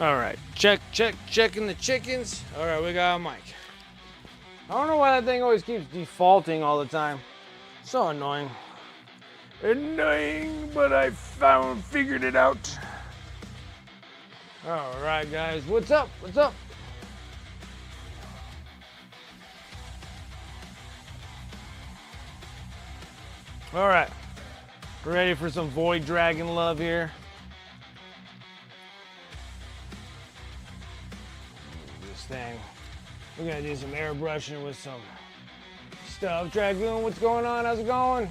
All right, checking the chickens. All right, we got a mic. I don't know why that thing always keeps defaulting all the time. So annoying. Annoying, but I figured it out. All right, guys, what's up? What's up? All right, ready for some Void Dragon love here. This thing. We're gonna do some airbrushing with some stuff. Dragoon, what's going on? How's it going?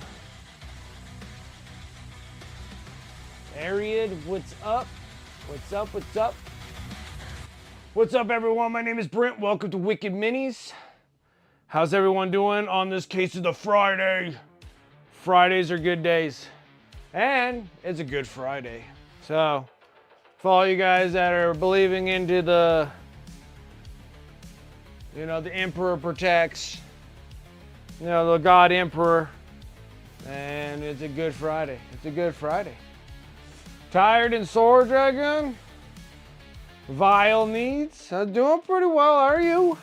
Ariad, what's up? What's up? What's up? What's up, everyone? My name is Brent. Welcome to Wicked Minis. How's everyone doing on this case of the Friday? Fridays are good days. And it's a good Friday. So, for all you guys that are believing into the, the Emperor protects, the God Emperor, and it's a good Friday. It's a good Friday. Tired and sore, Dragon? Vile needs? Doing pretty well, are you?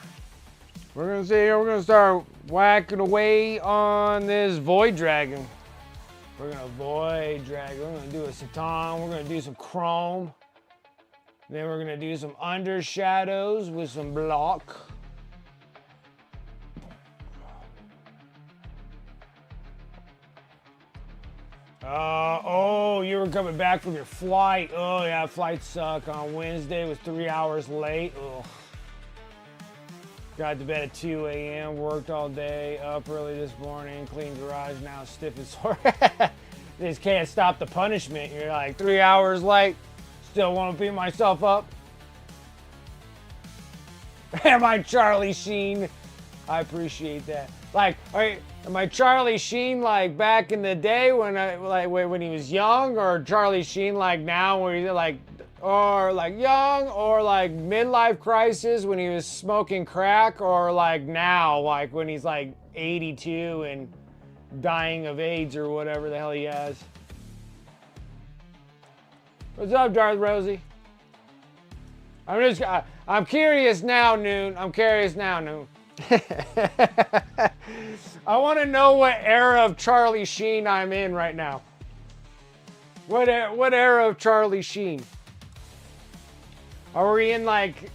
We're gonna see here, we're gonna start whacking away on this Void Dragon. We're gonna Void Dragon, we're gonna do a Satan, we're gonna do some Chrome. Then we're gonna do some under shadows with some block. Oh, you were coming back from your flight. Oh yeah, flight suck on Wednesday, was 3 hours late. Ugh. Got to bed at 2 a.m., worked all day, up early this morning, clean garage, now stiff and sore. You just can't stop the punishment. You're like 3 hours late, still want to beat myself up. Am I Charlie Sheen? I appreciate that. Like, am I Charlie Sheen like back in the day when when he was young, or Charlie Sheen like now where he's like, or like young, or like midlife crisis when he was smoking crack, or like now like when he's like 82 and dying of AIDS or whatever the hell he has. What's up, Darth Rosie? I'm curious now, Noon. I'm curious now, Noon. I want to know what era of Charlie Sheen I'm in right now. What era of Charlie Sheen? Are we in like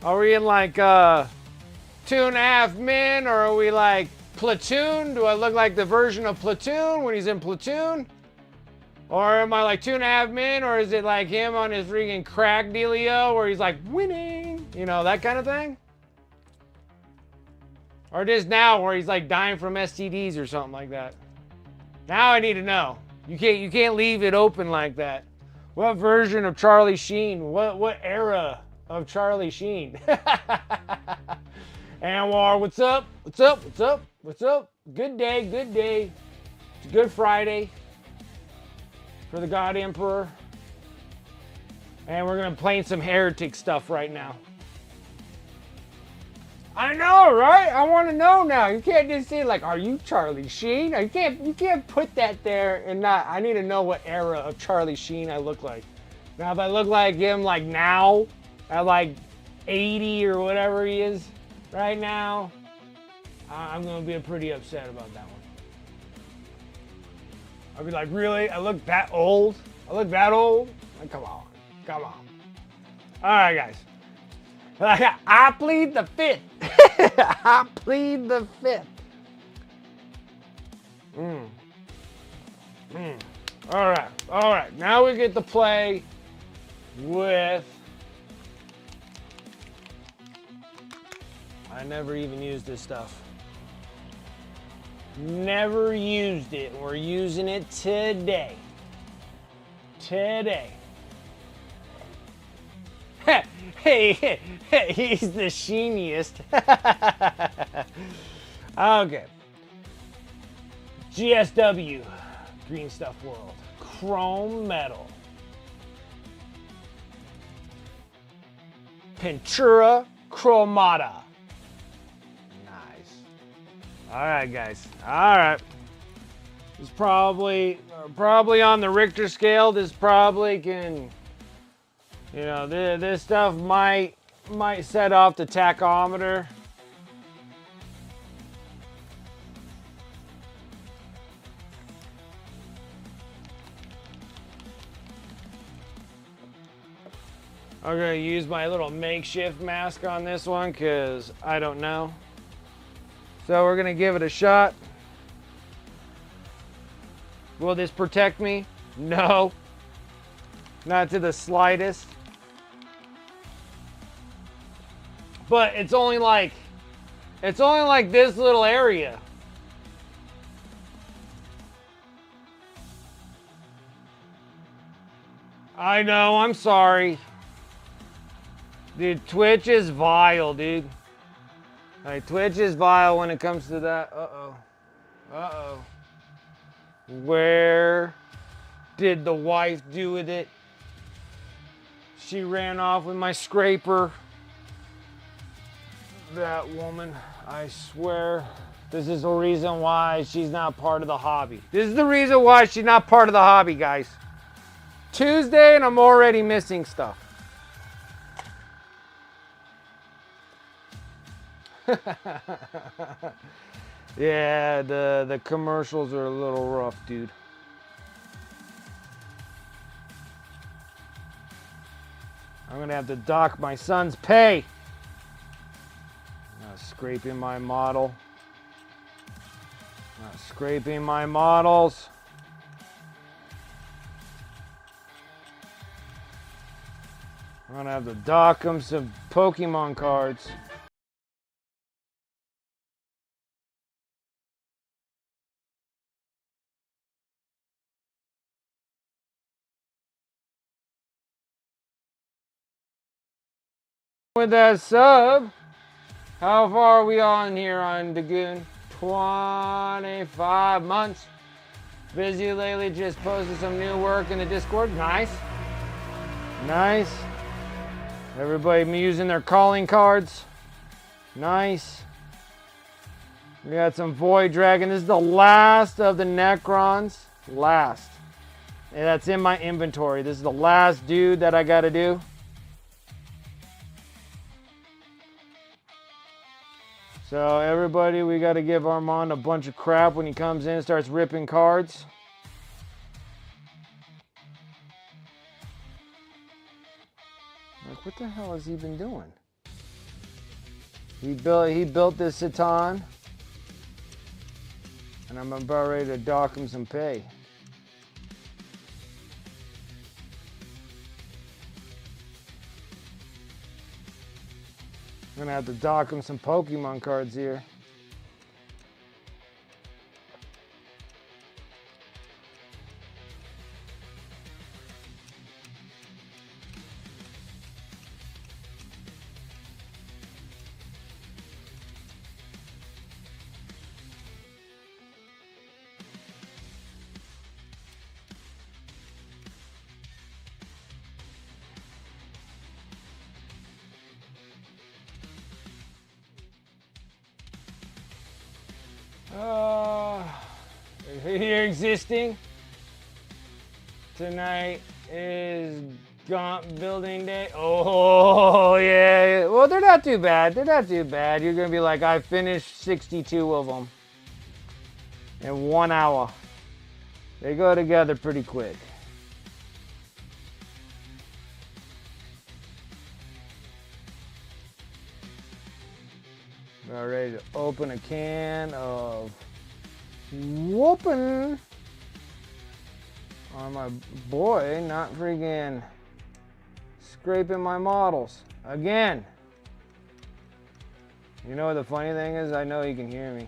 2.5 Men, or are we like Platoon? Do I look like the version of Platoon when he's in Platoon? Or am I like 2.5 Men, or is it like him on his freaking crack dealio where he's like winning? That kind of thing? Or just now where he's like dying from STDs or something like that. Now I need to know. You can't leave it open like that. What version of Charlie Sheen? What era of Charlie Sheen? Anwar, what's up? What's up? What's up? What's up? Good day, good day. It's a good Friday for the God Emperor. And we're gonna play some heretic stuff right now. I know, right? I want to know now. You can't just say like, "Are you Charlie Sheen?" You can't put that there and not. I need to know what era of Charlie Sheen I look like. Now, if I look like him like now, at like 80 or whatever he is right now, I'm gonna be pretty upset about that one. I'll be like, really? I look that old? I look that old? Like, come on. All right, guys. I plead the fifth. I plead the fifth. All right. Now we get to play with. I never even used this stuff. Never used it. We're using it today. Hey, he's the sheeniest. Okay. GSW, Green Stuff World, Chrome Metal, Pintura Chromata. Nice. All right, guys. All right. It's probably on the Richter scale. This probably can You know, this stuff might set off the tachometer. I'm gonna use my little makeshift mask on this one because I don't know. So we're gonna give it a shot. Will this protect me? No. Not to the slightest. But it's only like this little area. I know, I'm sorry. Dude, Twitch is vile, dude. Like, Twitch is vile when it comes to that. Uh-oh. Uh-oh. Where did the wife do with it? She ran off with my scraper. That woman, I swear. This is the reason why she's not part of the hobby. This is the reason why she's not part of the hobby, guys. Tuesday and I'm already missing stuff. Yeah, the commercials are a little rough, dude. I'm gonna have to dock my son's pay. Not scraping my model. Not scraping my models. I'm gonna have to dock him some Pokemon cards. With that sub, how far are we on here on Dagoon? 25 months. Busy lately, just posted some new work in the Discord. Nice. Nice. Everybody using their calling cards. Nice. We got some Void Dragon. This is the last of the Necrons. Last. And that's in my inventory. This is the last dude that I gotta do. So everybody, we got to give Armand a bunch of crap when he comes in and starts ripping cards. Like, what the hell has he been doing? He built this Satan, and I'm about ready to dock him some pay. I'm gonna have to dock him some Pokemon cards here. Here existing. Tonight is Gaunt Building Day. Oh, yeah. Well, they're not too bad. They're not too bad. You're going to be like, I finished 62 of them in 1 hour. They go together pretty quick. About ready to open a can of whooping on my boy, not freaking scraping my models again. You know what the funny thing is? I know he can hear me.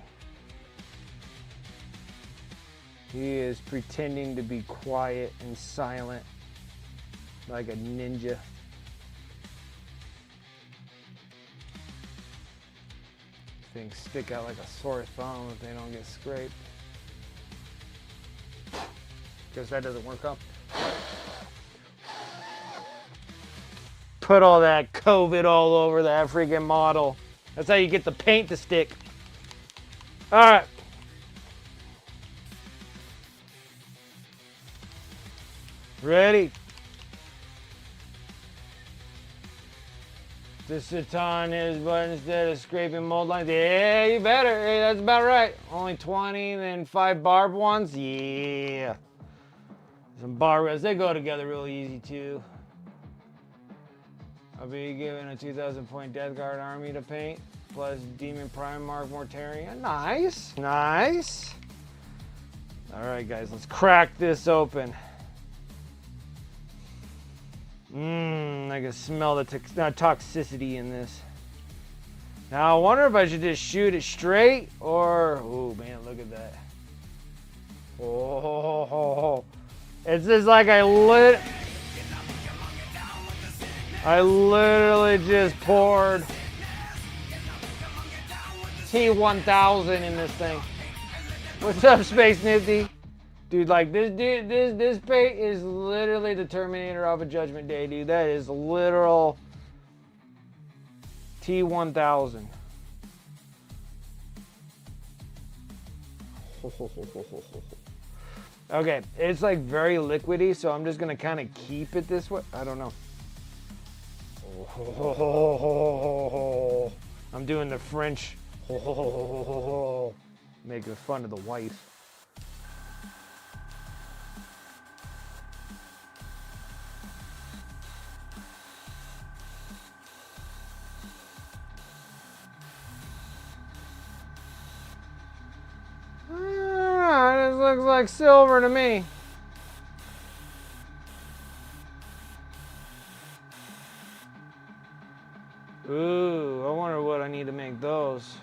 He is pretending to be quiet and silent like a ninja. Things stick out like a sore thumb if they don't get scraped. Because that doesn't work up. Put all that COVID all over that freaking model. That's how you get the paint to stick. All right. Ready? to sit on his butt instead of scraping mold lines. Yeah, you better. Hey, that's about right. Only 20, then 5 barbed ones. Yeah. Some barbed, they go together real easy too. I'll be given a 2,000 point Death Guard army to paint, plus Demon Primarch Mortarion. Nice, nice. All right, guys, let's crack this open. I can smell the toxicity in this. Now, I wonder if I should just shoot it straight or... Oh, man, look at that. Oh, it's just like I literally just poured T1000 in this thing. What's up, Space Nifty? Dude, like this paint is literally the Terminator of a Judgment Day, dude. That is literal T1000. Okay, it's like very liquidy, so I'm just gonna kind of keep it this way. I don't know. I'm doing the French. Making fun of the wife. This looks like silver to me. Ooh, I wonder what I need to make those.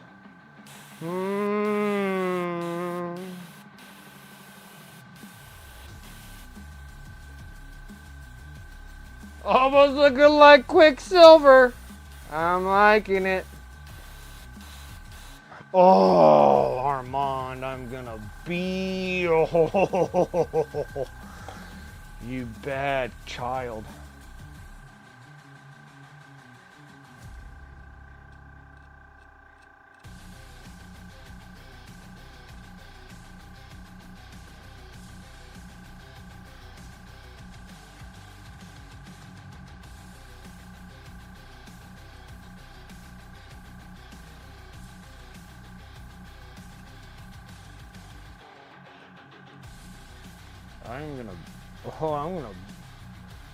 Almost looking like Quicksilver. I'm liking it. Oh, Armand, I'm gonna be. Oh, you bad child.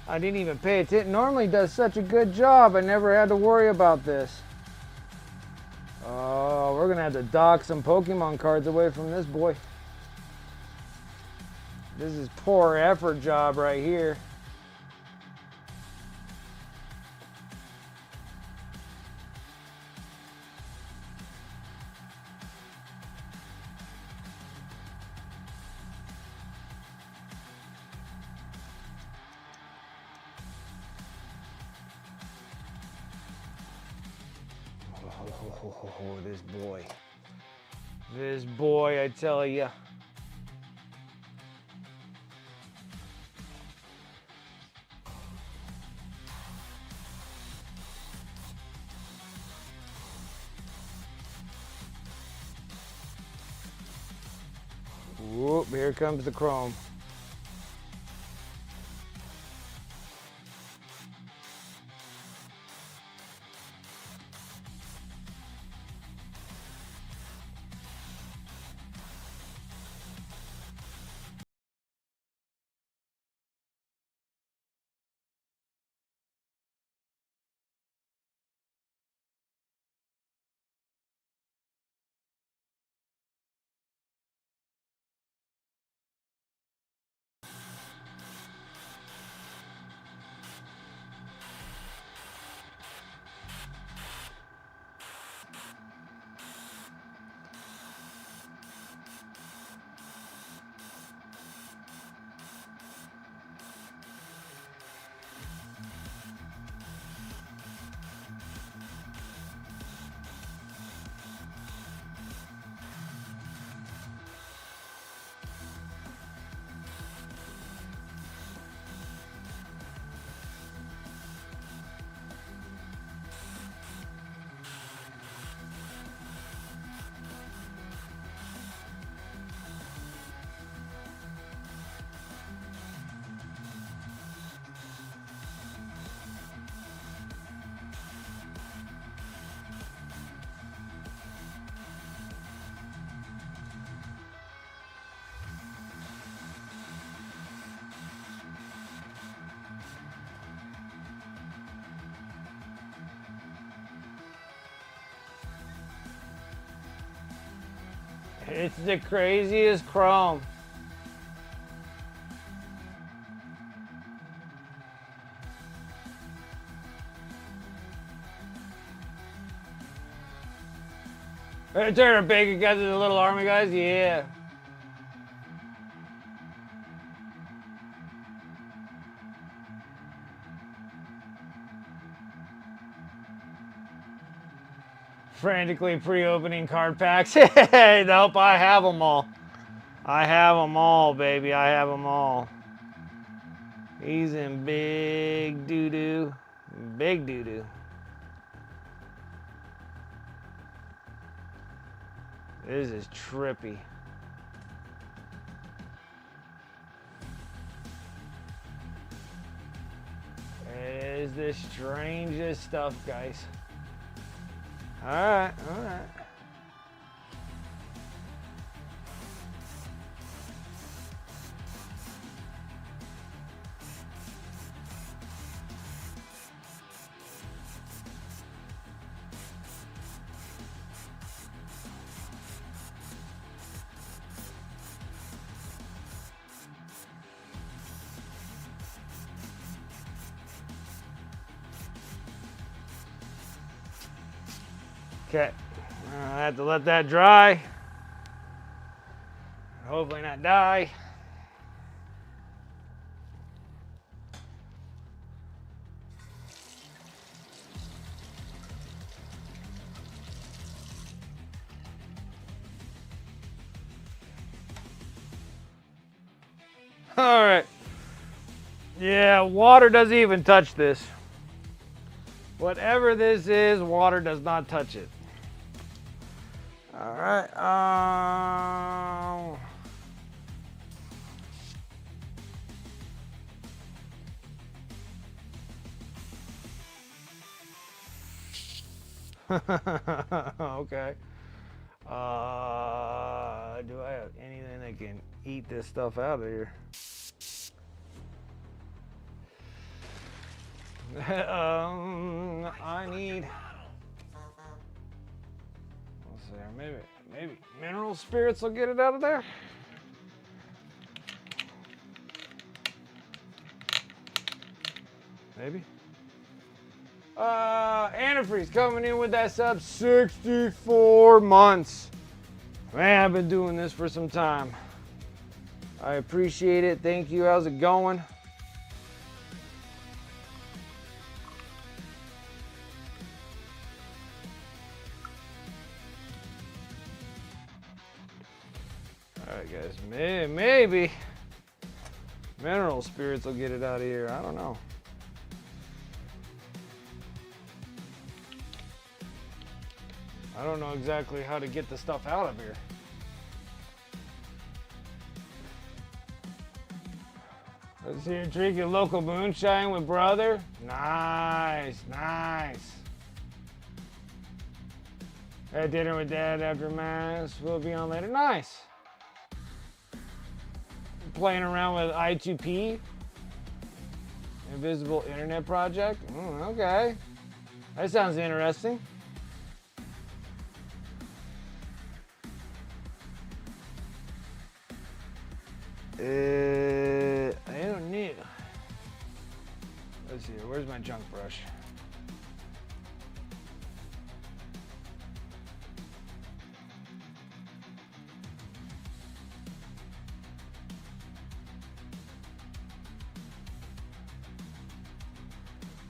I didn't even pay attention. Normally does such a good job. I never had to worry about this. Oh, we're gonna have to dock some Pokemon cards away from this boy. This is poor effort job right here. Oh, this boy. This boy, I tell ya. Whoop, here comes the chrome. It's the craziest chrome. Turn our bacon guys to the little army guys, yeah. Frantically pre-opening card packs. Hey, nope, I have them all. I have them all, baby. I have them all. He's in big doo-doo. Big doo-doo. This is trippy. It is the strangest stuff, guys. Alright, alright. Okay, I have to let that dry. Hopefully not die. All right. Yeah, water doesn't even touch this. Whatever this is, water does not touch it. All right. Okay. Do I have anything that can eat this stuff out of here? I need. Let's see. Maybe mineral spirits will get it out of there. Maybe. Antifreeze coming in with that sub. 64 months. Man, I've been doing this for some time. I appreciate it. Thank you. How's it going? Alright guys, maybe mineral spirits will get it out of here. I don't know. I don't know exactly how to get the stuff out of here. Let's see, drinking local moonshine with brother. Nice, nice. Had dinner with dad after mass. We'll be on later. Nice. Playing around with I2P, Invisible Internet Project. Okay, that sounds interesting. I don't need. Let's see. Where's my junk brush?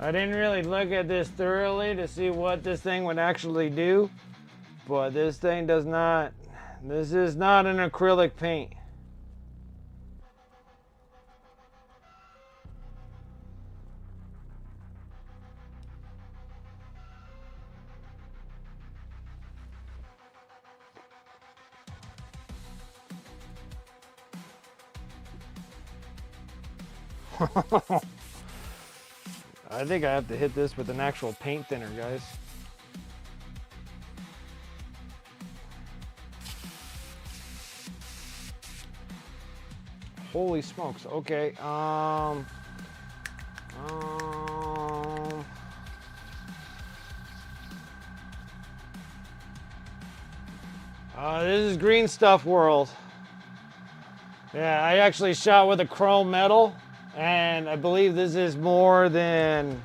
I didn't really look at this thoroughly to see what this thing would actually do, but this thing does not, this is not an acrylic paint. I think I have to hit this with an actual paint thinner, guys. Holy smokes. Okay. I This is green stuff world. Yeah, I actually shot with a chrome metal, and I believe this is more than...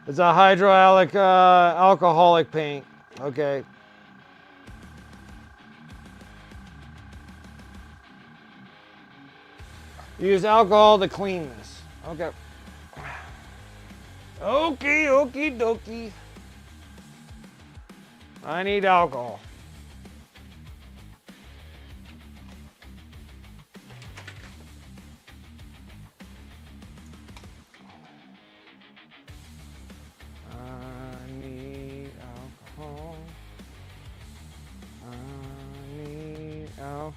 It's a hydraulic alcoholic paint. Okay. Use alcohol to clean this. Okay. Okie dokie. I need alcohol. Alcohol.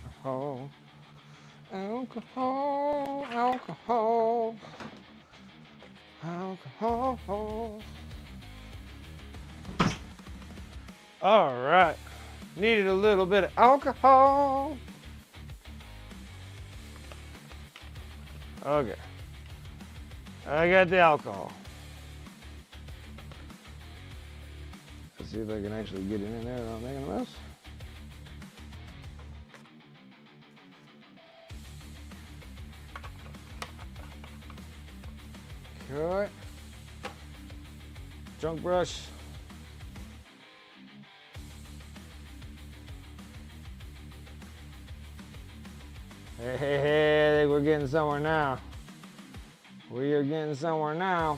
Alcohol. Alcohol. Alcohol. All right. Needed a little bit of alcohol. Okay. I got the alcohol. Let's see if I can actually get it in there without making a mess. All right. Junk brush. Hey, I think we're getting somewhere now. We are getting somewhere now.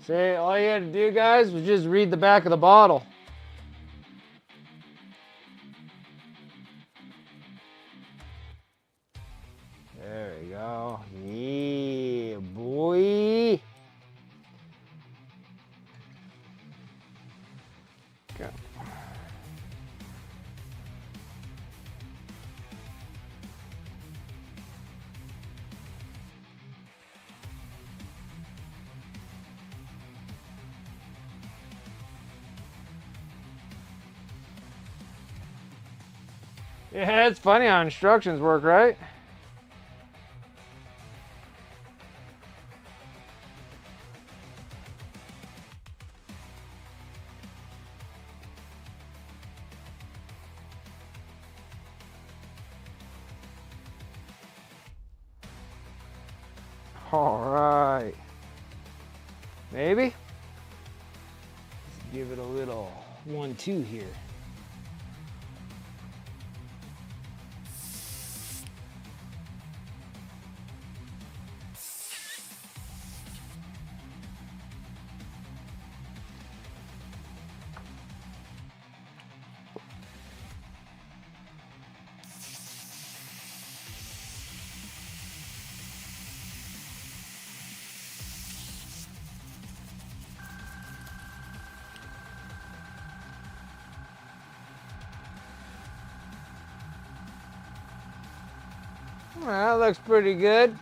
See, all you had to do, guys, was just read the back of the bottle. There we go. Yeah, boy. Go. Yeah, it's funny how instructions work, right? All right. Maybe? Let's give it a little 1-2 here. Well, that looks pretty good.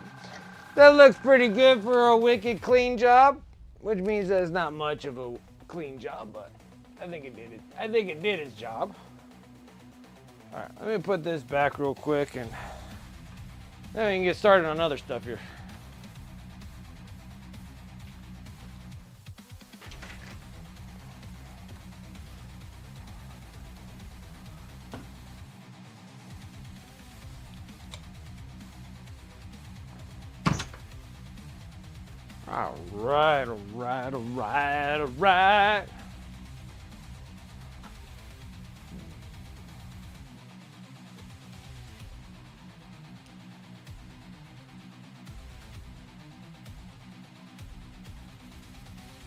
That looks pretty good for a wicked clean job, which means that it's not much of a clean job, but I think it did it. I think it did its job. All right, let me put this back real quick, and then we can get started on other stuff here. All right, all right, all right, all right.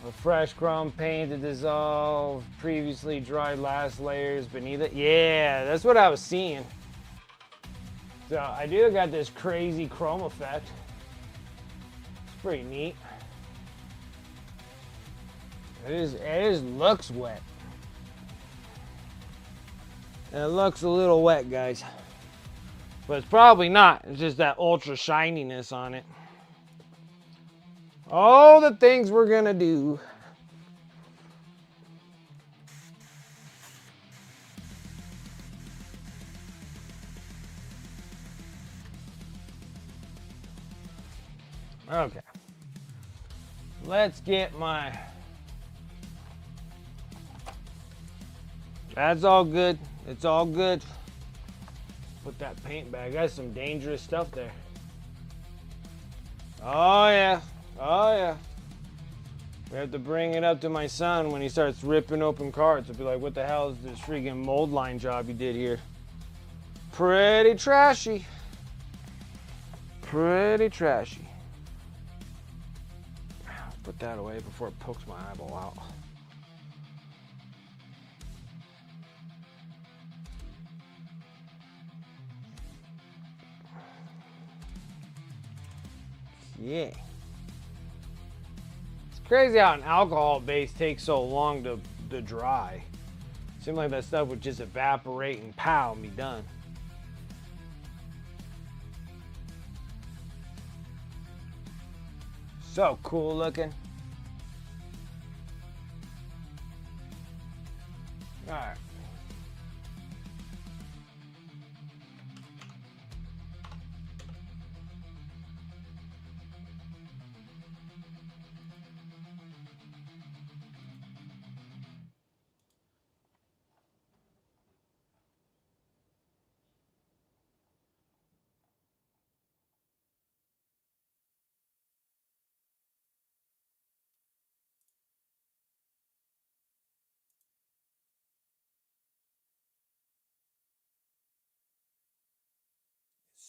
A fresh chrome paint to dissolve previously dried last layers beneath it. Yeah, that's what I was seeing. So I do got this crazy chrome effect. It's pretty neat. It looks wet. And it looks a little wet, guys. But it's probably not. It's just that ultra shininess on it. All the things we're gonna do. Okay. Let's get my... That's all good. It's all good. Put that paint bag. That's some dangerous stuff there. Oh, yeah. Oh, yeah. We have to bring it up to my son when he starts ripping open cards. He'll be like, what the hell is this freaking mold line job you did here? Pretty trashy. Pretty trashy. Put that away before it pokes my eyeball out. Yeah. It's crazy how an alcohol base takes so long to dry. Seems like that stuff would just evaporate and pow and be done. So cool looking. All right.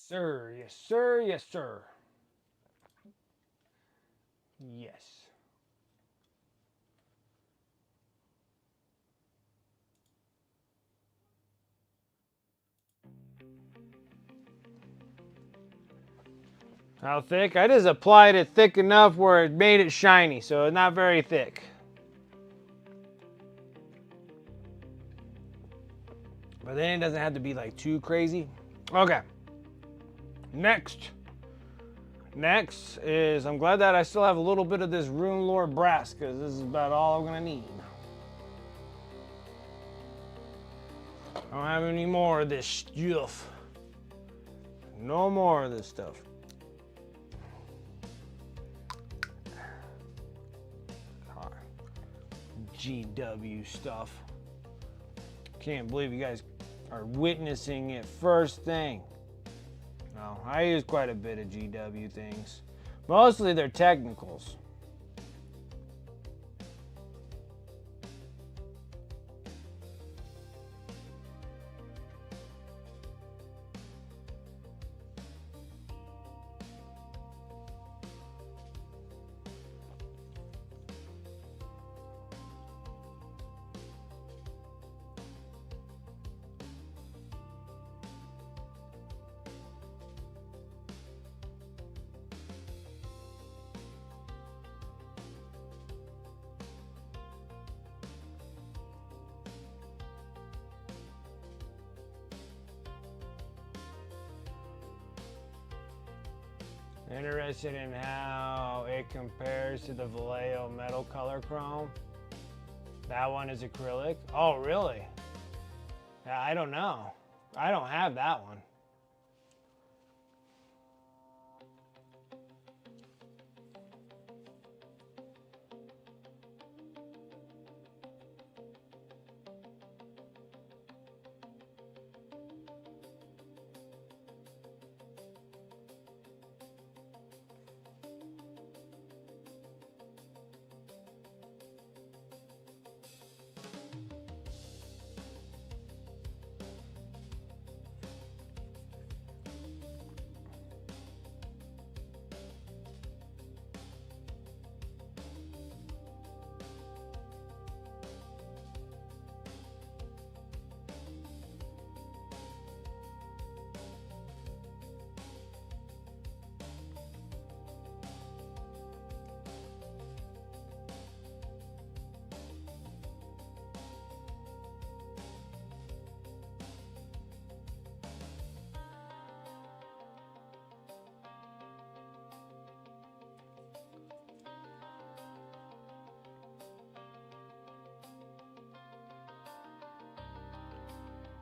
Sir, yes, sir, yes, sir. Yes. How thick? I just applied it thick enough where it made it shiny, so it's not very thick. But then it doesn't have to be like too crazy. Okay. Next is, I'm glad that I still have a little bit of this Rune Lore brass, because this is about all I'm gonna need. I don't have any more of this stuff. No more of this stuff. GW stuff. Can't believe you guys are witnessing it first thing. No, I use quite a bit of GW things. Mostly they're technicals. Interested in how it compares to the Vallejo metal color chrome. That one is acrylic. Oh, really? Yeah, I don't know. I don't have that one.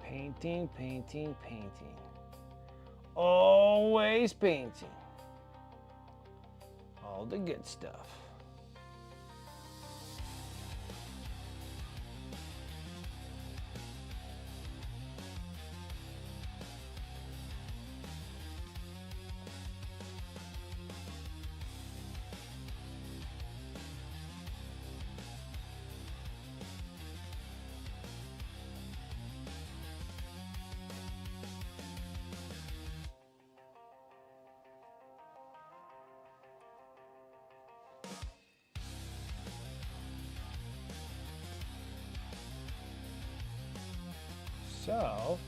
Painting, painting, painting. Always painting. all the good stuff. So,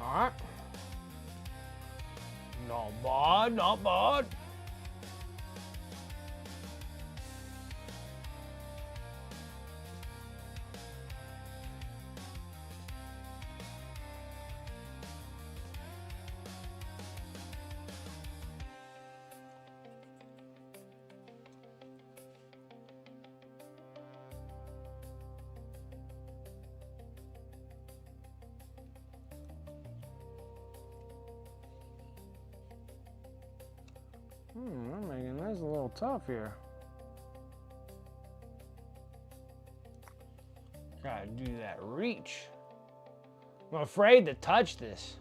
alright. Not bad, not bad. I'm making this a little tough here. Gotta do that reach. I'm afraid to touch this.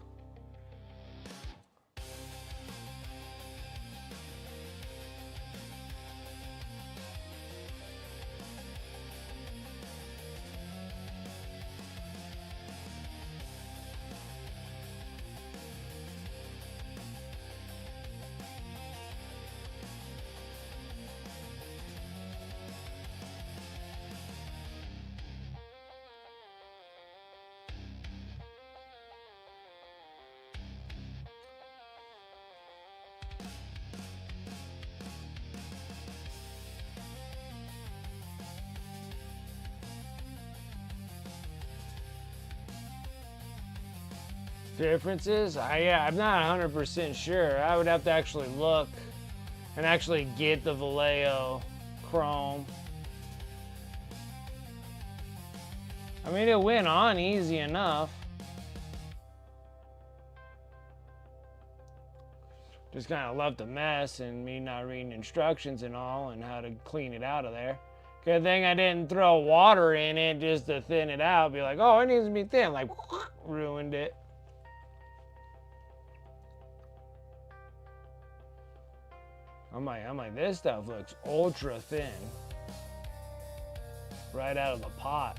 Differences? I'm not 100% sure. I would have to actually look and actually get the Vallejo Chrome. I mean, it went on easy enough. Just kind of left a mess and me not reading instructions and all and how to clean it out of there. Good thing I didn't throw water in it just to thin it out. Be like, oh, it needs to be thin. Like, ruined it. I'm like, this stuff looks ultra thin. Right out of the pot.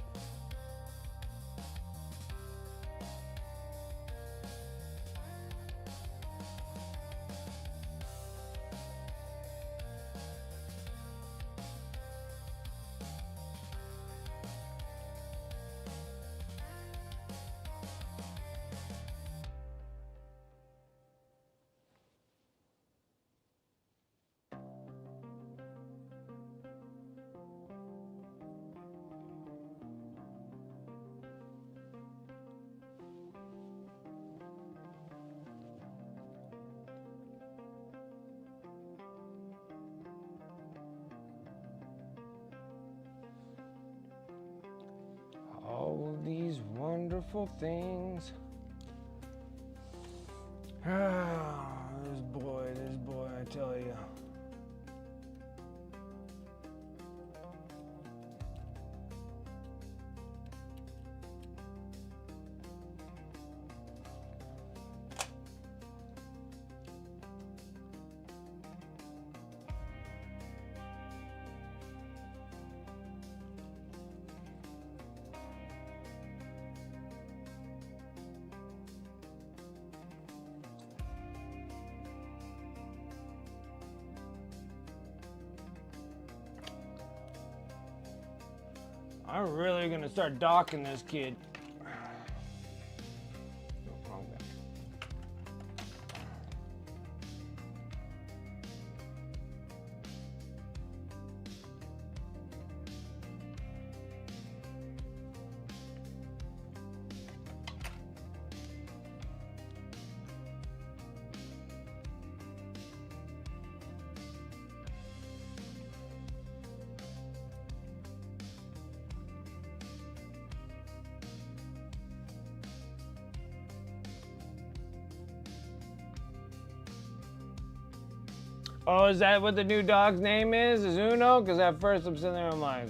All these wonderful things. This boy, I tell you. I'm really gonna start docking this kid. Oh, is that what the new dog's name is? Is Uno? Because at first I'm sitting there, I'm like,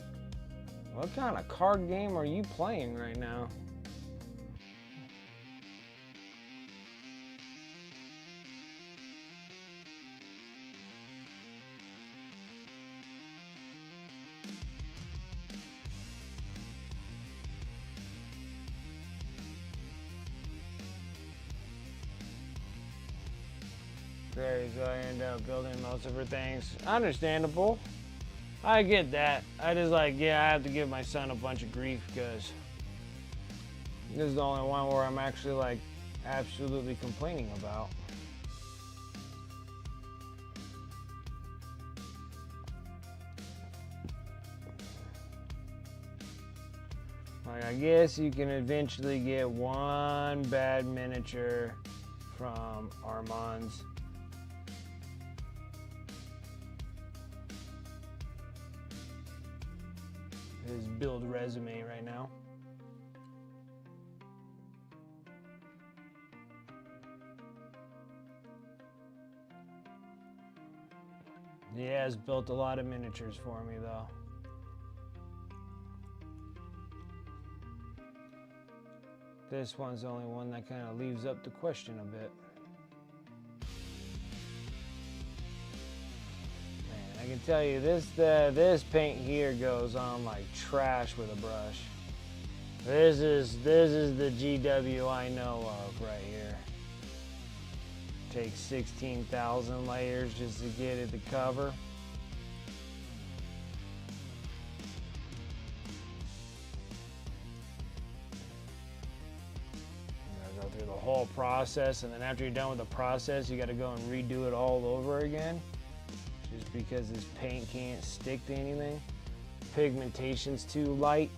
what kind of card game are you playing right now? Very, so I end up building most of her things. Understandable. I get that. I just like, yeah, I have to give my son a bunch of grief because this is the only one where I'm actually like absolutely complaining about. Like, I guess you can eventually get one bad miniature from Armand's. His build resume right now. He has built a lot of miniatures for me though. This one's the only one that kind of leaves up the question a bit. Man, I can tell you this paint here goes on like trash with a brush. This is the GW I know of right here. Takes 16,000 layers just to get it to cover. You gotta go through the whole process, and then after you're done with the process, you gotta go and redo it all over again. Just because this paint can't stick to anything. Pigmentation's too light.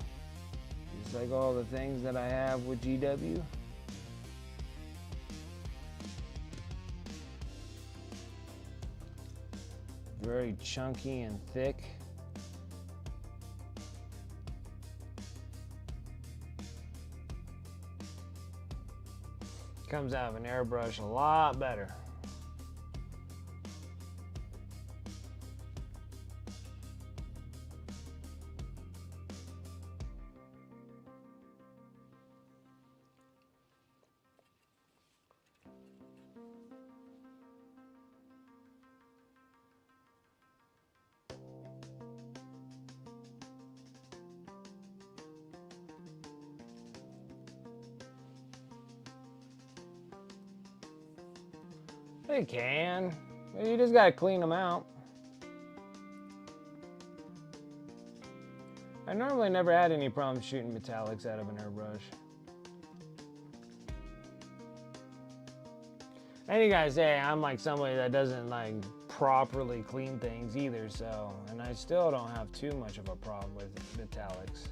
Just like all the things that I have with GW. Very chunky and thick. Comes out of an airbrush a lot better. They can. You just gotta clean them out. I normally never had any problem shooting metallics out of an airbrush. And you guys say I'm like somebody that doesn't like properly clean things either, so, and I still don't have too much of a problem with metallics.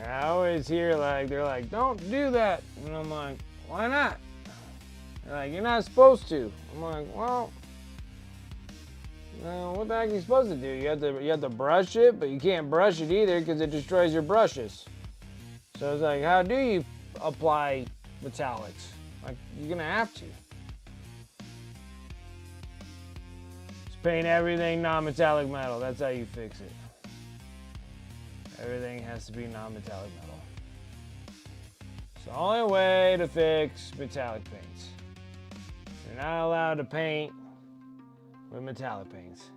I always hear like, they're like, don't do that. And I'm like, why not? They're like, you're not supposed to. I'm like, well, no, what the heck are you supposed to do? You have to brush it, but you can't brush it either because it destroys your brushes. So it's like, how do you apply metallics? Like, you're gonna have to. Just paint everything non-metallic metal. That's how you fix it. Everything has to be non-metallic metal. It's the only way to fix metallic paints. You're not allowed to paint with metallic paints.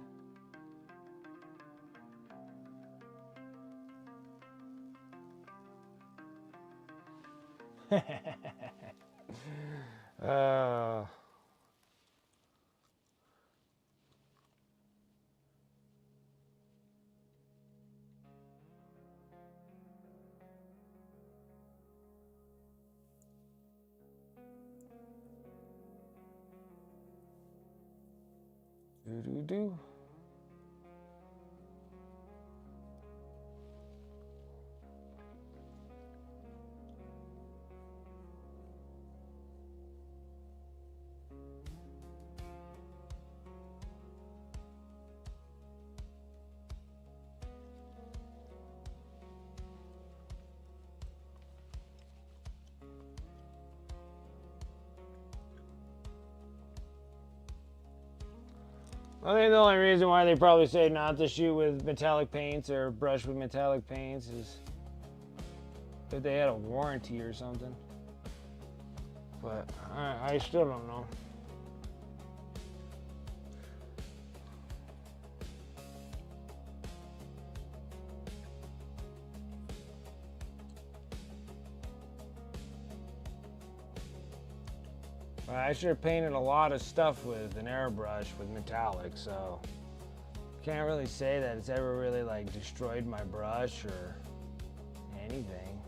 Do-do-do. I think the only reason why they probably say not to shoot with metallic paints or brush with metallic paints is if they had a warranty or something. But I still don't know. I should have painted a lot of stuff with an airbrush with metallic, so can't really say that it's ever really like destroyed my brush or anything.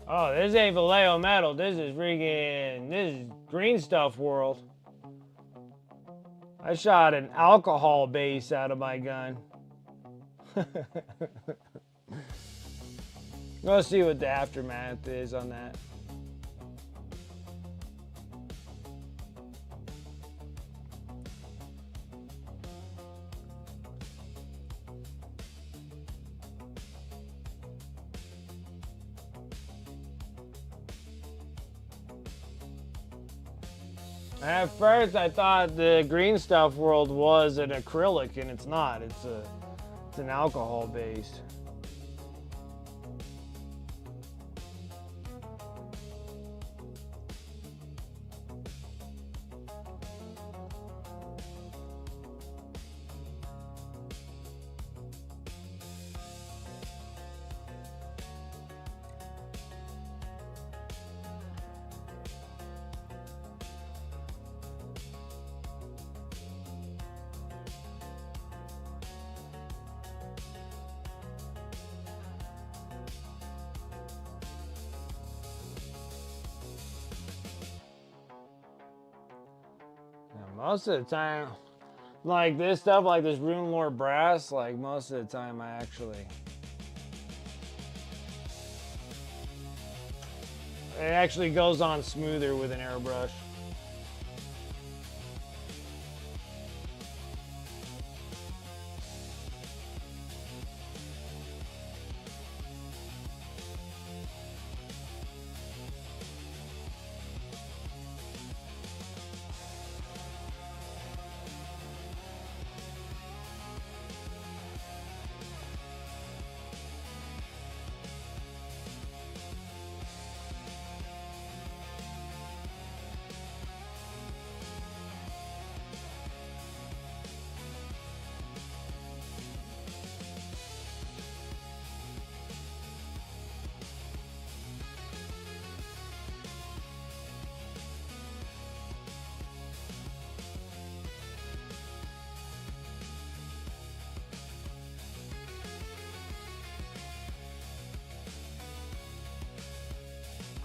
Oh, this ain't Vallejo metal. This is green stuff world. I shot an alcohol base out of my gun. Let's see what the aftermath is on that. At first, I thought the green stuff world was an acrylic, and it's not. It's an alcohol based. Most of the time, like this stuff, like this Rune Lore brass, like most of the time I actually... It actually goes on smoother with an airbrush.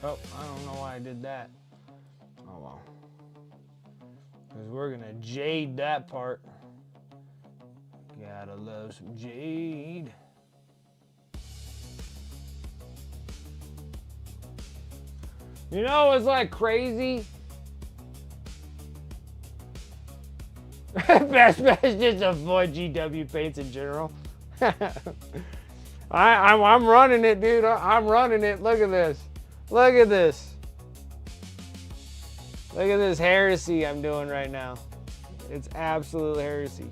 Oh, I don't know why I did that. Oh well. Because we're gonna jade that part. Gotta love some jade. You know what's like crazy? Best bet is just avoid GW paints in general. I'm running it, dude. I'm running it. Look at this. Look at this. Look at this heresy I'm doing right now. It's absolute heresy.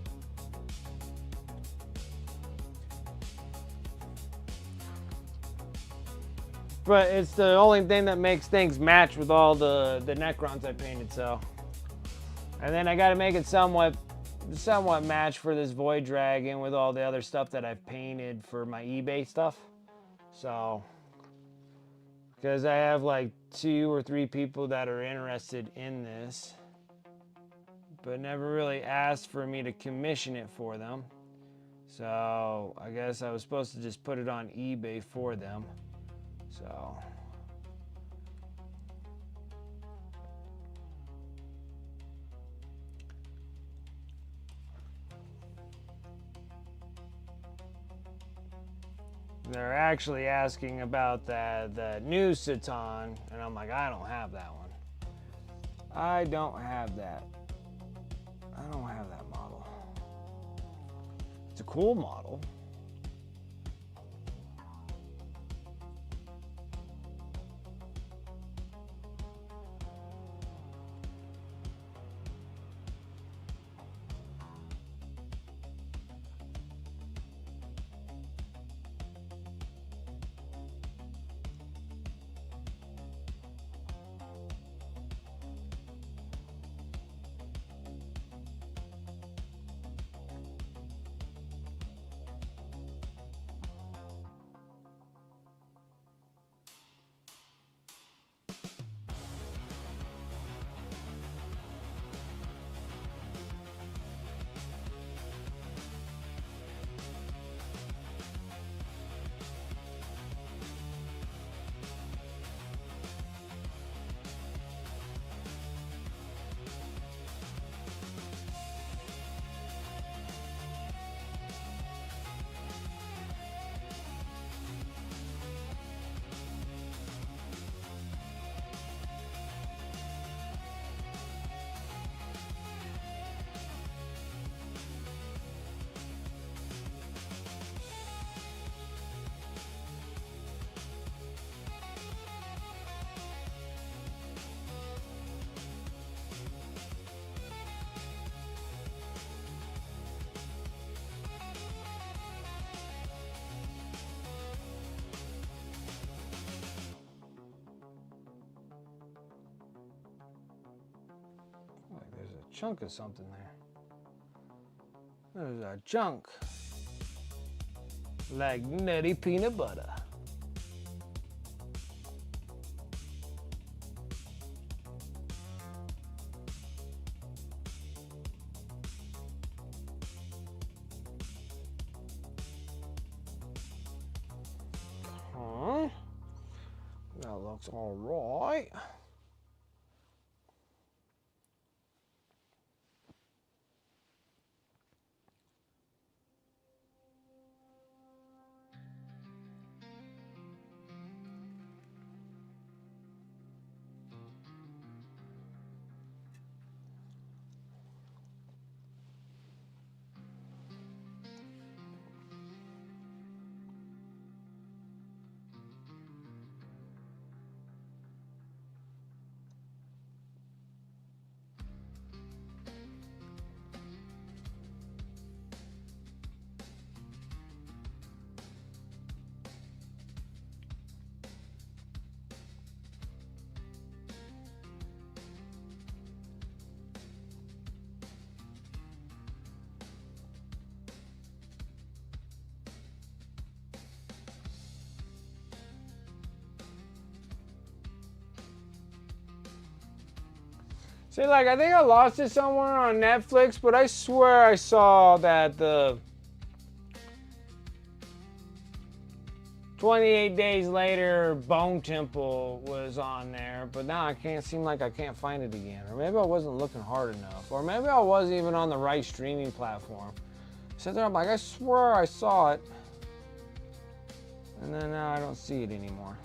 But it's the only thing that makes things match with all the Necrons I painted, so. And then I gotta make it somewhat match for this Void Dragon with all the other stuff that I've painted for my eBay stuff. So, because I have like 2 or 3 people that are interested in this, but never really asked for me to commission it for them. So I guess I was supposed to just put it on eBay for them. So they're actually asking about the new Satan, and I'm like, I don't have that one. I don't have that. I don't have that model. It's a cool model. Like there's a chunk of something there. There's a chunk. Like nutty peanut butter. Huh? That looks all right. See, like, I think I lost it somewhere on Netflix, but I swear I saw that the 28 Days Later Bone Temple was on there, but now I can't find it again. Or maybe I wasn't looking hard enough. Or maybe I wasn't even on the right streaming platform. So there, I'm like, I swear I saw it. And then now I don't see it anymore.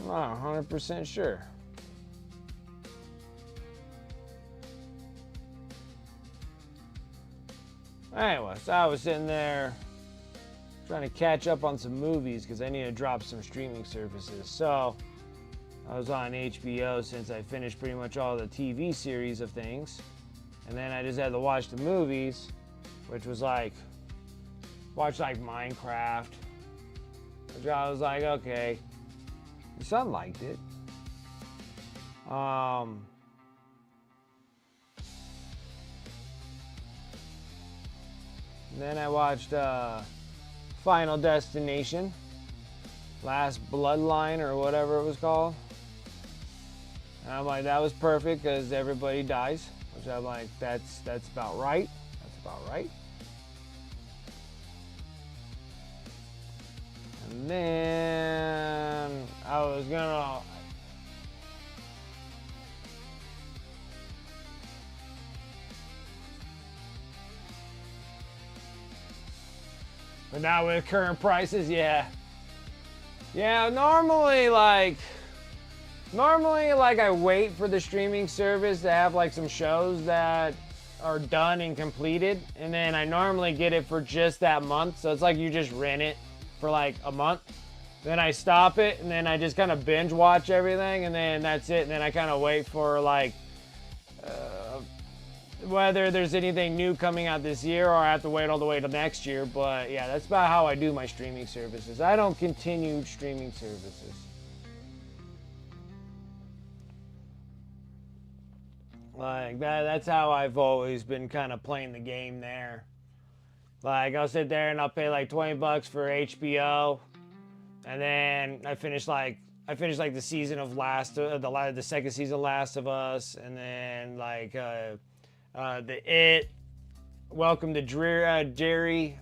I'm not 100% sure. Anyway, so I was sitting there trying to catch up on some movies because I need to drop some streaming services. So I was on HBO since I finished pretty much all the TV series of things. And then I just had to watch the movies, which was like, watch like Minecraft. Which I was like, okay. My son liked it. Then I watched Final Destination, Last Bloodline, or whatever it was called. And I'm like, that was perfect because everybody dies. Which I'm like, that's about right. That's about right. And then I was gonna. But now with current prices, yeah. Yeah, normally I wait for the streaming service to have like some shows that are done and completed, and then I normally get it for just that month. So it's like you just rent it for like a month. Then I stop it, and then I just kind of binge watch everything, and then that's it. And then I kind of wait for like whether there's anything new coming out this year, or I have to wait all the way till next year. But yeah, that's about how I do my streaming services. I don't continue streaming services. Like that's how I've always been kind of playing the game there. Like I'll sit there and I'll pay like $20 for HBO, and then I finish like the season of the second season of Last of Us, and then like Welcome to Derry,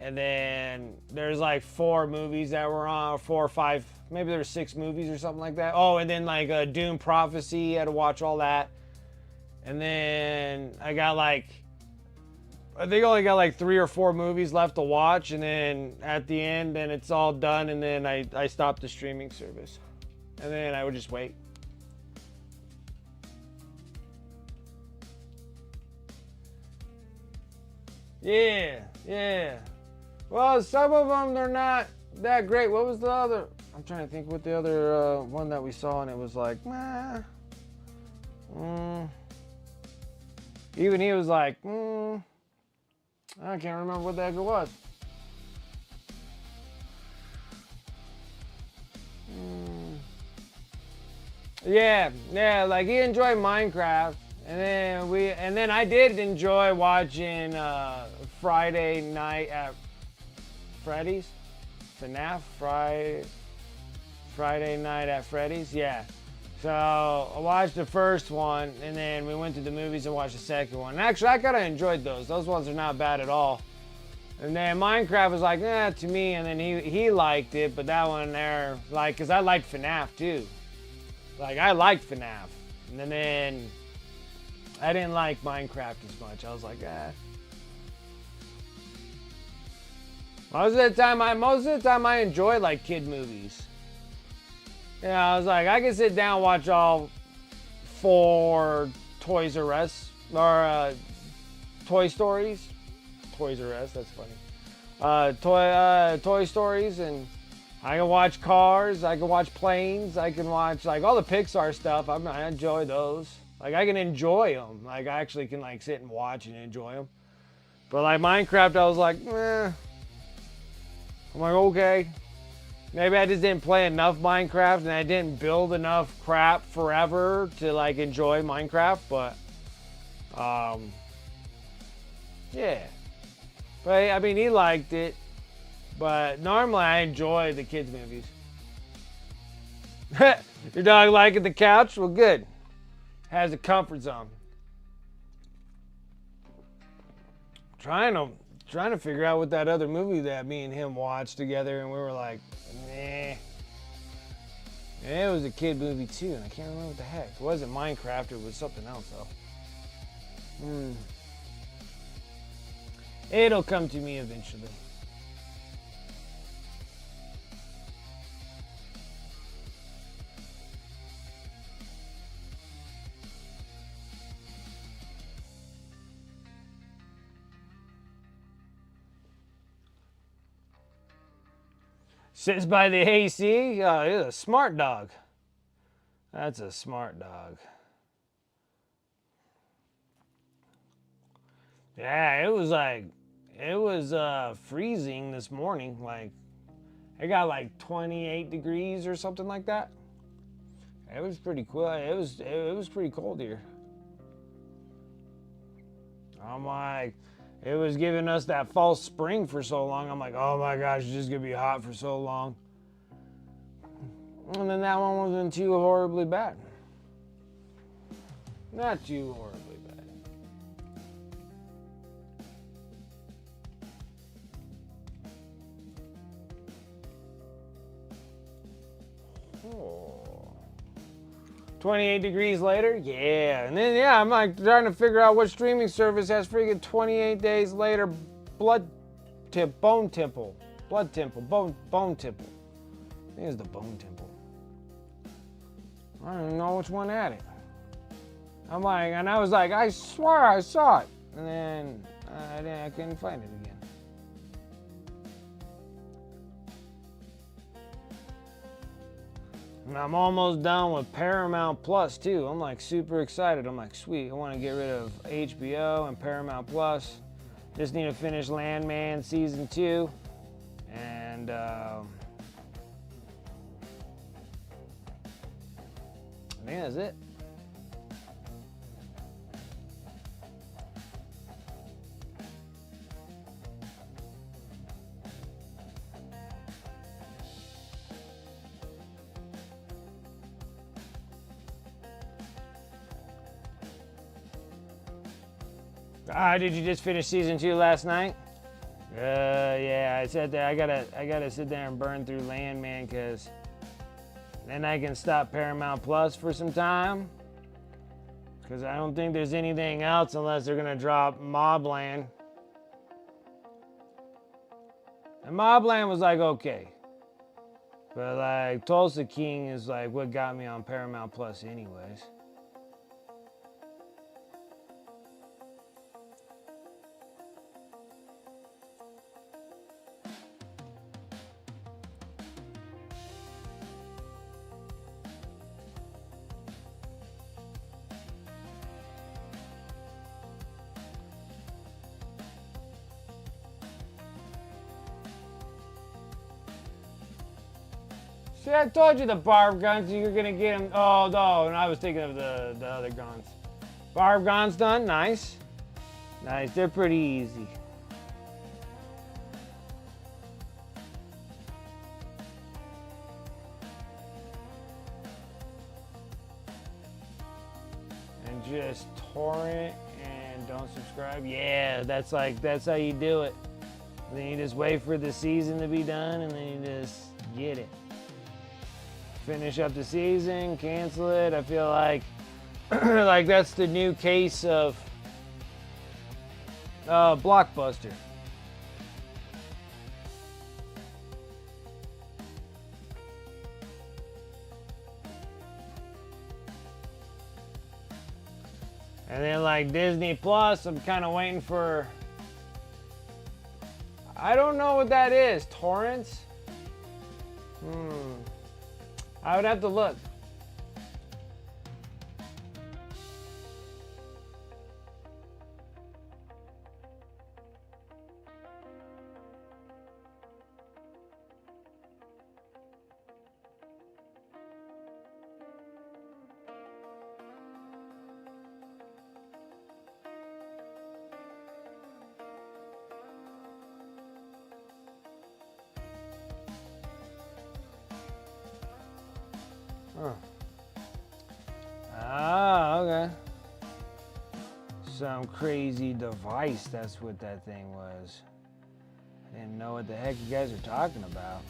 and then there's like 4 movies that were on, 4 or 5, maybe there's 6 movies or something like that. Oh, and then like Doom Prophecy, I had to watch all that, and then I think I only got like 3 or 4 movies left to watch, and then at the end, then it's all done, and then I stopped the streaming service, and then I would just wait. Yeah. Well, some of them, they're not that great. What was the other? I'm trying to think what the other one that we saw, and it was like, nah. Even he was like, I can't remember what the heck it was. Yeah, like he enjoyed Minecraft. And then I did enjoy watching Friday Night at Freddy's, FNAF, Friday Night at Freddy's, yeah. So I watched the first one, and then we went to the movies and watched the second one. And actually, I kind of enjoyed those. Those ones are not bad at all. And then Minecraft was like, to me, and then he liked it, but that one there, like, because I liked FNAF too. Like, I liked FNAF. And then I didn't like Minecraft as much. I was like, Most of the time I enjoy like kid movies. Yeah, I was like, I can sit down and watch all 4 Toys R Us or Toy Stories. Toys R Us, that's funny. Toy Stories, and I can watch Cars. I can watch Planes. I can watch like all the Pixar stuff. I enjoy those. Like I can enjoy them. Like I actually can like sit and watch and enjoy them. But like Minecraft, I was like, I'm like, okay. Maybe I just didn't play enough Minecraft, and I didn't build enough crap forever to like enjoy Minecraft. But yeah. But I mean, he liked it. But normally I enjoy the kids' movies. Your dog liking the couch? Well, good. Has a comfort zone. Trying to figure out what that other movie that me and him watched together, and we were like, nah. And it was a kid movie too, and I can't remember what the heck. It wasn't Minecraft, it was something else though. It'll come to me eventually. Sits by the AC. Oh, he's a smart dog. That's a smart dog. Yeah, it was freezing this morning. Like, it got like 28 degrees or something like that. It was pretty cool. It was pretty cold here. I'm like, it was giving us that false spring for so long. I'm like, oh my gosh, it's just gonna be hot for so long. And then that one wasn't too horribly bad. Not too horribly bad. Oh. 28 degrees later? Yeah. And then, yeah, I'm like trying to figure out what streaming service has freaking 28 days later bone temple. Blood temple. Bone temple. I think it's the bone temple. I don't even know which one had it. I'm like, and I was like, I swear I saw it. And then I couldn't find it again. And I'm almost done with Paramount Plus too. I'm like super excited. I'm like, sweet, I want to get rid of HBO and Paramount Plus. Just need to finish Landman season 2. And I think that's it. Did you just finish season 2 last night? Yeah, I said that I gotta sit there and burn through Landman, because then I can stop Paramount Plus for some time. Because I don't think there's anything else unless they're gonna drop Mobland. And Mobland was like okay, but like Tulsa King is like what got me on Paramount Plus anyways. See, I told you the barb guns, you're gonna get them. Oh, no, and I was thinking of the other guns. Barb guns done, nice. Nice, they're pretty easy. And just torrent and don't subscribe. Yeah, that's how you do it. Then you just wait for the season to be done and then you just get it. Finish up the season, cancel it. I feel like like that's the new case of Blockbuster. And then like Disney Plus, I'm kind of waiting for, I don't know what that is. Torrents? I would have to look. Huh. Ah, okay. Some crazy device, that's what that thing was. I didn't know what the heck you guys are talking about.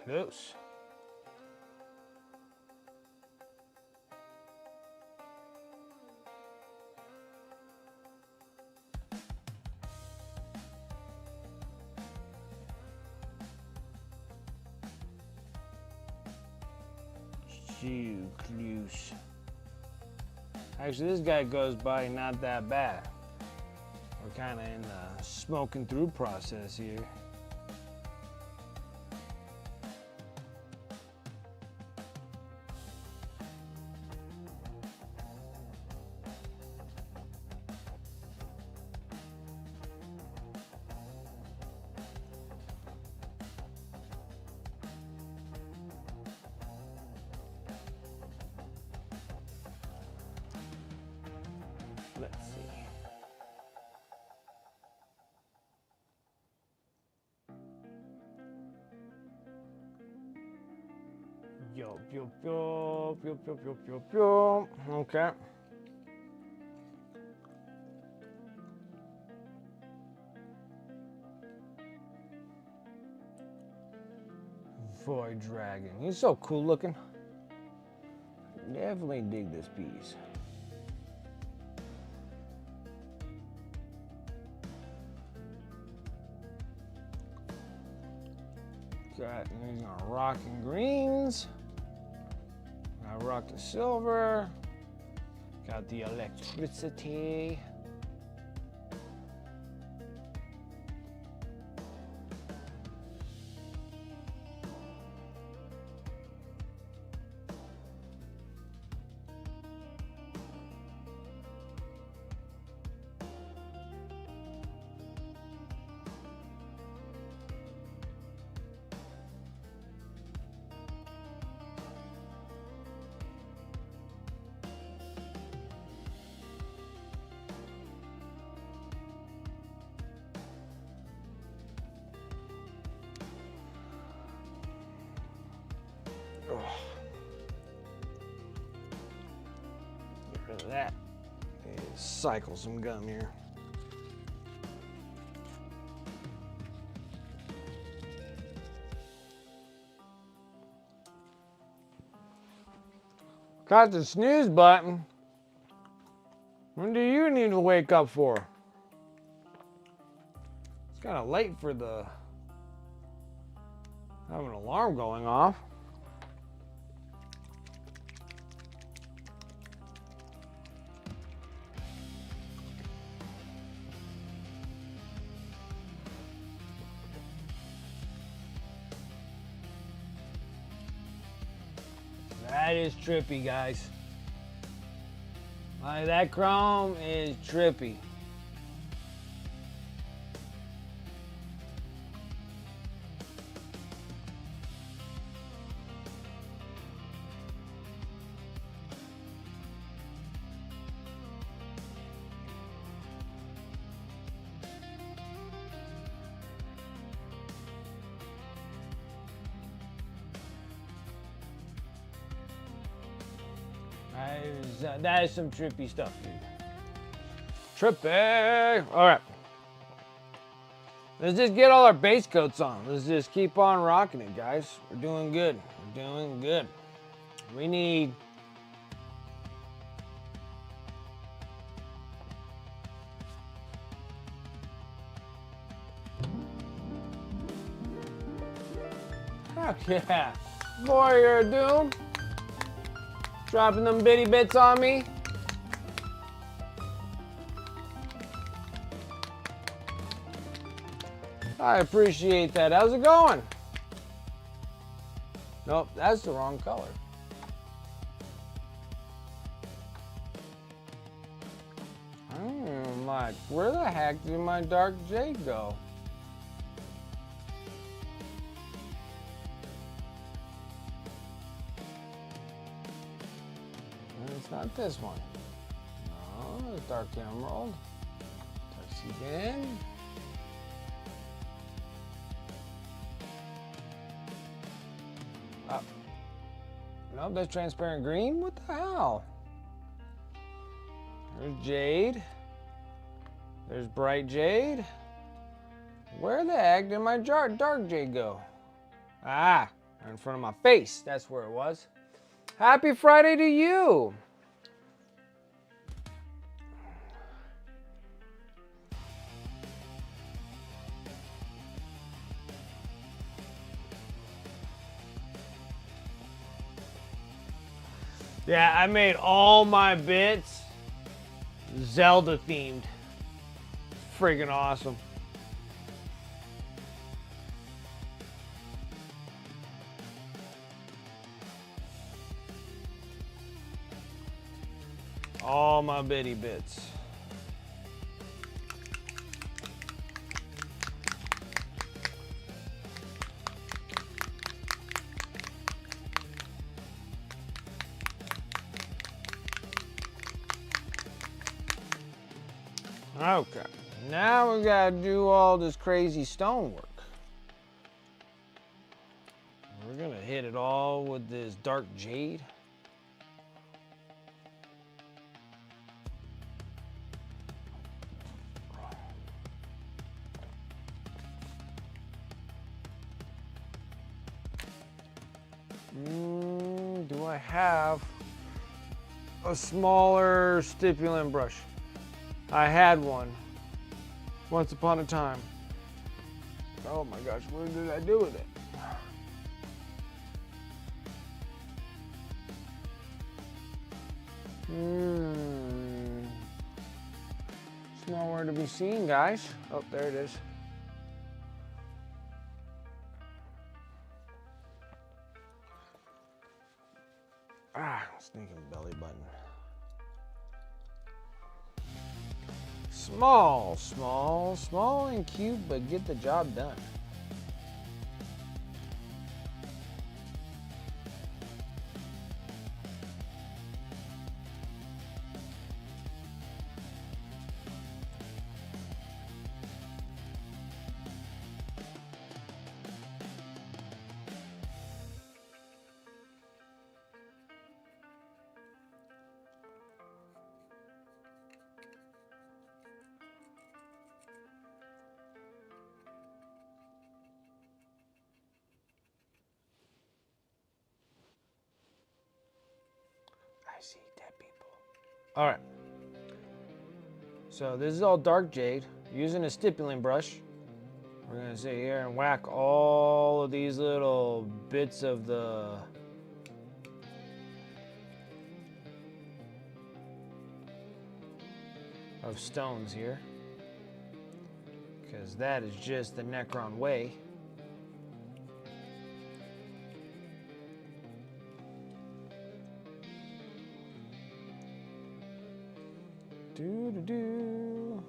close. Too close. Actually, this guy goes by not that bad. We're kind of in the smoking through process here. Let's see. Yo, yo, yo, yo, yo, yo, yo, yo. Okay. Void Dragon. He's so cool looking. Definitely dig this piece. Got, he's gonna rock and greens. I rock the silver. Got the electricity. Oh. Get rid of that. Cycle some gum here. Got the snooze button. When do you need to wake up for? It's kind of late for the have an alarm going off. That is trippy, guys. That chrome is trippy. That is some trippy stuff, dude. Trippy. All right. Let's just get all our base coats on. Let's just keep on rocking it, guys. We're doing good. We're doing good. We need... Heck yeah. Warrior Doom. Dropping them bitty bits on me. I appreciate that. How's it going? Nope, that's the wrong color. I'm like, where the heck did my dark jade go? It's not this one. No, it's dark emerald. Tuxedo. Oh. Nope, that's transparent green. What the hell? There's jade. There's bright jade. Where the heck did my dark jade go? Ah, in front of my face. That's where it was. Happy Friday to you. Yeah, I made all my bits Zelda themed. Freaking awesome. All my bitty bits. Okay, now we gotta do all this crazy stonework. We're gonna hit it all with this dark jade. Do I have a smaller stipulant brush? I had one once upon a time. Oh my gosh, what did I do with it? It's nowhere to be seen, guys. Oh, there it is. Sneaking belly button. Small, small, small and cute, but get the job done. I see dead people. All right. So this is all dark jade. Using a stipulant brush, we're gonna sit here and whack all of these little bits of the stones here, because that is just the Necron way. Do.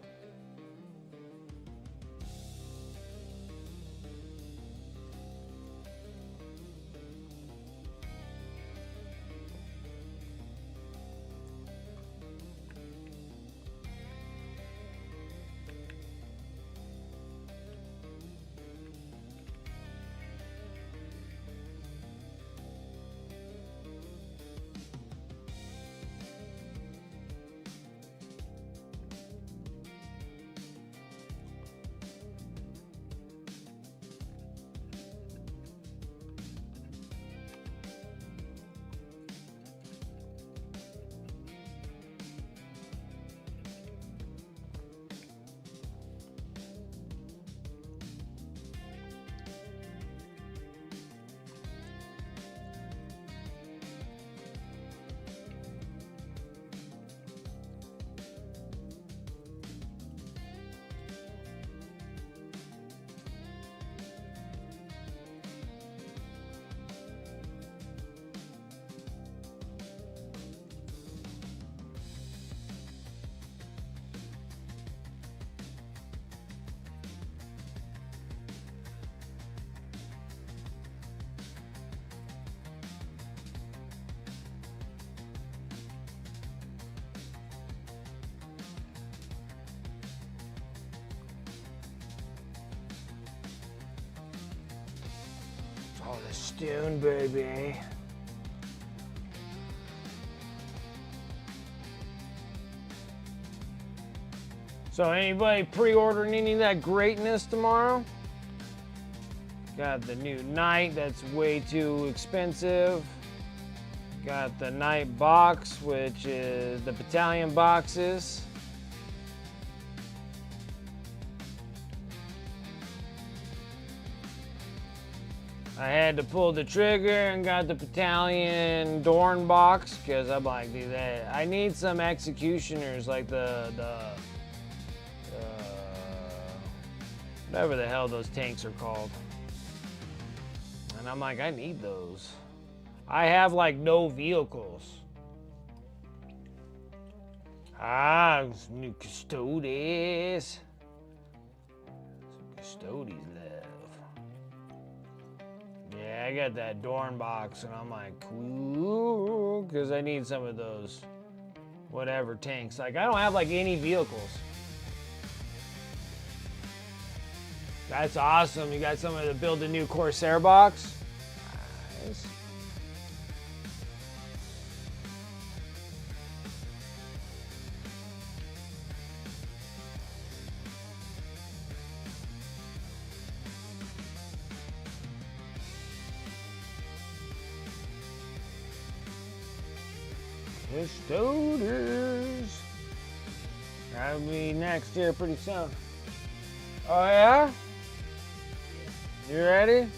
Oh, the stone, baby. So anybody pre-ordering any of that greatness tomorrow? Got the new Knight, that's way too expensive. Got the Knight box, which is the battalion boxes. I had to pull the trigger and got the battalion Dorn box because I'm like, dude, I need some executioners like whatever the hell those tanks are called. And I'm like, I need those. I have like no vehicles. New Custodes. Some Custodes left. Yeah, I got that Dorn box, and I'm like, cool, because I need some of those whatever tanks. Like, I don't have like any vehicles. That's awesome. You got someone to build a new Corsair box? Nice. Custodes. That'll be next here pretty soon. Oh yeah? You ready?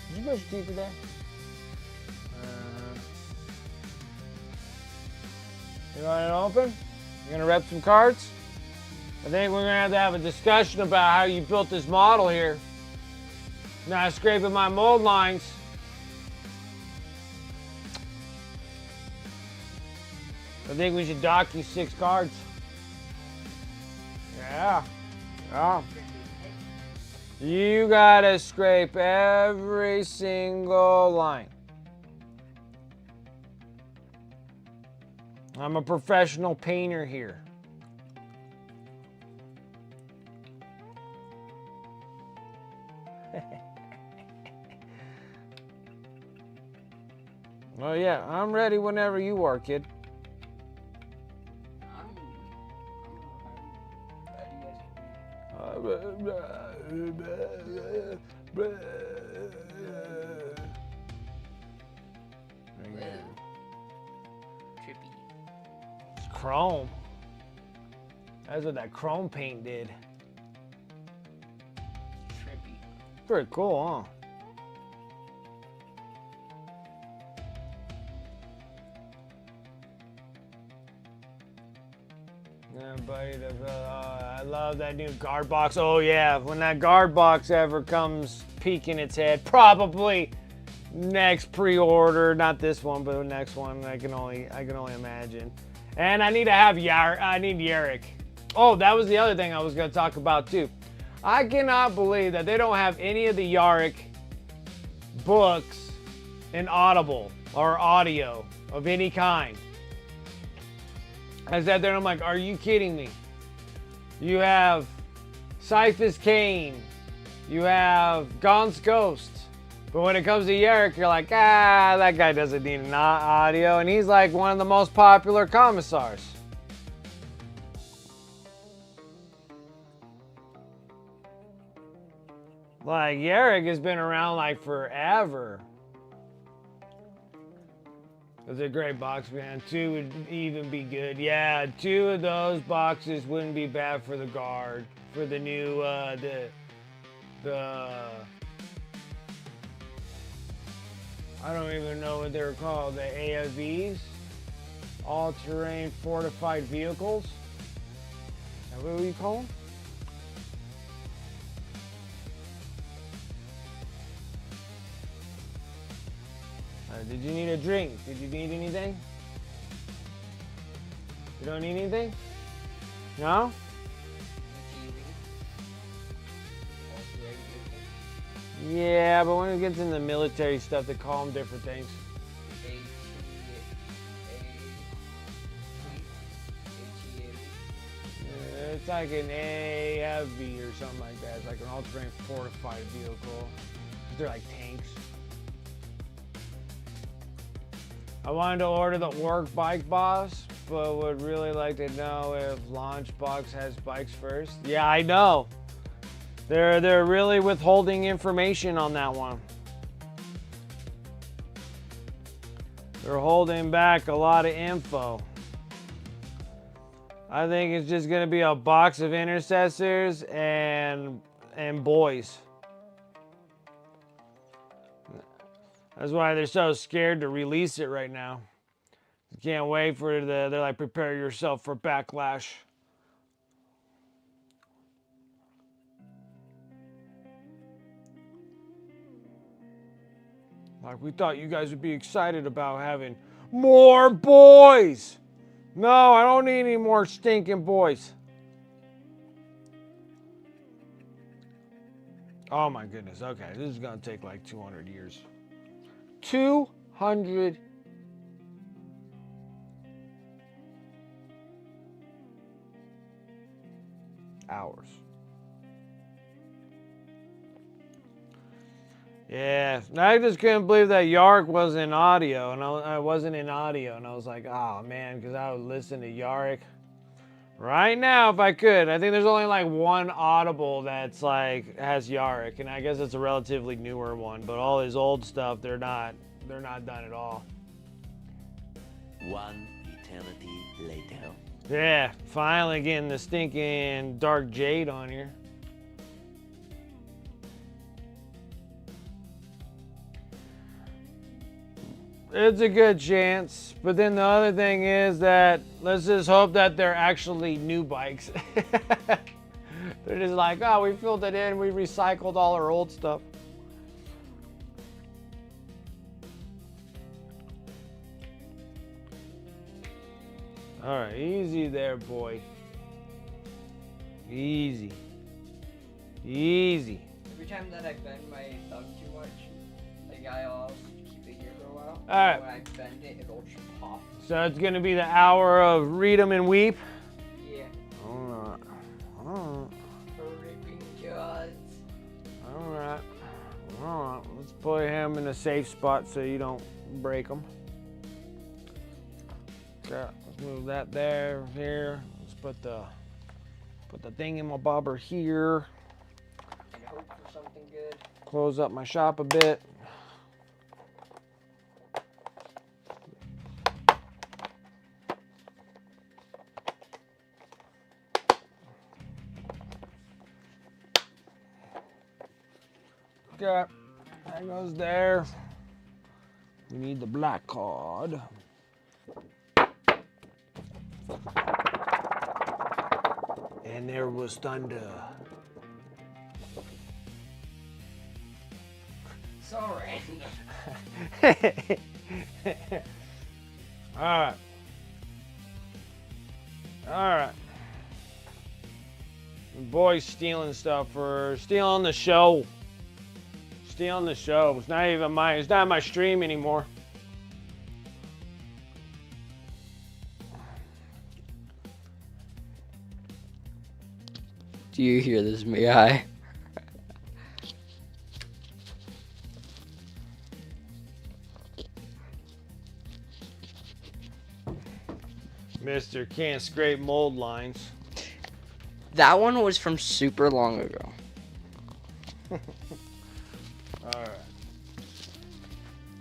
Did you brush your teeth today? You want it open? You gonna rep some cards? I think we're gonna have a discussion about how you built this model here. Now scraping my mold lines. I think we should dock you 6 cards. Yeah. Yeah. You gotta scrape every single line. I'm a professional painter here. Well, yeah, I'm ready whenever you are, kid. Trippy. It's chrome. That's what that chrome paint did. Trippy. Pretty cool, huh? Yeah, buddy, I love that new guard box. Oh yeah, when that guard box ever comes peeking its head, probably next pre-order, not this one, but the next one. I can only imagine. And I need to have Yarrick. Oh, that was the other thing I was gonna talk about too. I cannot believe that they don't have any of the Yarrick books in Audible or audio of any kind. I sat there and I'm like, are you kidding me? You have Cyphus Kane, you have Gaunt's Ghost, but when it comes to Yarrick, you're like, that guy doesn't need an audio, and he's like one of the most popular commissars. Like, Yarrick has been around like forever. It's a great box, man. 2 would even be good. Yeah, 2 of those boxes wouldn't be bad for the guard. For the new, I don't even know what they're called. The AFVs? All-terrain fortified vehicles? Is that what you call them? Did you need a drink? Did you need anything? You don't need anything? No? Yeah, but when it gets into military stuff, they call them different things. It's like an AFV or something like that. It's like an all-terrain fortified vehicle. They're like tanks. I wanted to order the Orc Bike Boss, but would really like to know if Launchbox has bikes first. Yeah, I know. They're really withholding information on that one. They're holding back a lot of info. I think it's just gonna be a box of intercessors and boys. That's why they're so scared to release it right now. You can't wait for they're like, prepare yourself for backlash. Like, we thought you guys would be excited about having more boys. No, I don't need any more stinking boys. Oh my goodness. Okay, this is gonna take like 200 years. 200 hours. Yeah, I just couldn't believe that Yark was in audio, and I wasn't in audio, and I was like, oh man, because I would listen to Yark right now if I could. I think there's only like one Audible that's like has Yark, and I guess it's a relatively newer one, but all his old stuff, they're not done at all. One eternity later. Yeah, finally getting the stinking Dark Jade on here. It's a good chance, but then the other thing is that let's just hope that they're actually new bikes. They're just like, oh, we filled it in, we recycled all our old stuff. All right, easy there, boy. Easy. Easy. Every time that I bend my thumb too much, like I'll keep it here for a while. All right. When I bend it, it'll just pop. So it's gonna be the hour of read 'em and weep. Yeah. All right. For ripping jaws. All right. Let's put him in a safe spot so you don't break him. Okay, let's move that there, here. Let's put the thing in my bobber here. And hope for something good. Close up my shop a bit. Okay, that goes there. We need the black card. And there was thunder. So random. All right. Boys stealing stuff or stealing the show. Stealing the show. It's not my stream anymore. Do you hear this, Mihai? Mr. Can't scrape mold lines. That one was from super long ago. Alright.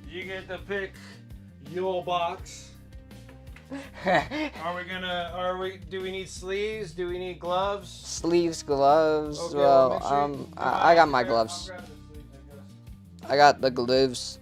You get to pick your box. Do we need sleeves? Do we need gloves? Sleeves, gloves. Okay, well, make sure you- I got my I'll gloves. grab the sleeves, I guess. I got the gloves.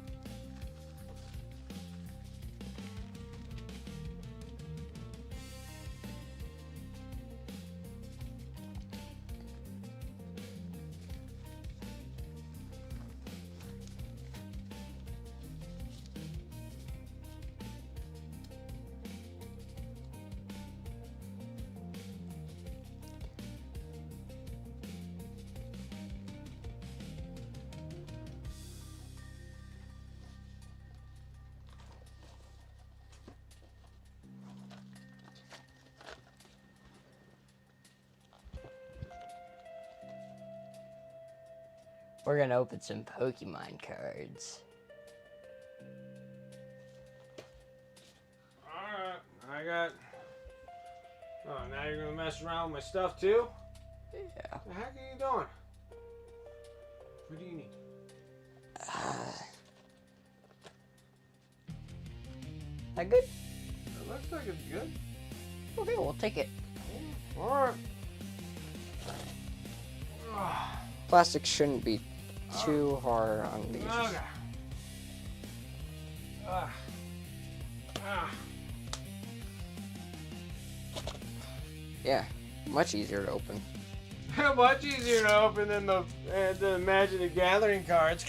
We're gonna open some Pokemon cards. Alright, I got... Oh, now you're gonna mess around with my stuff too? Yeah. The heck are you doing? What do you need? That good? It looks like it's good. Okay, we'll take it. Alright. Plastic shouldn't be too hard on these. Okay. Yeah, much easier to open. Much easier to open than the Magic the Gathering cards.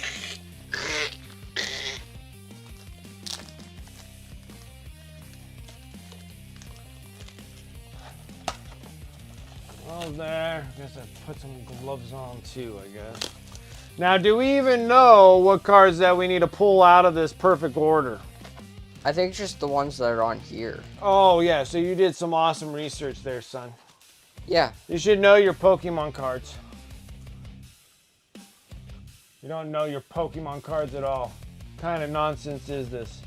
Oh, there. I guess I put some gloves on too, I guess. Now, do we even know what cards that we need to pull out of this perfect order? I think just the ones that are on here. Oh, yeah. So you did some awesome research there, son. Yeah. You should know your Pokemon cards. You don't know your Pokemon cards at all. What kind of nonsense is this?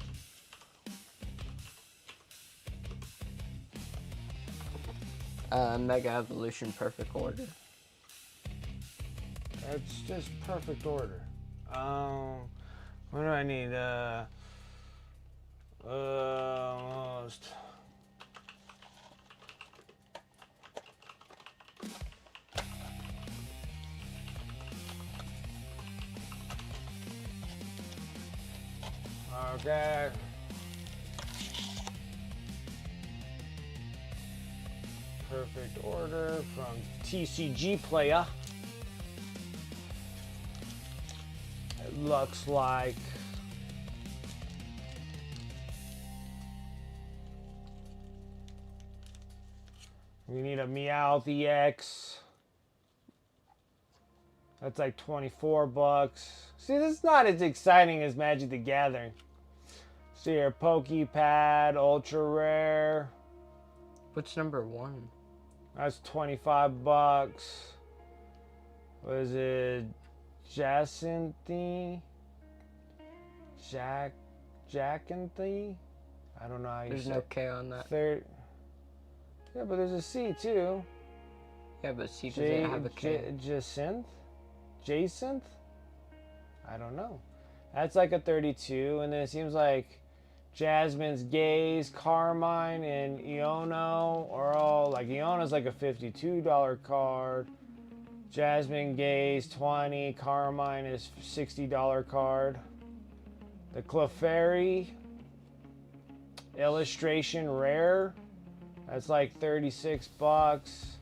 Mega Evolution Perfect Order. It's just perfect order. What do I need? Almost. Okay. Perfect order from TCG Player. It looks like we need a Meowth EX. That's like 24 bucks. See, this is not as exciting as Magic the Gathering. See here, Pokepad, Ultra Rare. What's number 1? That's 25 bucks. What is it? Jacinthy? Jacinthy? I don't know how you There's say no it. K on that. Yeah, but there's a C too. Yeah, but C doesn't have a K. Jacinth? I don't know. That's like a 32, and then it seems like Jasmine's Gaze, Carmine, and Iono are all like Iono's like a $52 card. Jasmine Gaze 20, Carmine is $60 card. The Clefairy illustration rare, that's like 36 bucks.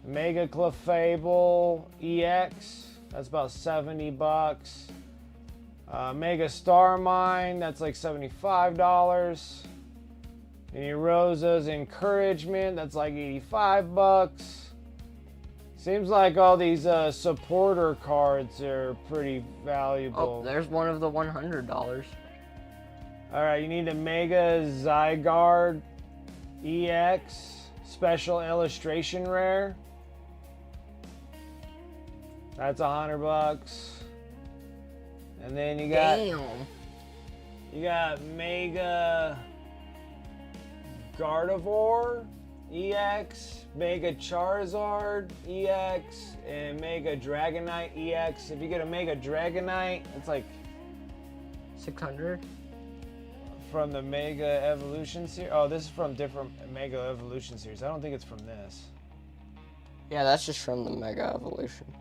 Mega Clefable EX, that's about 70 bucks. Mega Star Mine, that's like $75. And Rosa's Encouragement, that's like 85 bucks. Seems like all these supporter cards are pretty valuable. Oh, there's one of the $100. Alright, you need a Mega Zygarde EX Special Illustration Rare. That's 100 bucks. And then you got Mega Gardevoir EX, Mega Charizard EX, and Mega Dragonite EX. If you get a Mega Dragonite, it's like 600. from the Mega Evolution series. Oh, this is from different Mega Evolution series. I don't think it's from this. Yeah, that's just from the Mega Evolution.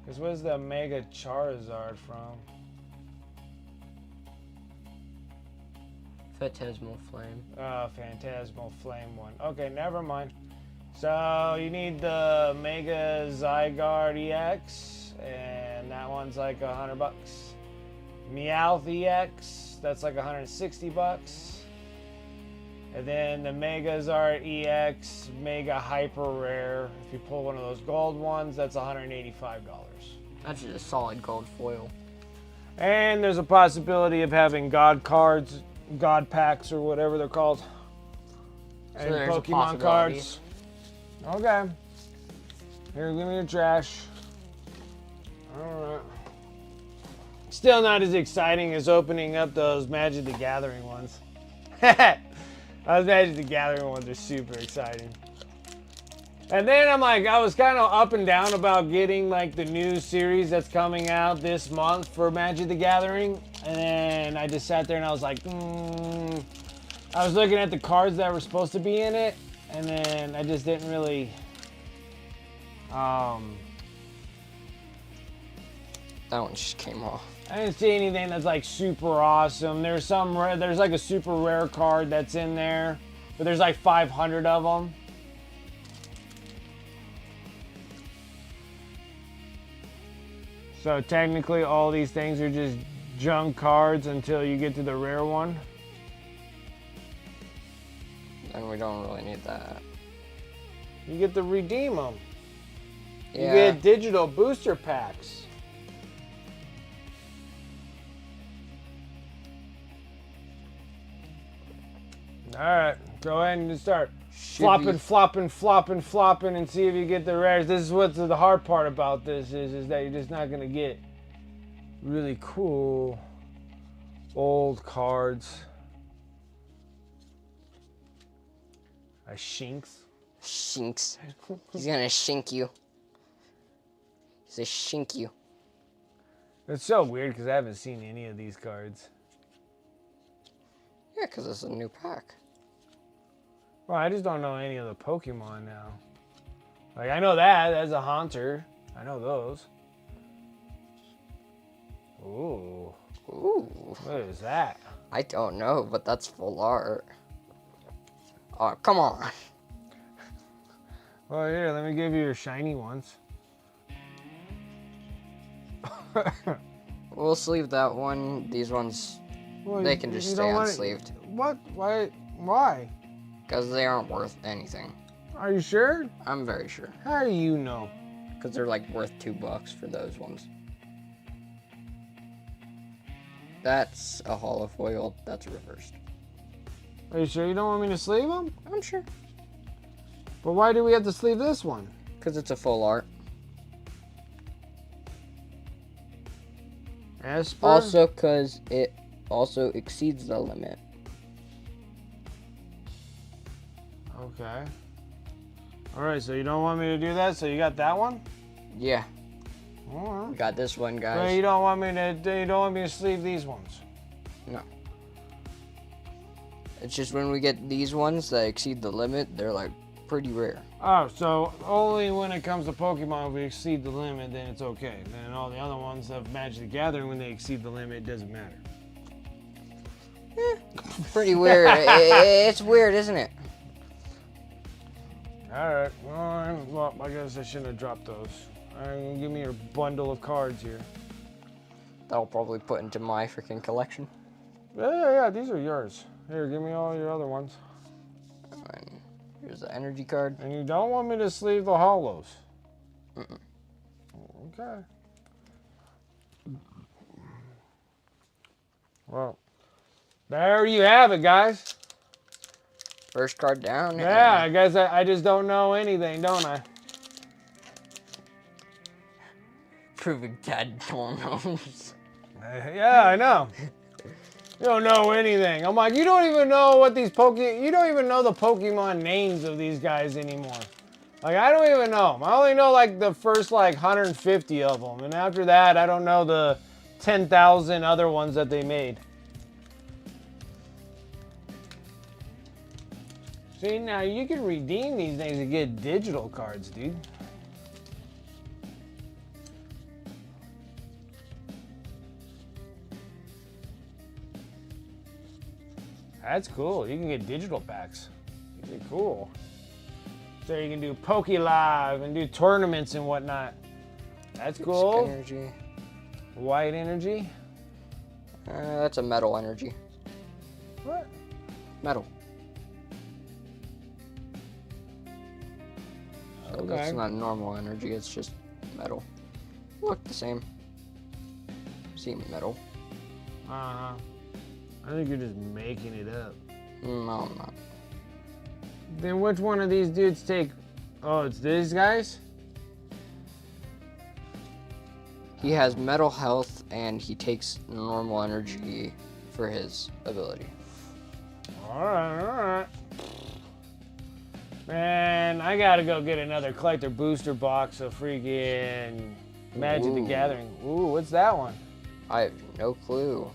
Because where's the Mega Charizard from? Phantasmal Flame. Oh, Phantasmal Flame one. Okay, never mind. So you need the Mega Zygarde EX, and that one's like 100 bucks. Meowth EX, that's like 160 bucks. And then the Mega Zard EX, Mega Hyper Rare. If you pull one of those gold ones, that's $185. That's just a solid gold foil. And there's a possibility of having God cards, God packs, or whatever they're called. So And there's a Pokemon possibility. cards. Okay. Here, give me your trash. Alright. Still not as exciting as opening up those Magic the Gathering ones. Those Magic the Gathering ones are super exciting. And then I'm like, I was kind of up and down about getting like the new series that's coming out this month for Magic the Gathering. And then I just sat there and I was like, I was looking at the cards that were supposed to be in it. And then I just didn't really, That one just came off. I didn't see anything that's like super awesome. There's like a super rare card that's in there, but there's like 500 of them. So technically all these things are just junk cards until you get to the rare one. And we don't really need that. You get to redeem them. Yeah. You get digital booster packs. All right, go ahead and just start flopping, and see if you get the rares. This is what's the hard part about this is that you're just not gonna get really cool old cards. A shinks. Shinks. He's gonna shink you. He's a shink you. It's so weird because I haven't seen any of these cards. Yeah, because it's a new pack. Well, I just don't know any of the Pokemon now. Like, I know that as a Haunter. I know those. Ooh. Ooh. What is that? I don't know, but that's full art. Oh, come on. Well, here, let me give you your shiny ones. We'll sleeve that one. These ones, Well, they can just you stay don't want it- unsleeved. What? Why? Because they aren't worth anything. Are you sure? I'm very sure. How do you know? Because they're like worth $2 for those ones. That's a holofoil. That's reversed. Are you sure you don't want me to sleeve them? I'm sure. But why do we have to sleeve this one? Because it's a full art. Esper? Also, because it also exceeds the limit. Okay. Alright, so you don't want me to do that, so you got that one? Yeah, Alright. we got this one, But guys. you don't want me to sleeve these ones. No. It's just when we get these ones that exceed the limit, they're like pretty rare. Oh, so only when it comes to Pokemon if we exceed the limit, then it's okay. Then all the other ones of Magic the Gathering, when they exceed the limit, it doesn't matter. Pretty weird. It's weird, isn't it? Alright, well, I guess I shouldn't have dropped those. Alright, give me your bundle of cards here. That'll probably put into my freaking collection. Yeah, these are yours. Here, give me all your other ones. And here's the energy card. And you don't want me to sleeve the hollows? Mm-mm. Okay. Well, there you have it, guys. First card down. Yeah, I guess I just don't know anything, don't I? Proving Dad don't knows. Yeah, I know. You don't know anything. I'm like, you don't even know what you don't even know the Pokemon names of these guys anymore. Like, I don't even know 'em. I only know like the first like 150 of them. And after that, I don't know the 10,000 other ones that they made. See, now you can redeem these things and get digital cards, dude. That's cool. You can get digital packs. Pretty cool. So you can do Poke Live and do tournaments and whatnot. That's cool. Energy. White energy. That's a metal energy. What? Metal. So Okay. that's not normal energy, it's just metal. Look the same. Same metal. Uh-huh. I think you're just making it up. No, I'm not. Then which one of these dudes take... Oh, it's these guys? He has metal health and he takes normal energy for his ability. Alright, alright. Man, I gotta go get another collector booster box of freaking Magic the Ooh. Gathering. Ooh, what's that one? I have no clue.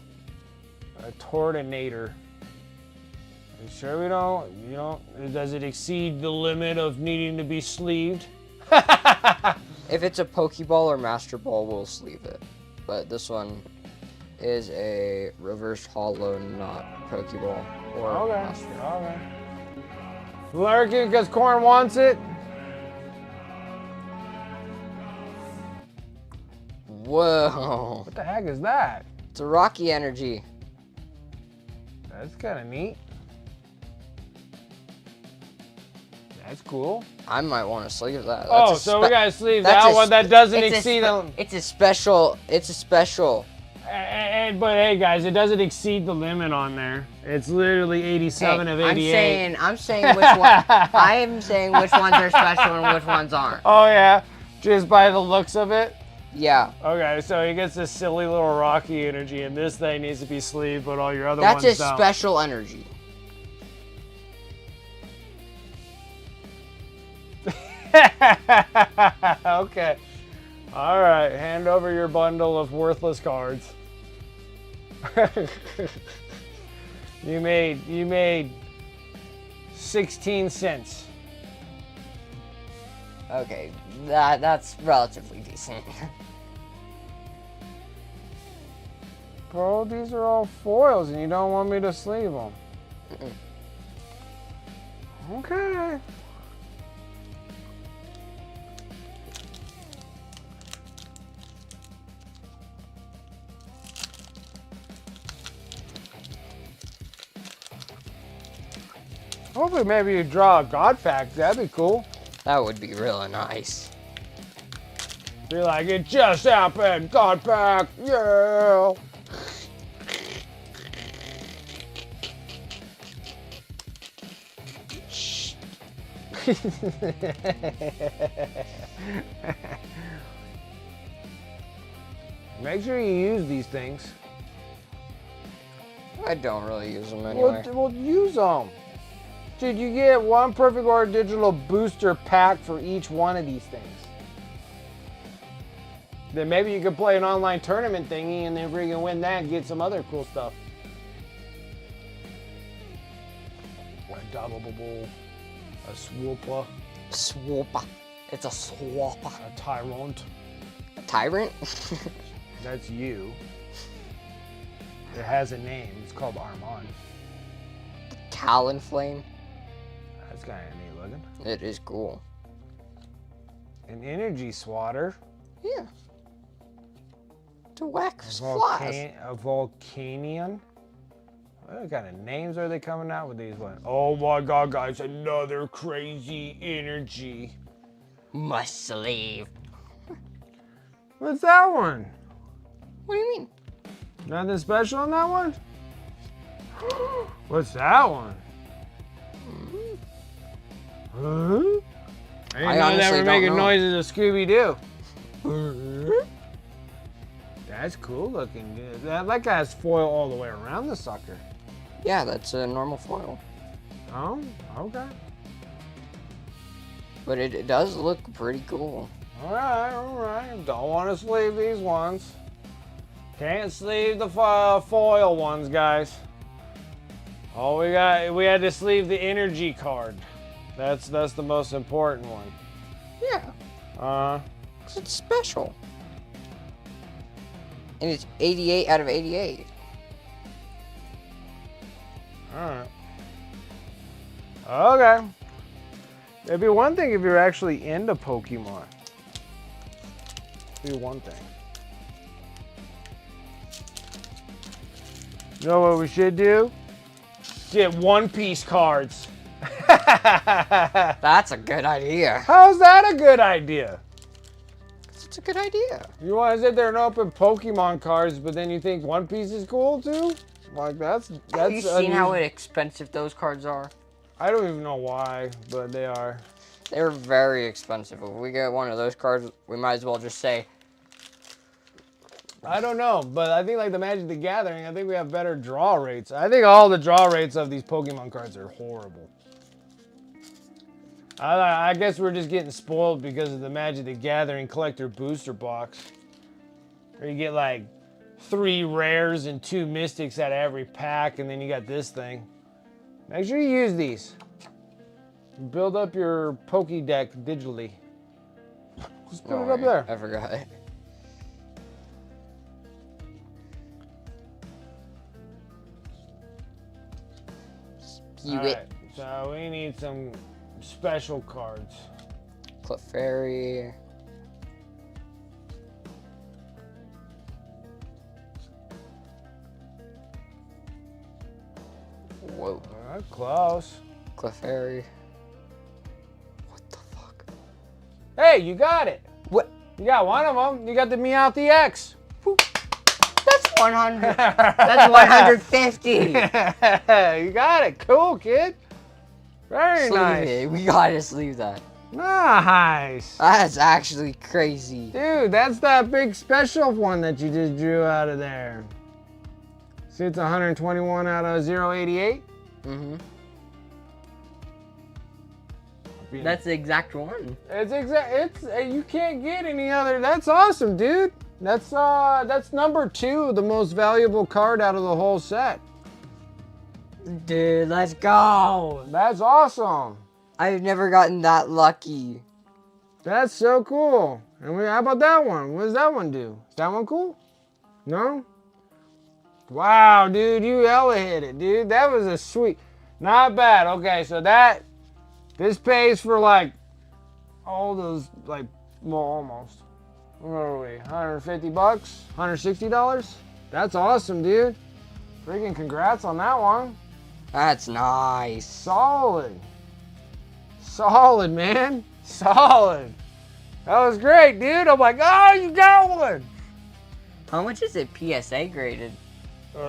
A Tortinator. Are you sure we don't? You don't? Does it exceed the limit of needing to be sleeved? If it's a Pokeball or Master Ball, we'll sleeve it. But this one is a reverse hollow, not Pokeball or Okay. Master. Okay. Lurking because Corn wants it. Whoa. What the heck is that? It's a Rocky energy. That's kind of neat. That's cool. I might want to sleeve that. Oh, That's a so we gotta sleeve that's that a one spe- that doesn't it's a exceed spe- the. It's a special. It's a special. But hey, guys, it doesn't exceed the limit on there. It's literally 87 of 88. I'm saying which one. I am saying which ones are special and which ones aren't. Oh yeah, just by the looks of it. Yeah. Okay, so he gets this silly little Rocky energy, and this thing needs to be sleeved, but all your other That's ones a don't. special energy. Okay. All right, hand over your bundle of worthless cards. You made 16 cents. Okay, that's relatively decent. Bro, these are all foils, and you don't want me to sleeve them. Okay. Hopefully, maybe you draw a God Pack. That'd be cool. That would be really nice. Be like, it just happened. God Pack, yeah. Make sure you use these things. I don't really use them anyway. Well, use them. Dude, you get one Perfect Order Digital booster pack for each one of these things. Then maybe you could play an online tournament thingy and then freaking win that and get some other cool stuff. A Dabbable, a Swooper, Swooper. It's a swooper. a Tyrant. A tyrant? That's you. It has a name. It's called Armand. Talonflame. That's kind of neat looking. It is cool. An Energy Swatter. Yeah. To whack flies. A Volcanion. What kind of names are they coming out with these ones? Oh my god, guys, another crazy energy. Must sleeve. What's that one? What do you mean? Nothing special on that one? What's that one? Huh? I didn't I know they honestly were don't making know. noises of Scooby-Doo. That's cool looking, dude. That guy has foil all the way around the sucker. Yeah, that's a normal foil. Oh, okay. But it does look pretty cool. All right. Don't want to sleeve these ones. Can't sleeve the foil ones, guys. All we had to sleeve the energy card. That's the most important one. Yeah. 'Cause it's special. And it's 88 out of 88. Alright. Okay. It'd be one thing if you're actually into Pokemon. It'd be one thing. You know what we should do? Get One Piece cards. That's a good idea. How's that a good idea? It's a good idea. You want to sit there and open Pokemon cards, but then you think One Piece is cool too? Like that's Have you seen how expensive those cards are? I don't even know why, but they are. They're very expensive. If we get one of those cards, we might as well just say, I don't know, but I think like the Magic the Gathering, I think we have better draw rates. I think all the draw rates of these Pokemon cards are horrible. I guess we're just getting spoiled because of the Magic the Gathering collector booster box. Where you get like 3 rares and 2 mystics out of every pack, and then you got this thing. Make sure you use these. Build up your Pokédex digitally. Just put it up there. I forgot. Alright, so we need some special cards. Clefairy. Whoa. Alright, close. Clefairy. What the fuck? Hey, you got it. What? You got one of them. You got the Meowth X. That's 100. That's 150. You got it. Cool, kid. Very Sleeve nice. it. We gotta sleeve that. Nice. That's actually crazy. Dude, that's that big special one that you just drew out of there. See, it's 121 out of 088. Mm-hmm. That's the exact one. It's you can't get any other. That's awesome, dude. That's number 2, the most valuable card out of the whole set. Dude, let's go. That's awesome. I've never gotten that lucky. That's so cool. And how about that one? What does that one do? Is that one cool? No? Wow, dude, you hella hit it, dude. That was a sweet. Not bad. Okay, so this pays for like all those, like, well, almost. Where are we? 150 bucks? $160? That's awesome, dude. Freaking congrats on that one. That's nice. Solid. Solid, man. Solid. That was great, dude. I'm like, oh, you got one. How much is it PSA graded?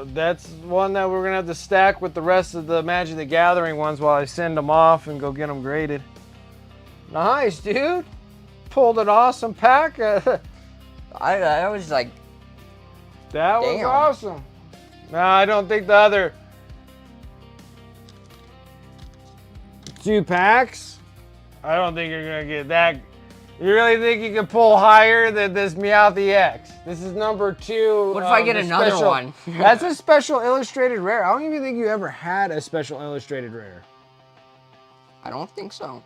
That's one that we're going to have to stack with the rest of the Magic the Gathering ones while I send them off and go get them graded. Nice, dude. Pulled an awesome pack. I was like, that was damn. awesome. No, I don't think the other 2 packs, I don't think you're going to get that. You really think you can pull higher than this Meowth X? This is number 2. What if I get another one? That's a special illustrated rare. I don't even think you ever had a special illustrated rare. I don't think so.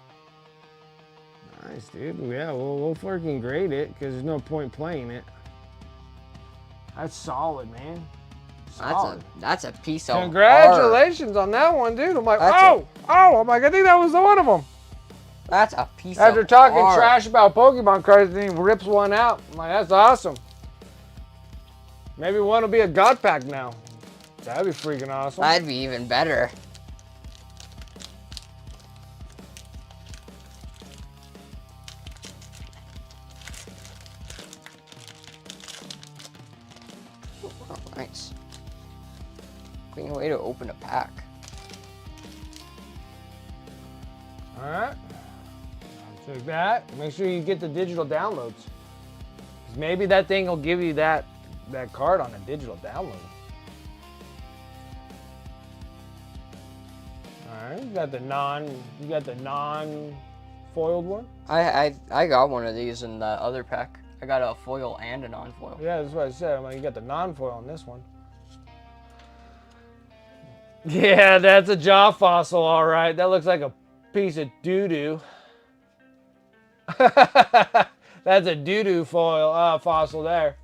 Nice, dude. Yeah, we'll freaking grade it because there's no point playing it. That's solid, man. Solid. That's a piece of Congratulations on that one, dude. I'm like, I'm like, I think that was one of them. That's a piece of After talking art. trash about Pokemon cards, then he rips one out. I'm like, that's awesome. Maybe one will be a God Pack now. That'd be freaking awesome. That'd be even better. Oh, nice. Clean way to open a pack. Alright. Check that. Make sure you get the digital downloads. 'Cause maybe that thing will give you that card on a digital download. Alright, you got the non foiled one? I got one of these in the other pack. I got a foil and a non-foil. Yeah, that's what I said. I'm like, you got the non-foil on this one. Yeah, that's a jaw fossil, all right. That looks like a piece of doo-doo. That's a doo-doo foil fossil there.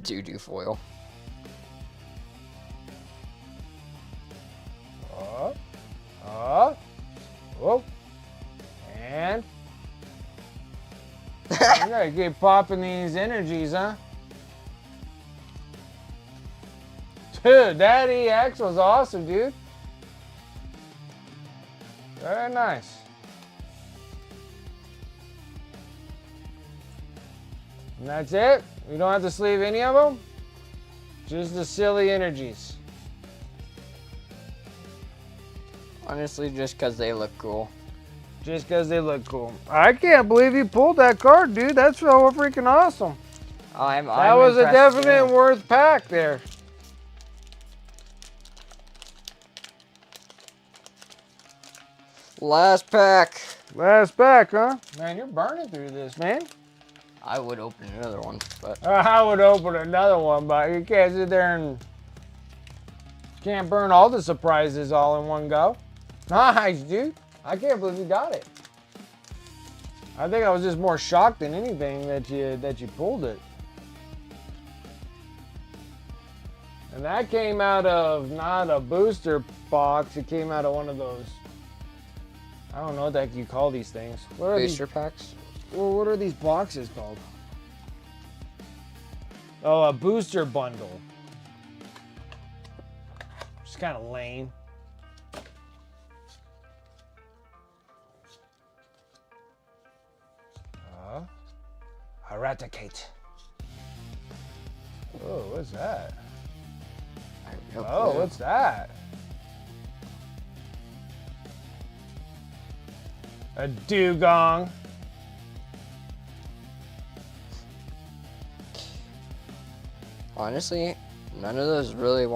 Doo-doo foil. Whoa. And I gotta keep popping these energies, huh? Dude, that EX was awesome, dude. Very nice. And that's it? You don't have to sleeve any of them? Just the silly energies. Honestly, just because they look cool. Just because they look cool. I can't believe you pulled that card, dude. That's so freaking awesome. I'm That was a impressed definite too. worth pack there. Last pack. Last pack, huh? Man, you're burning through this, man. I would open another one, but I would open another one, but you can't sit there and can't burn all the surprises all in one go. Nice, dude. I can't believe you got it. I think I was just more shocked than anything that you pulled it. And that came out of not a booster box. It came out of one of those. I don't know what the heck you call these things. What are booster these? packs. Well, what are these boxes called? Oh, a booster bundle. It's kind of lame. Eradicate. Oh, what's that? Oh, what's that? A dugong. Honestly, none of those really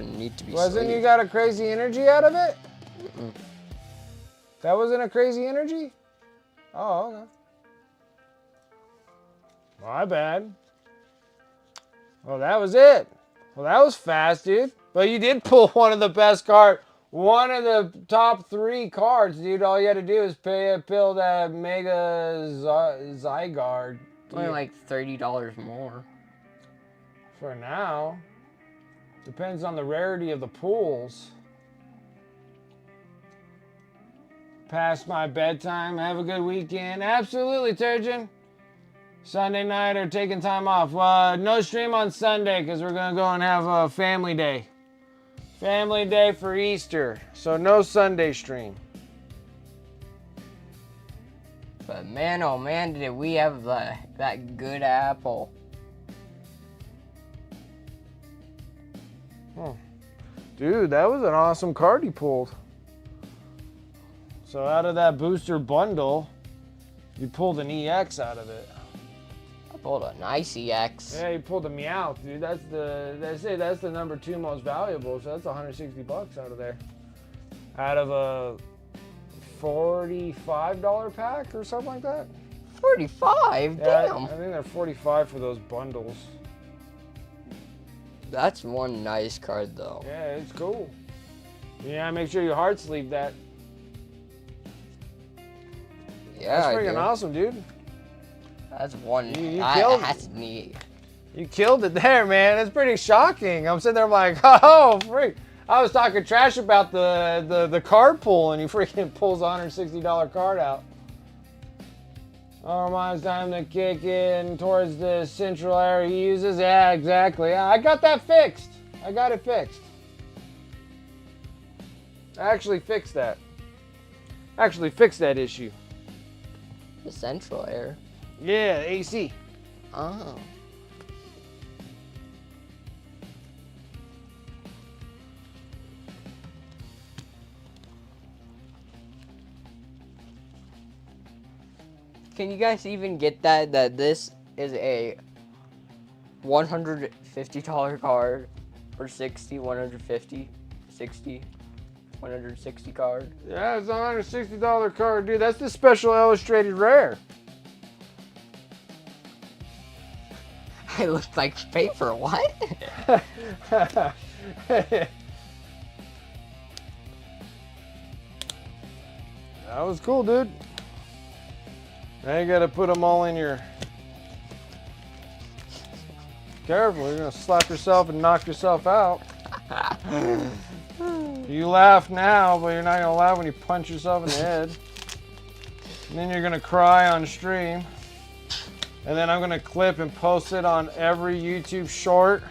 need to be Wasn't you sleeved. got a crazy energy out of it? Mm-mm. That wasn't a crazy energy? Oh, okay. My bad. Well, that was it. Well, that was fast, dude. But you did pull one of the best cards. One of the top 3 cards, dude. All you had to do is pull that Mega Zygarde. Only like $30 more. For now. Depends on the rarity of the pulls. Past my bedtime. Have a good weekend. Absolutely, Turgeon. Sunday night or taking time off. No stream on Sunday because we're going to go and have a family day. Family day for Easter. So no Sunday stream. But man, oh man, did we have that good apple. Dude, that was an awesome card he pulled. So out of that booster bundle, you pulled an EX out of it. I pulled a nice EX. Yeah, you pulled a Meowth, dude. They say that's the number 2 most valuable, so that's $160 out of there. Out of a $45 pack or something like that. 45? Yeah, Damn. I think they're $45 for those bundles. That's one nice card though. Yeah, it's cool. Yeah, make sure you hard sleeve that. Yeah, That's I freaking do. awesome, dude. That's one. You killed it. That's neat. You killed it there, man. It's pretty shocking. I'm sitting there, I'm like, oh, freak. I was talking trash about the card pull, and he freaking pulls a $160 card out. Oh, my, it's time to kick in towards the central area he uses. Yeah, exactly. Yeah, I got that fixed. I got it fixed. I actually fixed that. Actually fixed that issue. The central air. Yeah, AC. Oh. Can you guys even get that this is a $150 card or 60, 150, 60, 160 card? Yeah, it's a $160 card, dude. That's the special illustrated rare. I look like paper. What? That was cool, dude. Now you gotta put them all in your... Careful, you're gonna slap yourself and knock yourself out. You laugh now, but you're not gonna laugh when you punch yourself in the head. And then you're gonna cry on stream. And then I'm gonna clip and post it on every YouTube short.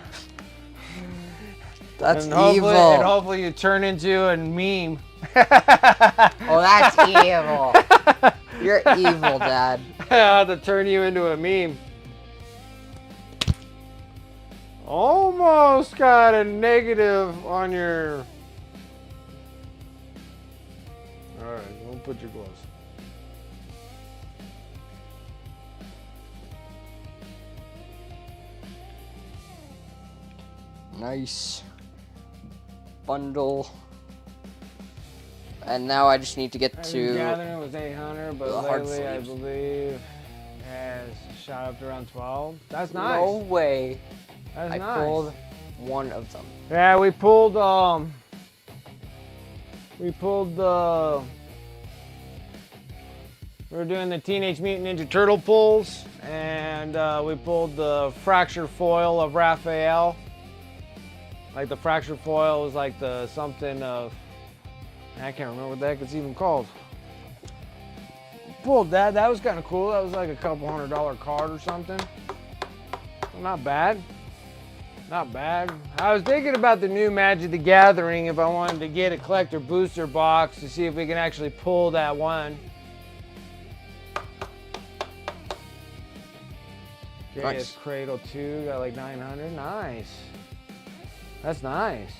That's And hopefully, evil. and hopefully you turn into a meme. Oh, that's evil. You're evil, Dad. I'll have to turn you into a meme. Almost got a negative on your... Alright, don't put your gloves. Nice bundle. And now I just need to get to Gathering was 800, but the hard lately I sleeves. believe has shot up to around 12. That's nice. No way. That's I nice. pulled one of them. Yeah, we pulled the we were doing the Teenage Mutant Ninja Turtle pulls, and we pulled the fracture foil of Raphael. Like the fracture foil was like the something of, I can't remember what the heck it's even called. Pulled that. That was kind of cool. That was like a couple $100 card or something. Not bad. Not bad. I was thinking about the new Magic the Gathering if I wanted to get a collector booster box to see if we can actually pull that one. Okay, Nice. Cradle 2 got like 900. Nice. That's nice.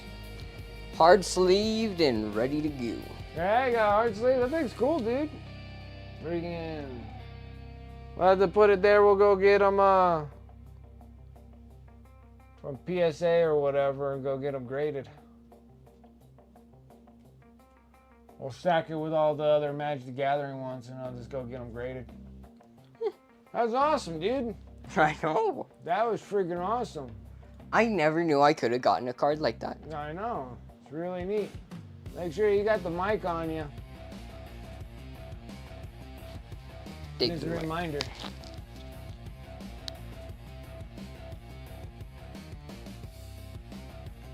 Hard sleeved and ready to go. Yeah, you got hard sleeve. That thing's cool, dude. Freaking. We'll have to put it there. We'll go get them from PSA or whatever and go get them graded. We'll stack it with all the other Magic the Gathering ones and I'll just go get them graded. That was awesome, dude. I know. That was freaking awesome. I never knew I could have gotten a card like that. I know. It's really neat. Make sure you got the mic on you. Dig Just a the mic. reminder.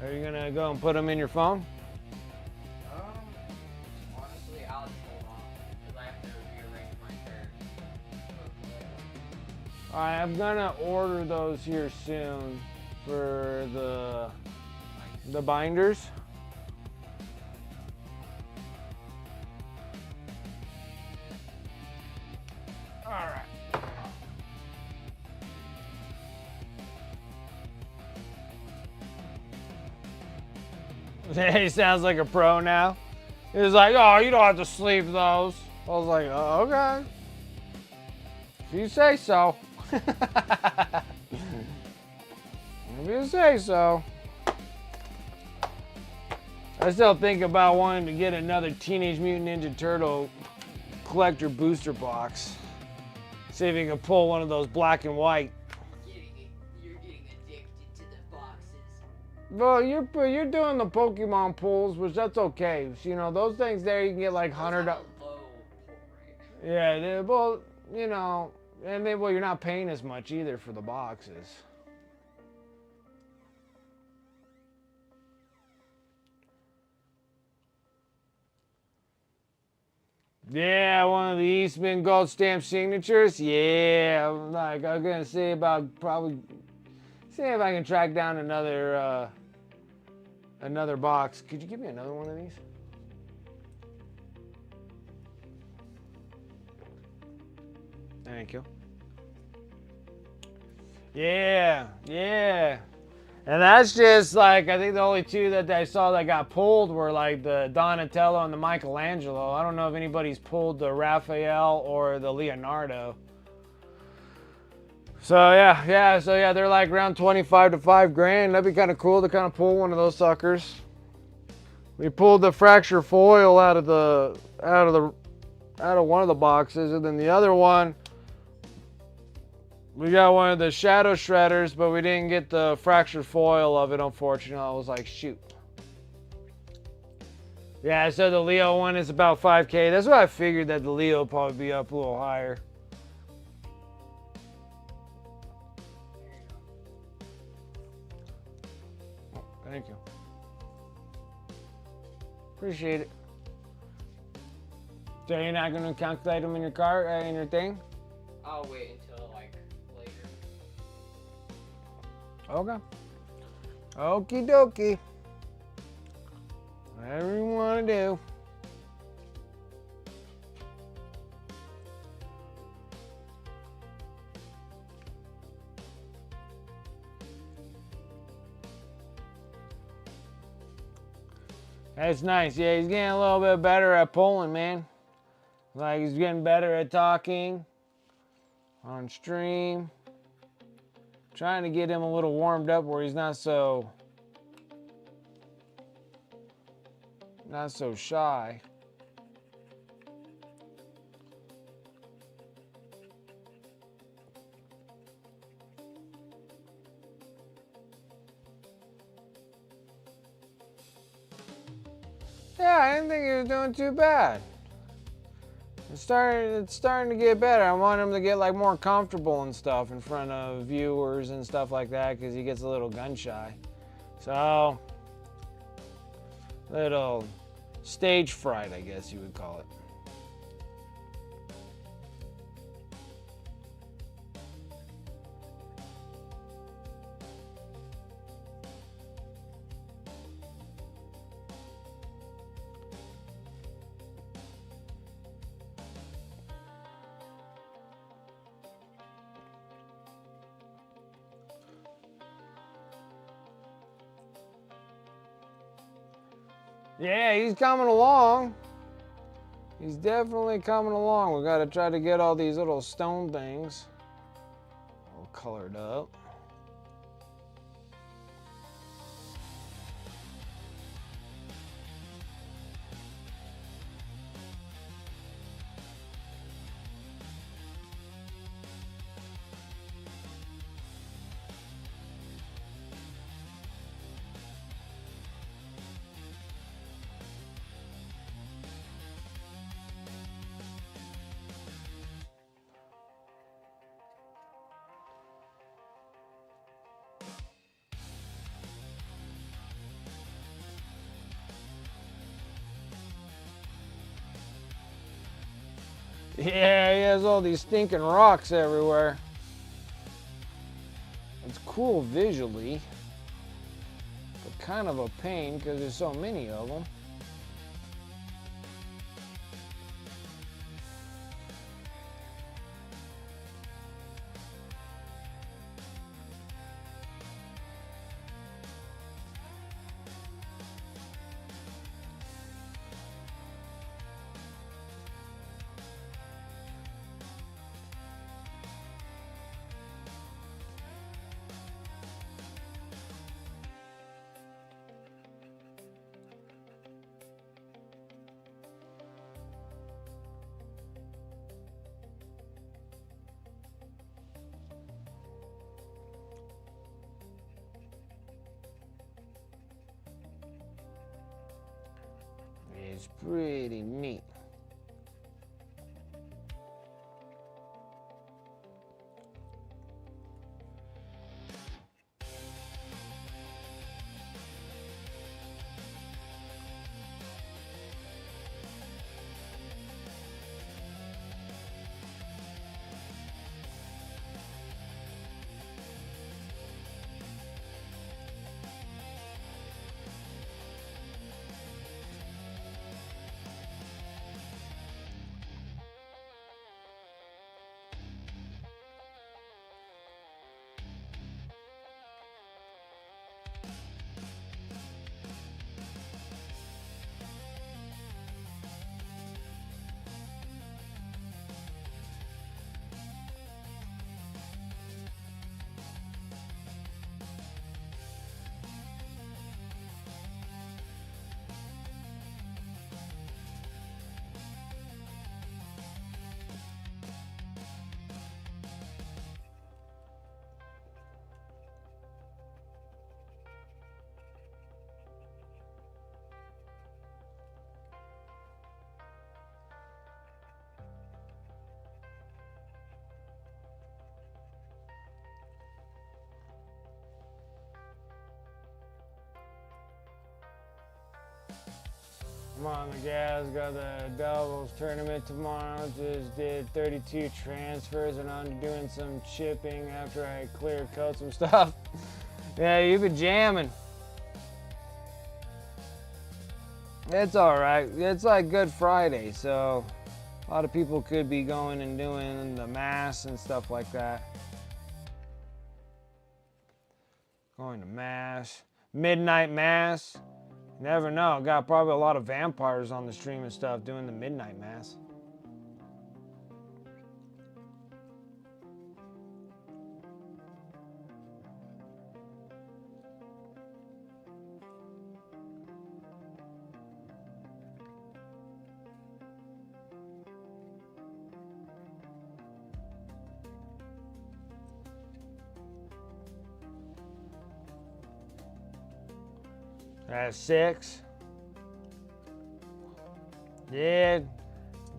Are you gonna go and put them in your phone? Honestly, I'll just hold on because I have to rearrange my shirt. Alright, I'm gonna order those here soon for the binders. Alright. He sounds like a pro now. He's like, oh, you don't have to sleeve those. I was like, oh, okay. If you say so. If you say so. I still think about wanting to get another Teenage Mutant Ninja Turtle collector booster box. See if you can pull one of those black and white. You're getting addicted to the boxes. Well, you're doing the Pokemon pulls, which that's okay. You know, those things there you can get like $100. Low pull rate. Yeah, well, you know, and then well, you're not paying as much either for the boxes. Yeah, one of the Eastman gold stamp signatures. Yeah, like I'm gonna see about probably see if I can track down another box. Could you give me another one of these? Thank you. Yeah, yeah. And that's just like, I think the only two that I saw that got pulled were like the Donatello and the Michelangelo. I don't know if anybody's pulled the Raphael or the Leonardo. So yeah, they're like around 25 to 5 grand. That'd be kind of cool to kind of pull one of those suckers. We pulled the fracture foil out of one of the boxes, and then the other one, we got one of the shadow shredders, but we didn't get the fracture foil of it, unfortunately. I was like, shoot. Yeah, so the Leo one is about 5K. That's what I figured, that the Leo would probably be up a little higher. Oh, thank you. Appreciate it. So you're not going to calculate them in your car, in your thing? I'll wait until like later. Okay. Okie dokie. Whatever you want to do. That's nice. Yeah, he's getting a little bit better at pulling, man. Like, he's getting better at talking on stream. Trying to get him a little warmed up where he's not so shy. Yeah, I didn't think he was doing too bad. It's starting to get better. I want him to get like more comfortable and stuff in front of viewers and stuff like that because he gets a little gun shy. So, little stage fright, I guess you would call it. Yeah, he's coming along. He's definitely coming along. We gotta try to get all these little stone things all colored up. Yeah, he has all these stinking rocks everywhere. It's cool visually, but kind of a pain because there's so many of them. It's pretty neat. Come on, the guys got the doubles tournament tomorrow. Just did 32 transfers and I'm doing some chipping after I clear coat some stuff. Yeah, you've been jamming. It's all right. It's like Good Friday, so a lot of people could be going and doing the mass and stuff like that. Going to mass, midnight mass. Never know. Got probably a lot of vampires on the stream and stuff doing the midnight mass. That's 6. Yeah, it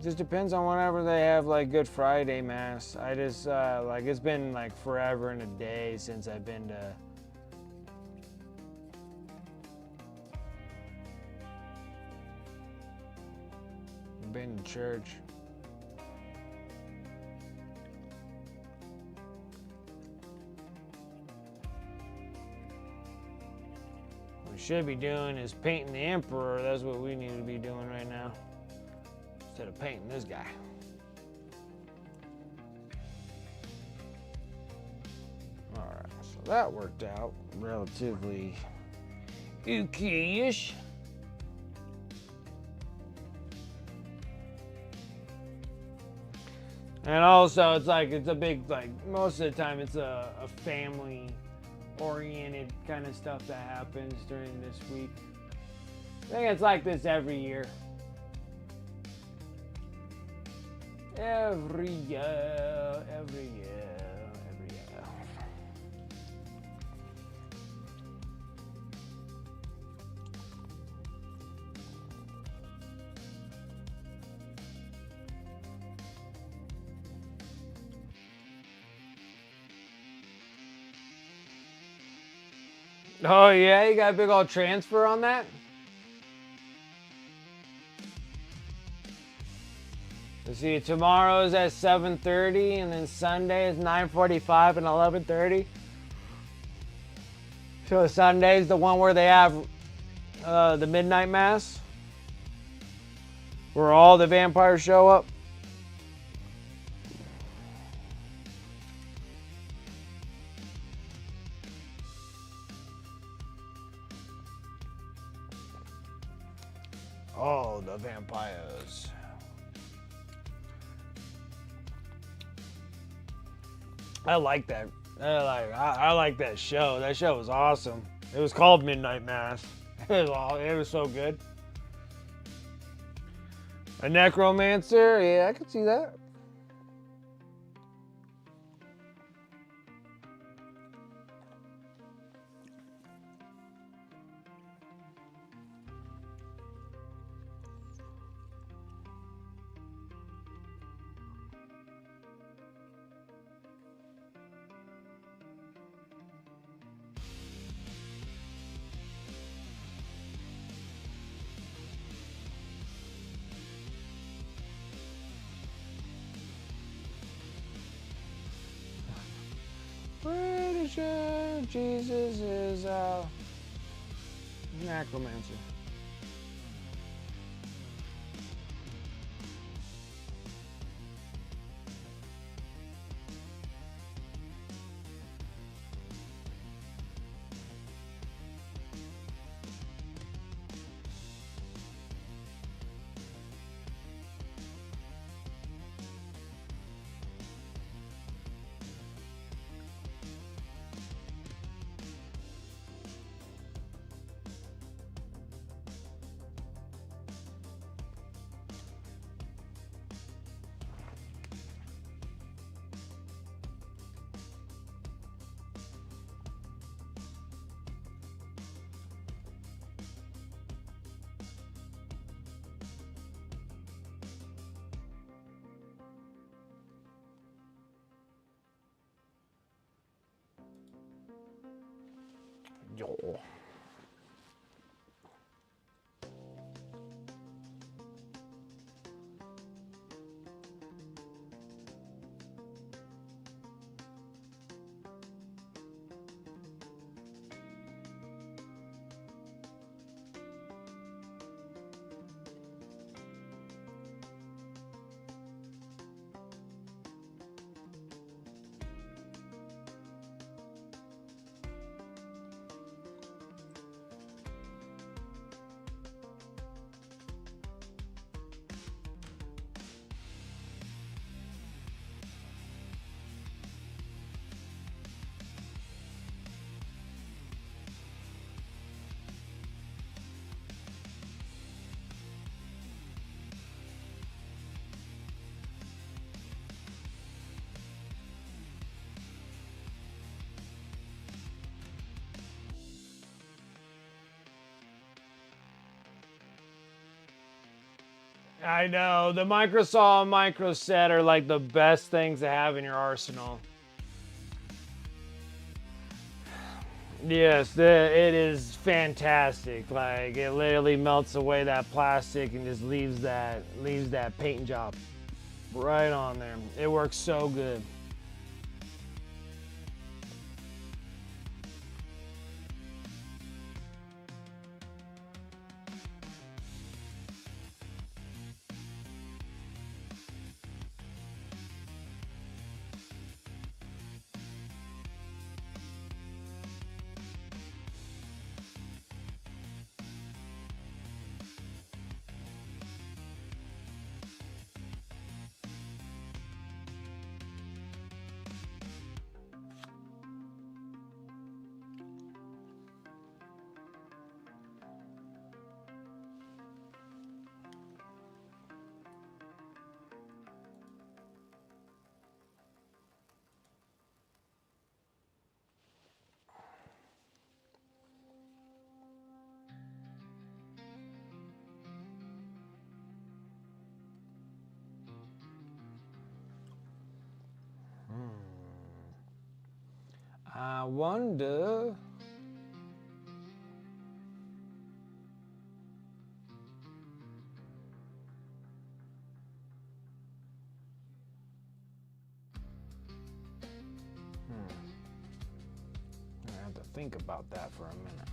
just depends on whenever they have like Good Friday Mass. I just, like, it's been like forever and a day since I've been to church. What we should be doing is painting the Emperor. That's what we need to be doing right now. Instead of painting this guy. Alright, so that worked out relatively okay-ish. And also, it's like, it's a big, like, most of the time it's a family-oriented kind of stuff that happens during this week. I think it's like this every year. Every year, every year, every year. Oh yeah, you got a big old transfer on that? Let's see, tomorrow is at 7:30, and then Sunday is 9:45 and 11:30. So Sunday is the one where they have the midnight mass, where all the vampires show up. All the vampires. I like that. I like that show. That show was awesome. It was called Midnight Mass. It was so good. A necromancer? Yeah, I could see that. Pretty sure Jesus is a necromancer. Yo. I know. The Microsaw and Micro Set are like the best things to have in your arsenal. Yes, it is fantastic. Like it literally melts away that plastic and just leaves that paint job right on there. It works so good. I wonder. I have to think about that for a minute.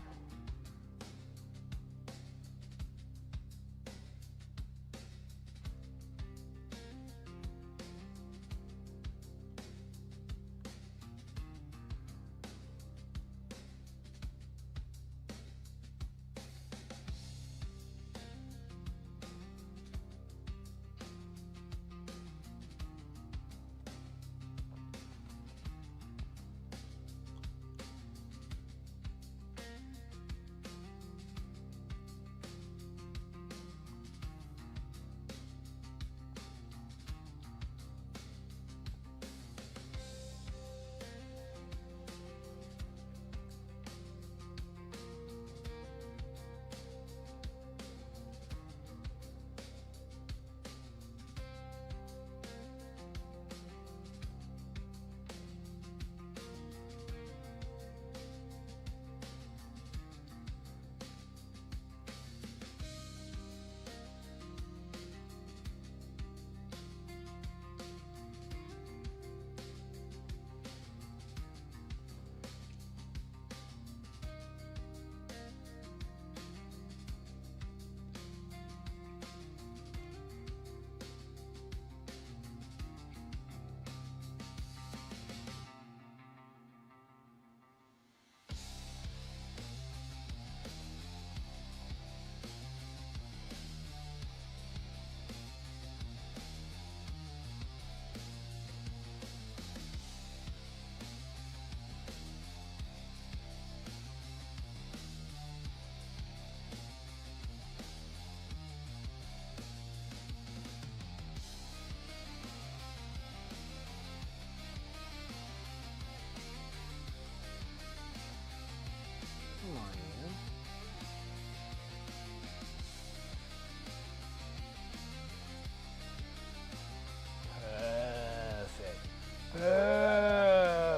Come on, man.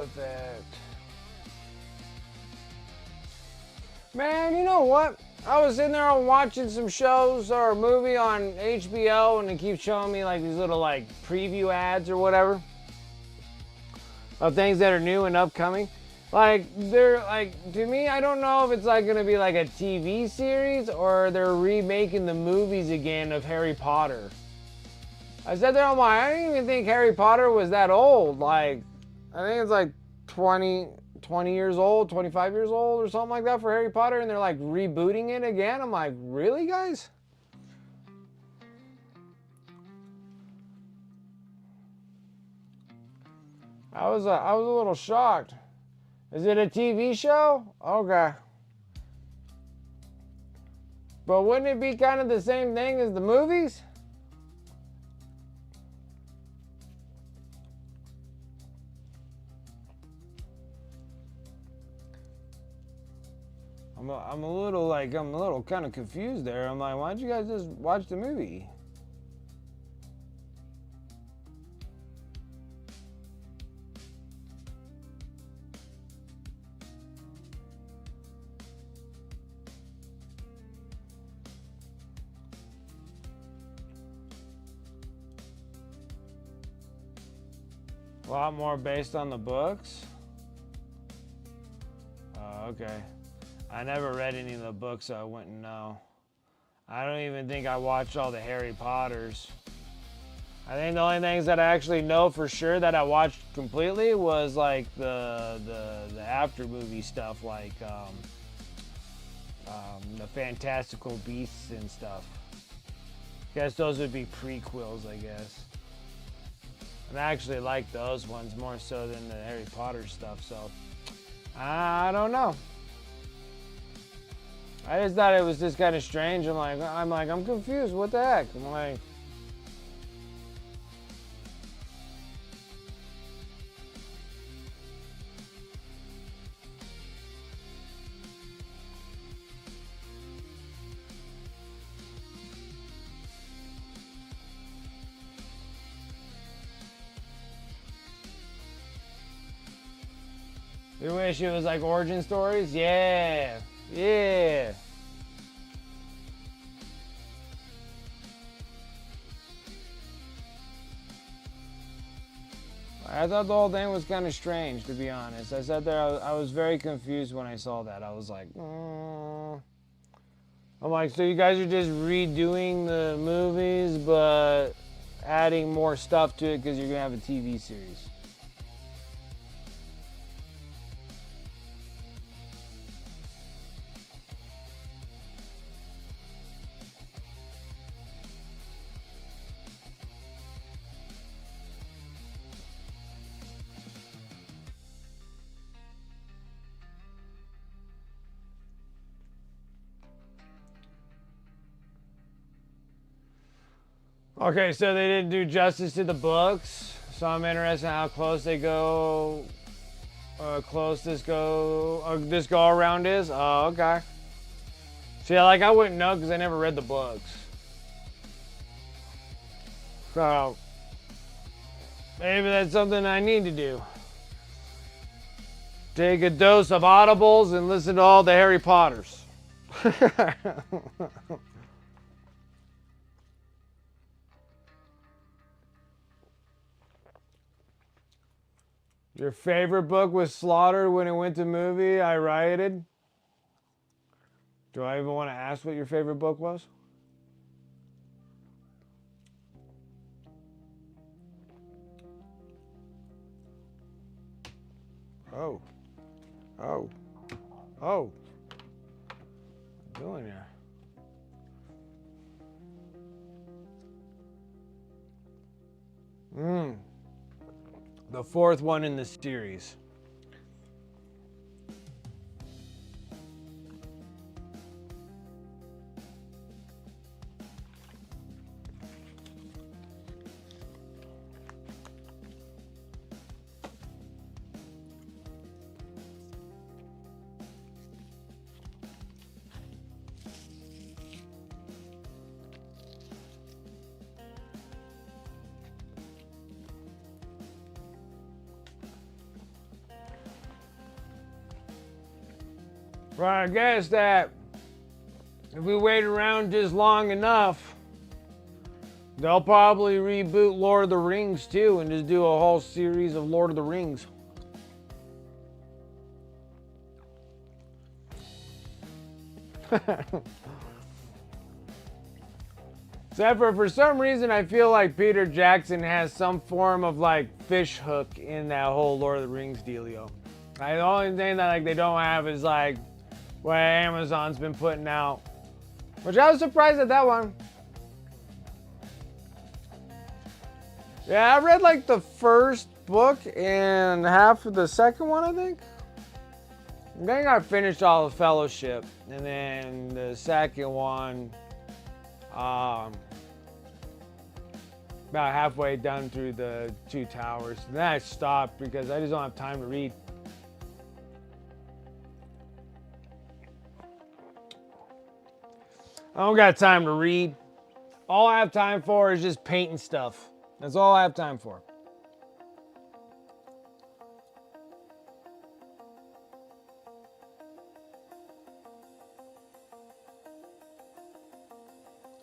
Perfect. Man, you know what? I was sitting there watching some shows or a movie on HBO and it keeps showing me like these little like preview ads or whatever of things that are new and upcoming. Like they're like, to me, I don't know if it's like gonna be like a TV series or they're remaking the movies again of Harry Potter. I said there, I'm like, I didn't even think Harry Potter was that old. Like, I think it's like 20 years old, 25 years old or something like that for Harry Potter, and they're like rebooting it again. I'm like, really, guys? I was a little shocked. Is it a TV show? Okay. But wouldn't it be kind of the same thing as the movies? I'm a little kind of confused there. I'm like, why don't you guys just watch the movie? A lot more based on the books? Oh, okay. I never read any of the books, so I wouldn't know. I don't even think I watched all the Harry Potters. I think the only things that I actually know for sure that I watched completely was like the after movie stuff, like the Fantastical Beasts and stuff. Guess those would be prequels, I guess. And I actually like those ones more so than the Harry Potter stuff, so I don't know. I just thought it was just kind of strange. I'm confused. What the heck? I'm like, you wish it was like origin stories? Yeah. Yeah. I thought the whole thing was kind of strange, to be honest. I sat there, I was very confused when I saw that. I was like, I'm like, so you guys are just redoing the movies, but adding more stuff to it because you're going to have a TV series. Okay, so they didn't do justice to the books, so I'm interested in how close they go, this go around is. Oh, okay. See, like I wouldn't know because I never read the books. So maybe that's something I need to do. Take a dose of audibles and listen to all the Harry Potters. Your favorite book was slaughtered when it went to movie. I rioted. Do I even want to ask what your favorite book was? Oh. Oh. Oh. What are you doing here? The fourth one in the series. Right, I guess that if we wait around just long enough, they'll probably reboot Lord of the Rings too and just do a whole series of Lord of the Rings. Except for some reason I feel like Peter Jackson has some form of like fish hook in that whole Lord of the Rings dealio. The only thing that like they don't have is like what Amazon's been putting out, which I was surprised at that one. Yeah, I read like the first book and half of the second one, I think. And then I finished all the Fellowship, and then the second one, about halfway done through the Two Towers. And then I stopped because I just don't have time to read. I don't got time to read. All I have time for is just painting stuff. That's all I have time for.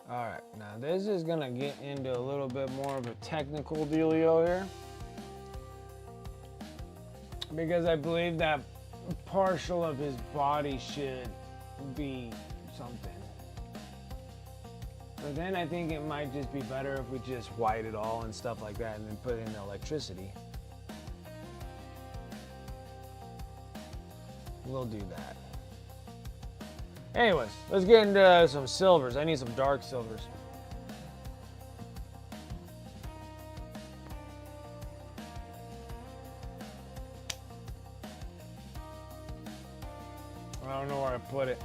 All right, now this is gonna get into a little bit more of a technical dealio here. Because I believe that partial of his body should be something. But then I think it might just be better if we just white it all and stuff like that and then put in the electricity. We'll do that. Anyways, let's get into some silvers. I need some dark silvers. I don't know where to put it.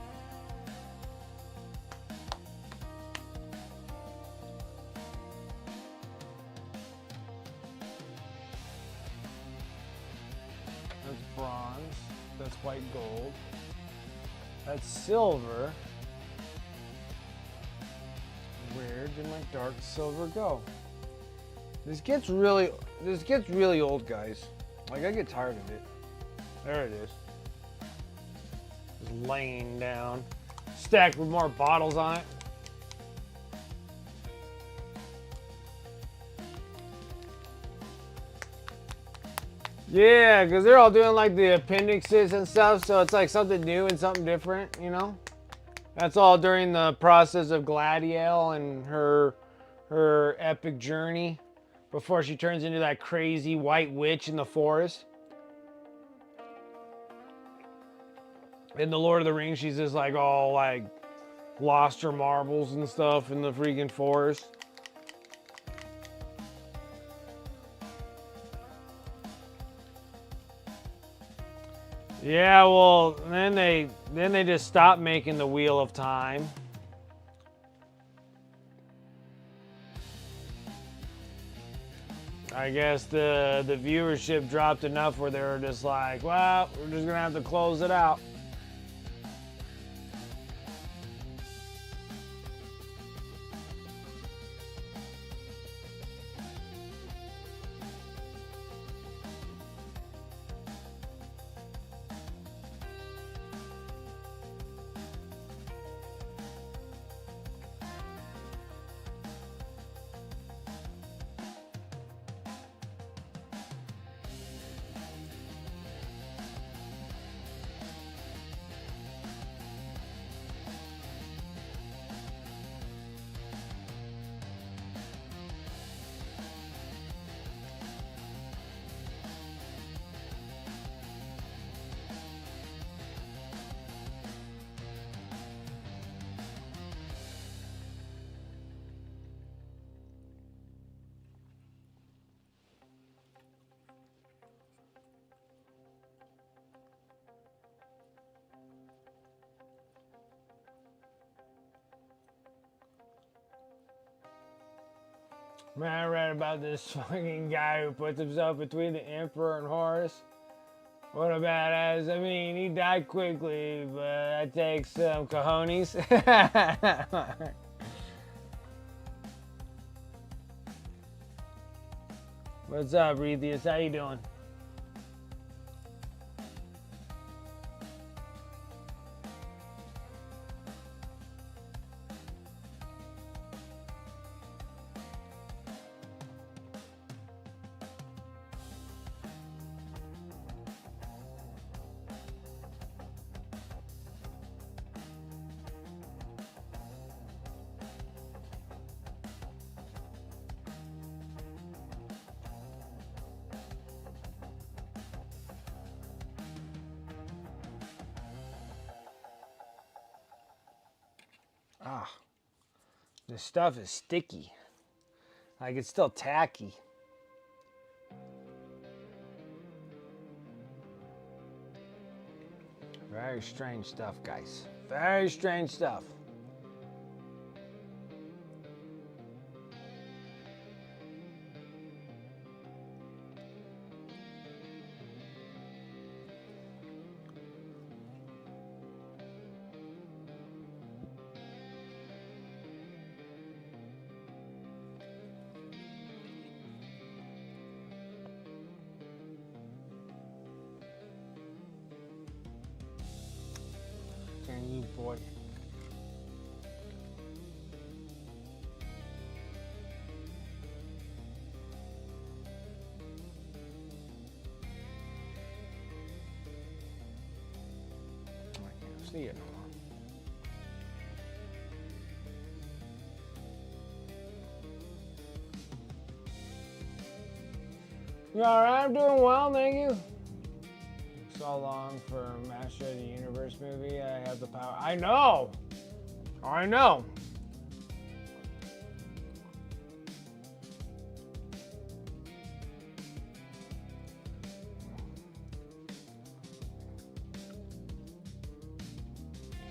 That's bronze. That's white gold. That's silver. Where did my dark silver go? This gets really old, guys. Like, I get tired of it. There it is. Just laying down. Stacked with more bottles on it. Yeah, because they're all doing like the appendixes and stuff, so it's like something new and something different, you know? That's all during the process of Gladiel and her epic journey before she turns into that crazy white witch in the forest. In the Lord of the Rings, she's just like all like lost her marbles and stuff in the freaking forest. Yeah, well, then they just stopped making the Wheel of Time. I guess the viewership dropped enough where they were just like, well, we're just gonna have to close it out. Man, I read about this fucking guy who puts himself between the Emperor and Horus. What a badass. I mean, he died quickly, but that takes some cojones. What's up, Retheus? How you doing? Ah, this stuff is sticky. Like, it's still tacky. Very strange stuff, guys. Very strange stuff. You boy. see it no more. You alright? I'm doing well, thank you. So long for Master of the Universe movie. I have the power. I know! I know!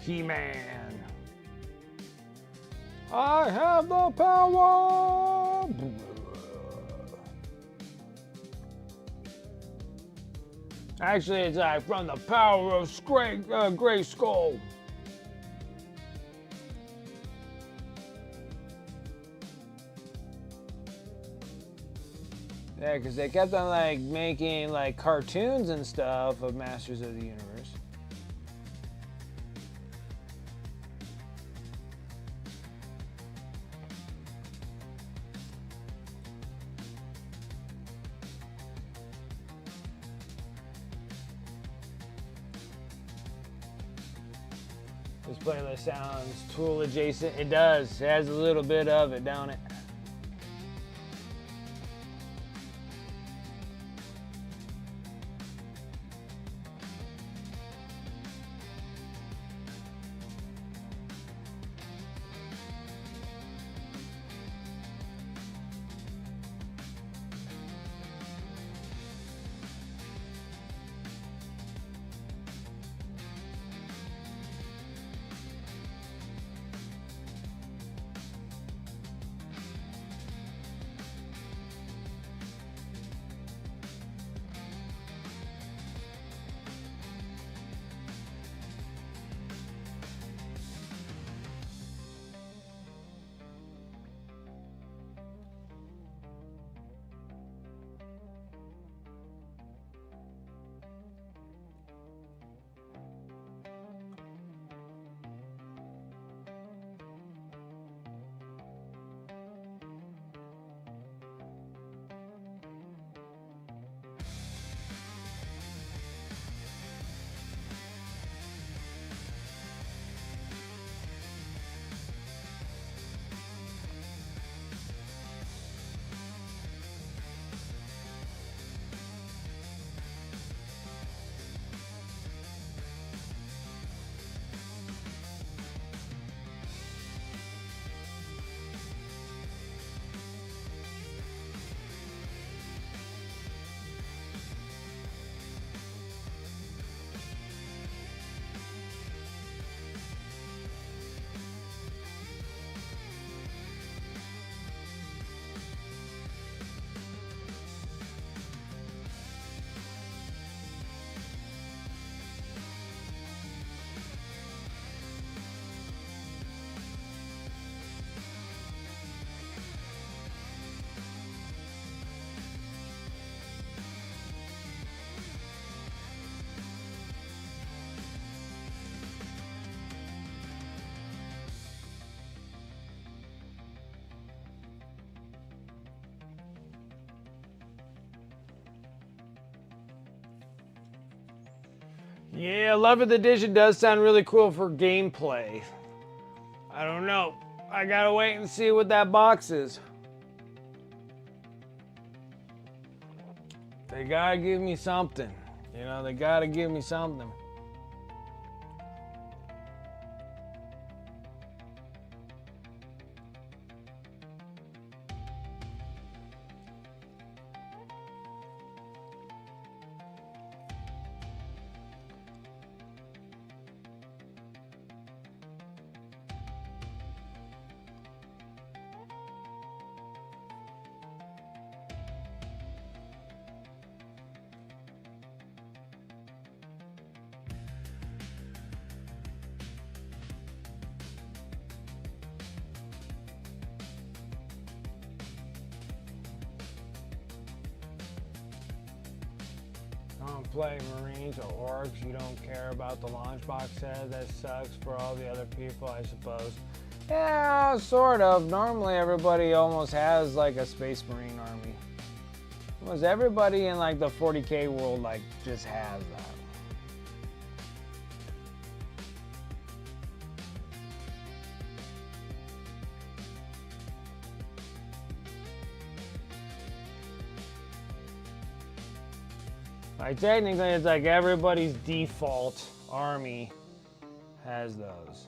He-Man. I have the power. Actually, it's like from the power of Gray Skull. Yeah, because they kept on like making like cartoons and stuff of Masters of the Universe. This playlist sounds Tool adjacent. It does. It has a little bit of it, don't it? Yeah, Love of the Edition does sound really cool for gameplay. I don't know. I gotta wait and see what that box is. They gotta give me something. You know, they gotta give me something. Don't play Marines or Orcs. You don't care about the launch box set. That sucks for all the other people, I suppose. Yeah, sort of. Normally everybody almost has like a Space Marine army. Almost everybody in like the 40K world like just has that. Like technically it's like everybody's default army has those.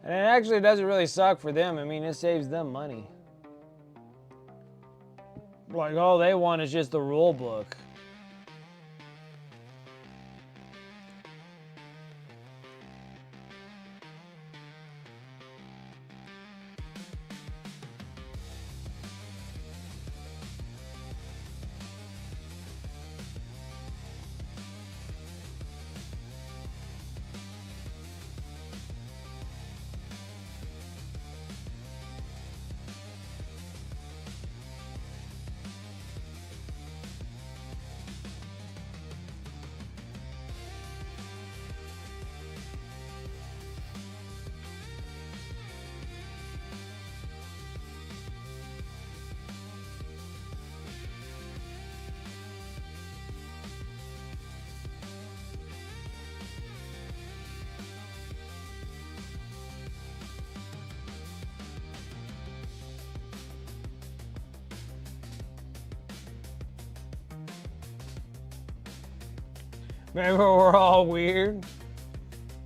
And it actually doesn't really suck for them. I mean, it saves them money. Like all they want is just the rule book. Maybe we're all weird.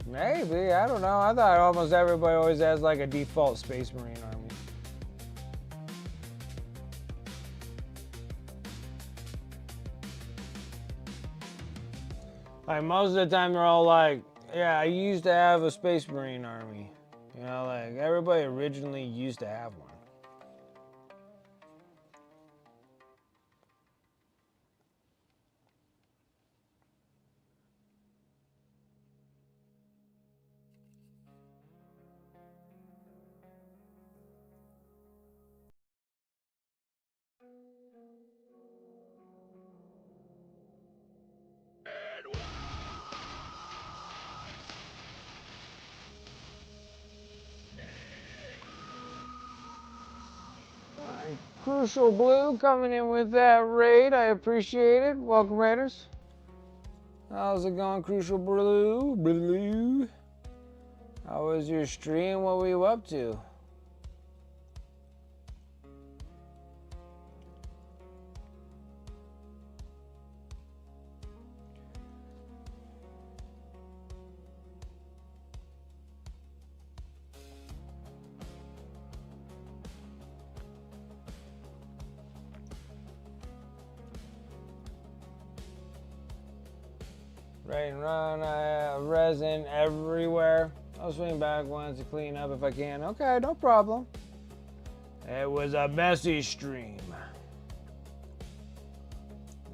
Maybe, I don't know. I thought almost everybody always has like a default Space Marine army. Like most of the time they're all like, yeah, I used to have a Space Marine army. You know, like everybody originally used to have one. Crucial Blue coming in with that raid. I appreciate it. Welcome, Raiders. How's it going, Crucial Blue? Blue. How was your stream? What were you up to? Right and run, I have resin everywhere. I'll swing back once to clean up if I can. Okay, no problem. It was a messy stream.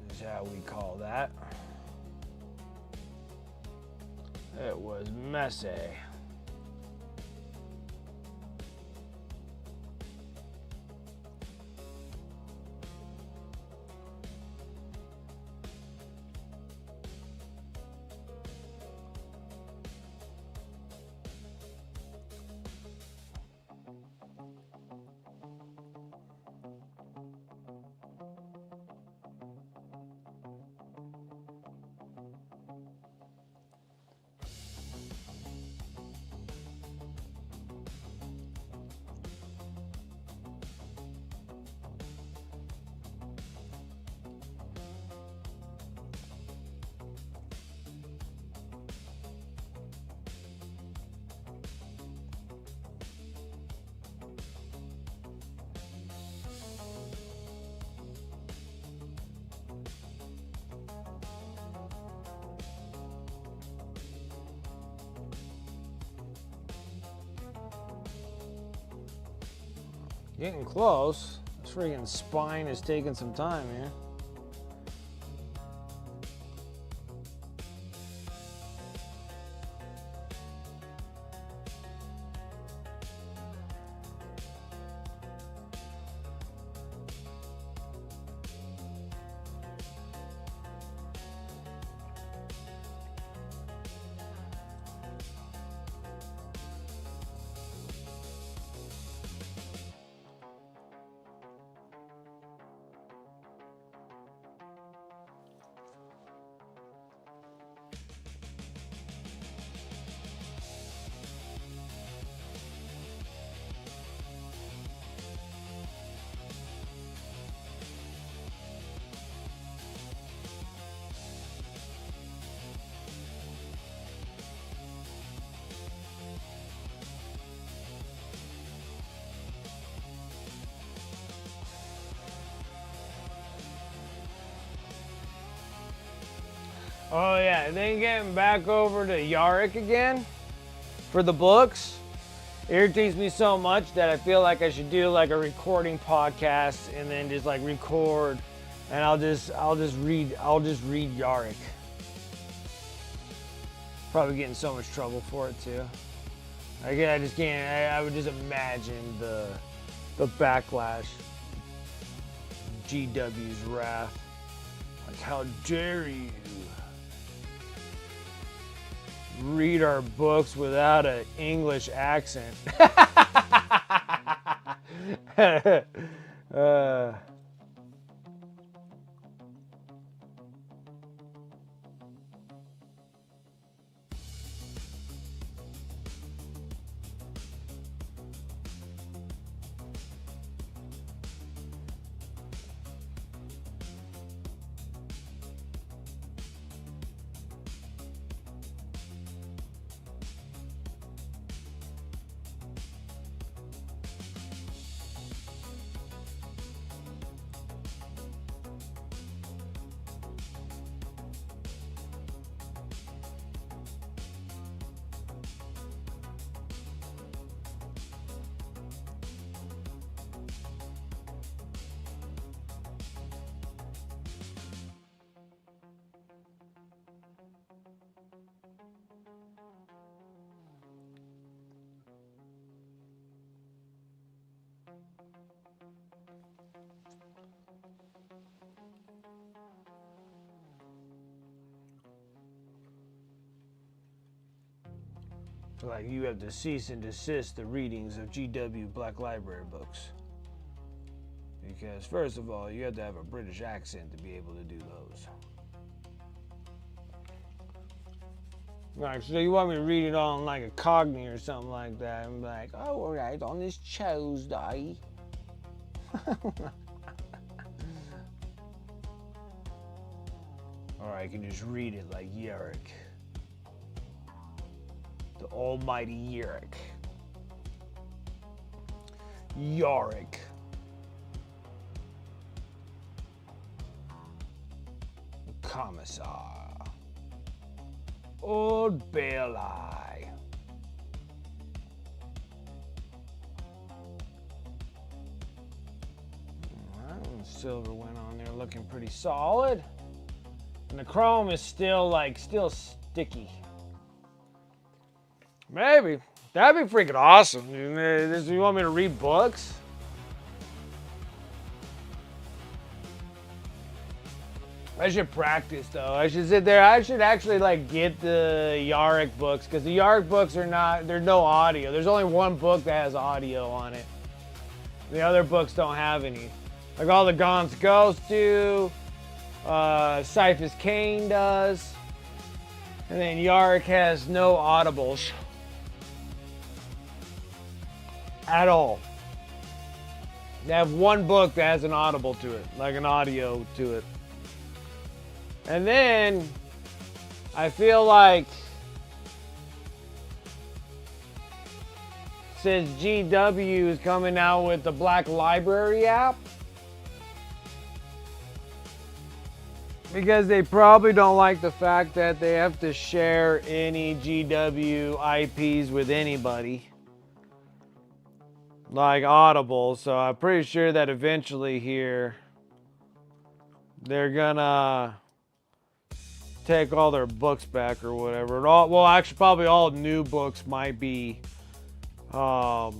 That's how we call that. It was messy. Getting close. This freaking spine is taking some time here. Oh yeah, and then getting back over to Yarick again for the books irritates me so much that I feel like I should do like a recording podcast and then just like record, and I'll just read Yarick. Probably get in so much trouble for it too. I just can't. I would just imagine the backlash, GW's wrath. Like, how dare you read our books without an English accent? Like, you have to cease and desist the readings of GW Black Library books. Because, first of all, you have to have a British accent to be able to do those. Like, so you want me to read it on like a Cockney or something like that? I'm like, oh, alright, on this Tuesday. Or I can just read it like Yarick. The almighty Yarick. Yarick. Commissar. Old Bailey. Silver went on there looking pretty solid. And the chrome is still sticky. Maybe. That'd be freaking awesome. You want me to read books? I should practice though. I should sit there. I should actually like get the Yarick books, because the Yarick books there's no audio. There's only one book that has audio on it. The other books don't have any. Like all the Gaunt's Ghost do, Cyphus Cain does, and then Yarick has no audibles at all. They have one book that has an audible to it, like an audio to it. And then I feel like since GW is coming out with the Black Library app, because they probably don't like the fact that they have to share any GW IPs with anybody, like Audible. So I'm pretty sure that eventually here they're gonna take all their books back or whatever. Well, actually, probably all new books might be all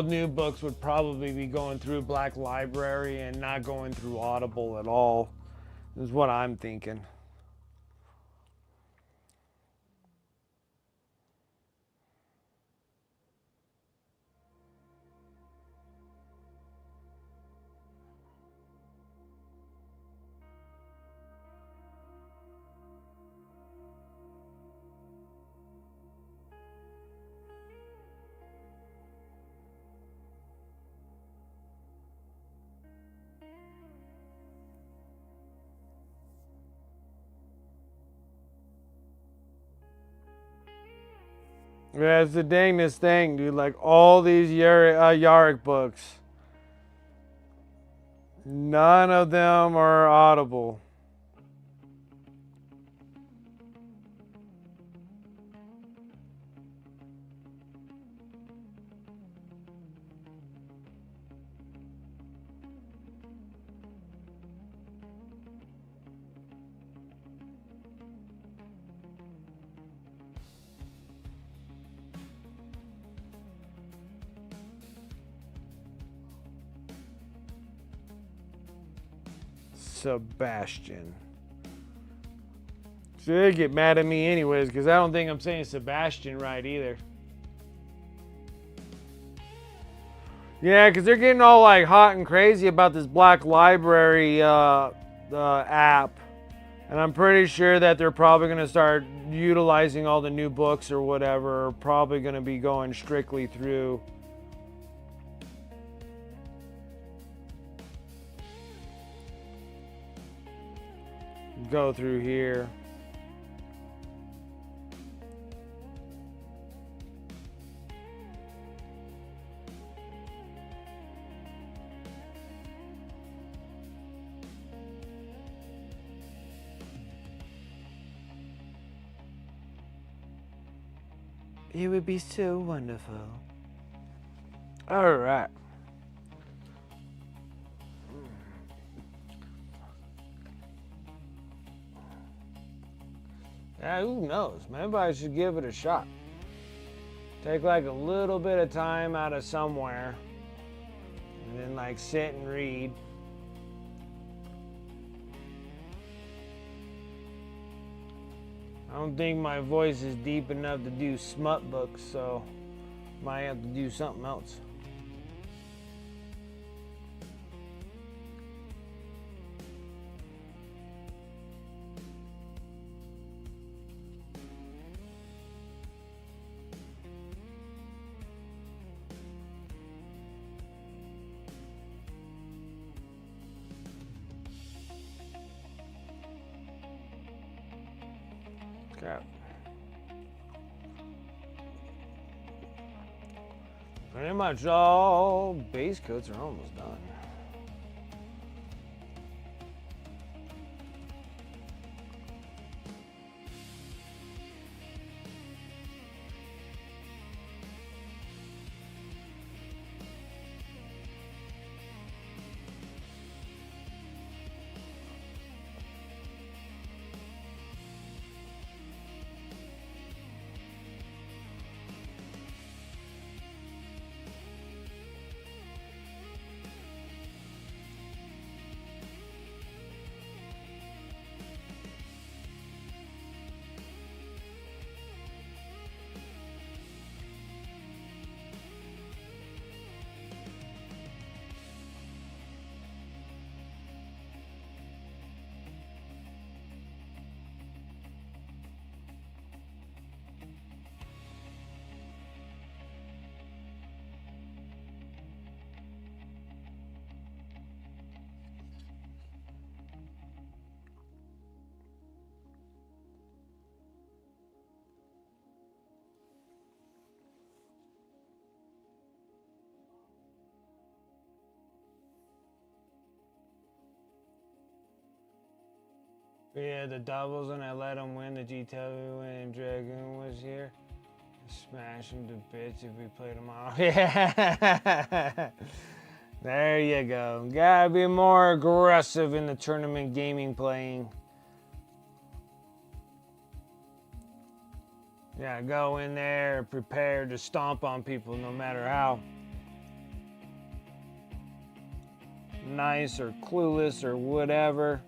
new books would probably be going through Black Library and not going through Audible at all, is what I'm thinking. Yeah, it's the dangest thing, dude. Like all these Yarick books, None of them are audible. Sebastian. So they get mad at me anyways because I don't think I'm saying Sebastian right either. Yeah, because they're getting all like hot and crazy about this Black Library app. And I'm pretty sure that they're probably going to start utilizing all the new books or whatever. Probably going to be going strictly through. Go through here. It would be so wonderful. All right. Yeah, who knows? Maybe I should give it a shot. Take like a little bit of time out of somewhere and then like sit and read. I don't think my voice is deep enough to do smut books, so might have to do something else. Crap. Pretty much all base coats are almost done. Yeah, the doubles, and I let him win the GW when Dragoon was here. Smash him to bits if we played him off. Yeah. There you go. Gotta be more aggressive in the tournament gaming playing. Yeah, go in there prepared to stomp on people no matter how nice or clueless or whatever.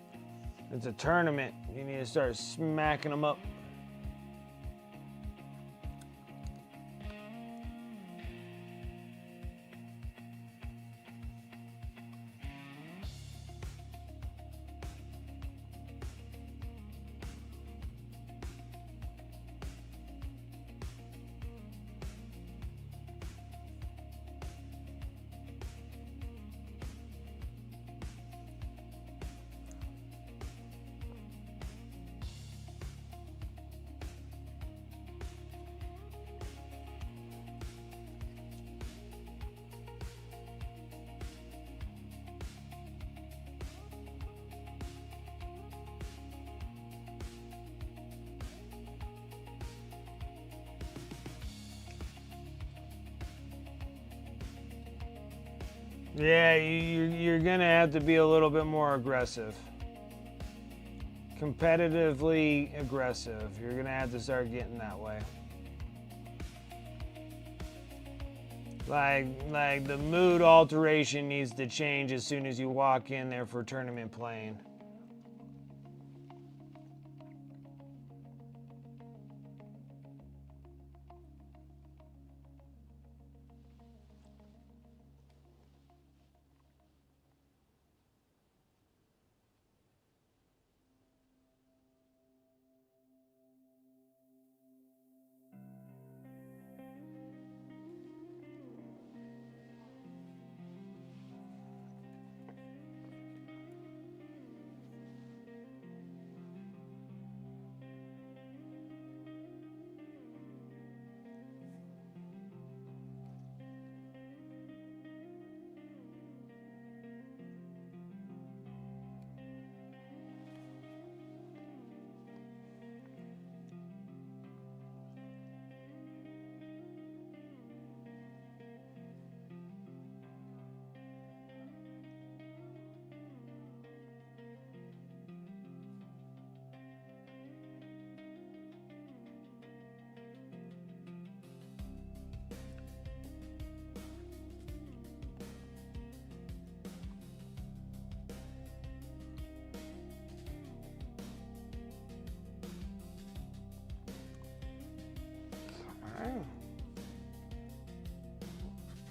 It's a tournament. You need to start smacking them up. Yeah, you're gonna have to be a little bit more aggressive. Competitively aggressive. You're gonna have to start getting that way. Like the mood alteration needs to change as soon as you walk in there for tournament playing.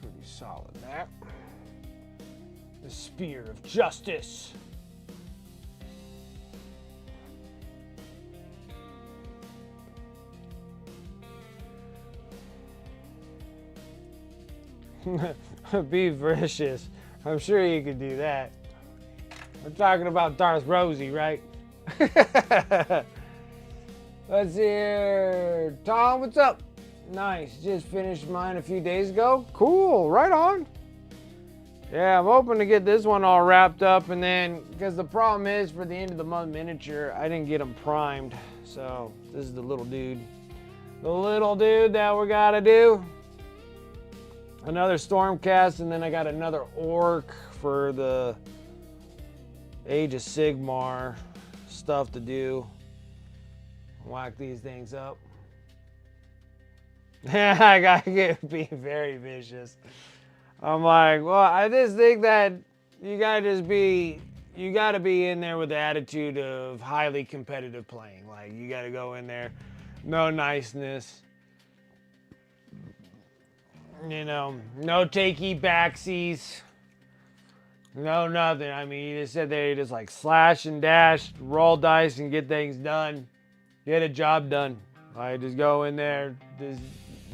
Pretty solid that. The spear of justice. Be vicious. I'm sure you could do that. We're talking about Darth Rosie, right? Let's hear. Tom, what's up? Nice. Just finished mine a few days ago. Cool. Right on. Yeah, I'm hoping to get this one all wrapped up, and then, because the problem is for the end of the month miniature, I didn't get them primed. So this is the little dude. The little dude that we gotta do. Another Stormcast, and then I got another Orc for the Age of Sigmar stuff to do. Whack these things up. I gotta be very vicious. I'm like, well, I just think that you gotta be in there with the attitude of highly competitive playing. Like, you gotta go in there, no niceness. You know, no takey backsies. No nothing. I mean, you just sit there, you just like slash and dash, roll dice and get things done. Get a job done. Like, just go in there, just,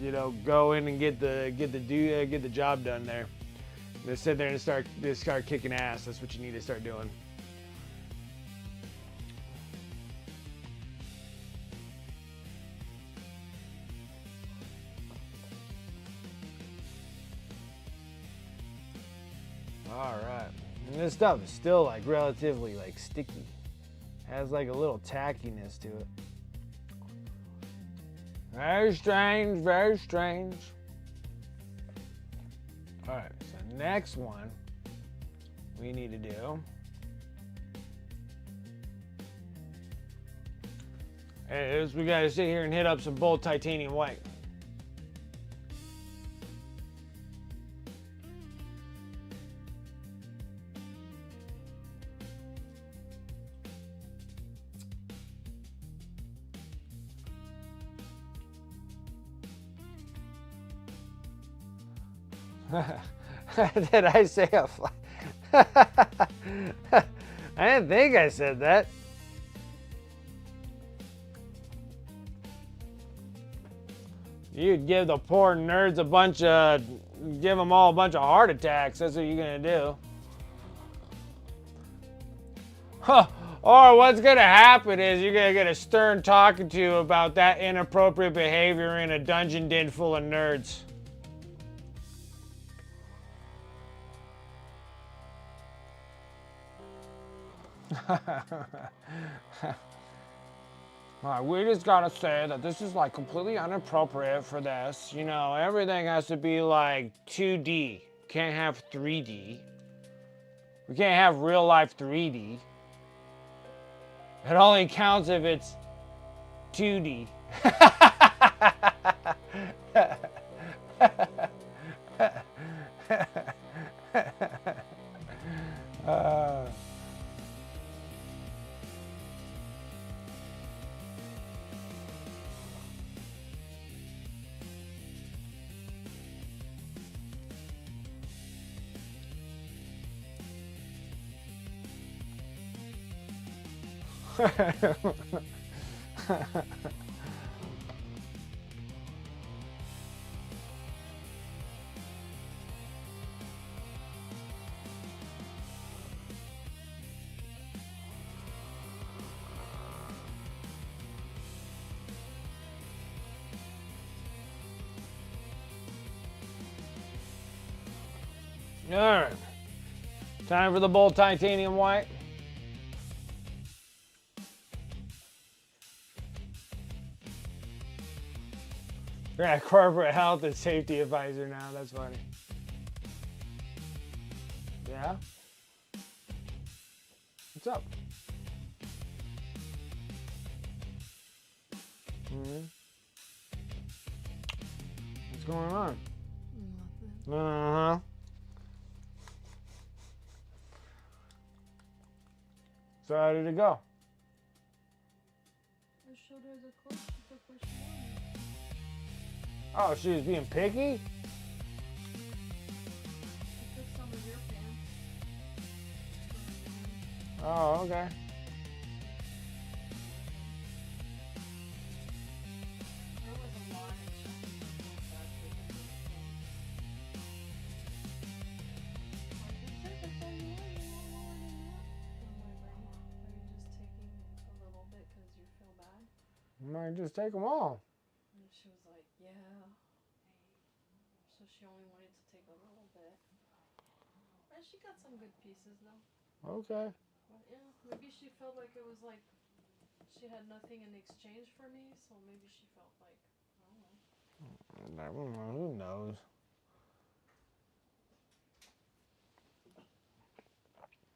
you know, go in and get the job done there. Just sit there and start kicking ass. That's what you need to start doing. All right, and this stuff is still like relatively like sticky. Has like a little tackiness to it. Very strange, very strange. All right, so next one we need to do is we gotta sit here and hit up some bold titanium white. Did I say a fly? I didn't think I said that. You'd give the poor nerds give them all a bunch of heart attacks. That's what you're gonna do. Huh. Or what's gonna happen is you're gonna get a stern talking to about that inappropriate behavior in a dungeon den full of nerds. We just gotta say that this is like completely inappropriate for this. You know, everything has to be like 2D, can't have 3D. We can't have real life 3D. It only counts if it's 2D. All right. Time for the bold titanium white. Yeah, corporate health and safety advisor now. That's funny. Yeah? What's up? What's going on? Nothing. Uh-huh. So how did it go? I showed her the clothes. She took what she wanted. Oh, she was being picky? She took some of your pants. Oh, okay. There was a lot and she was so sad for them. Like, you took it all you want, you want more than that. I'm like, are you just taking a little bit because you feel bad? You might just take them all. And she was like, yeah. So she only wanted to take a little bit. And she got some good pieces though. Okay. But yeah, maybe she felt like it was like she had nothing in exchange for me, so maybe she felt like, I don't know. Who knows?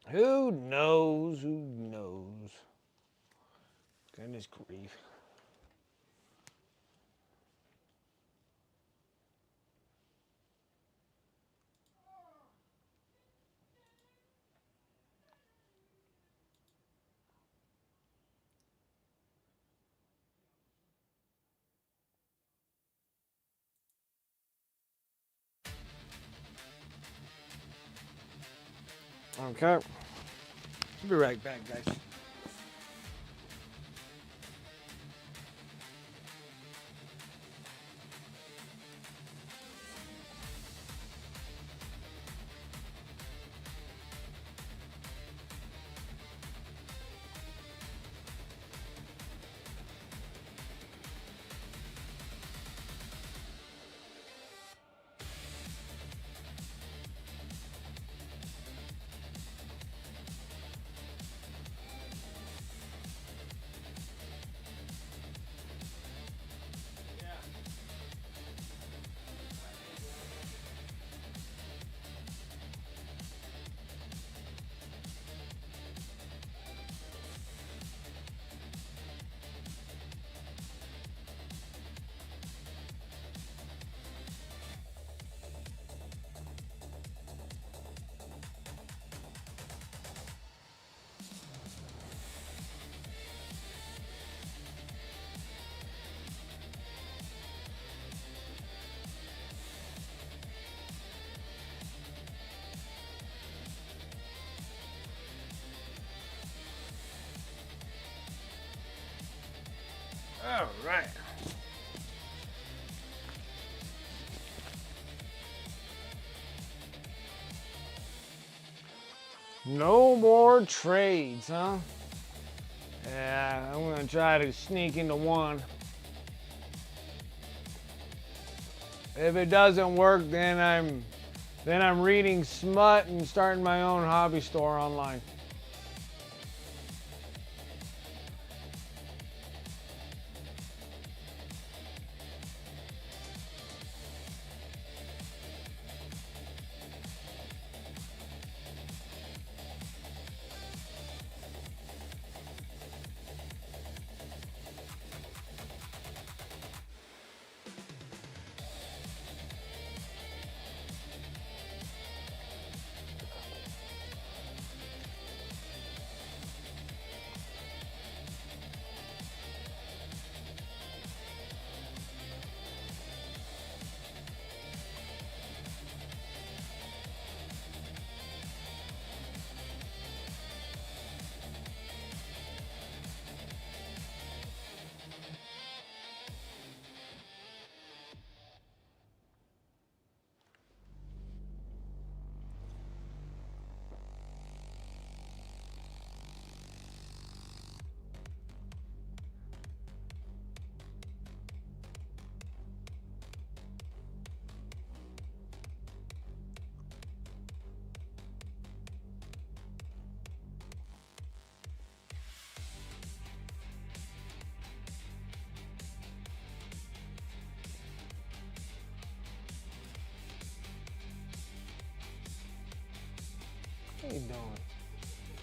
Who knows? Who knows? Goodness grief. Okay. I'll be right back, guys. All right. No more trades, huh? Yeah, I'm gonna try to sneak into one. If it doesn't work, then I'm reading smut and starting my own hobby store online.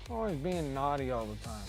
Always being naughty all the time.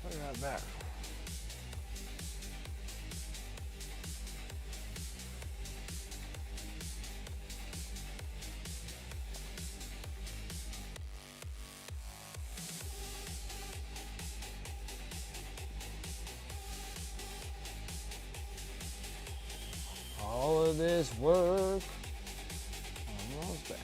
Put that back. All of this work, almost there.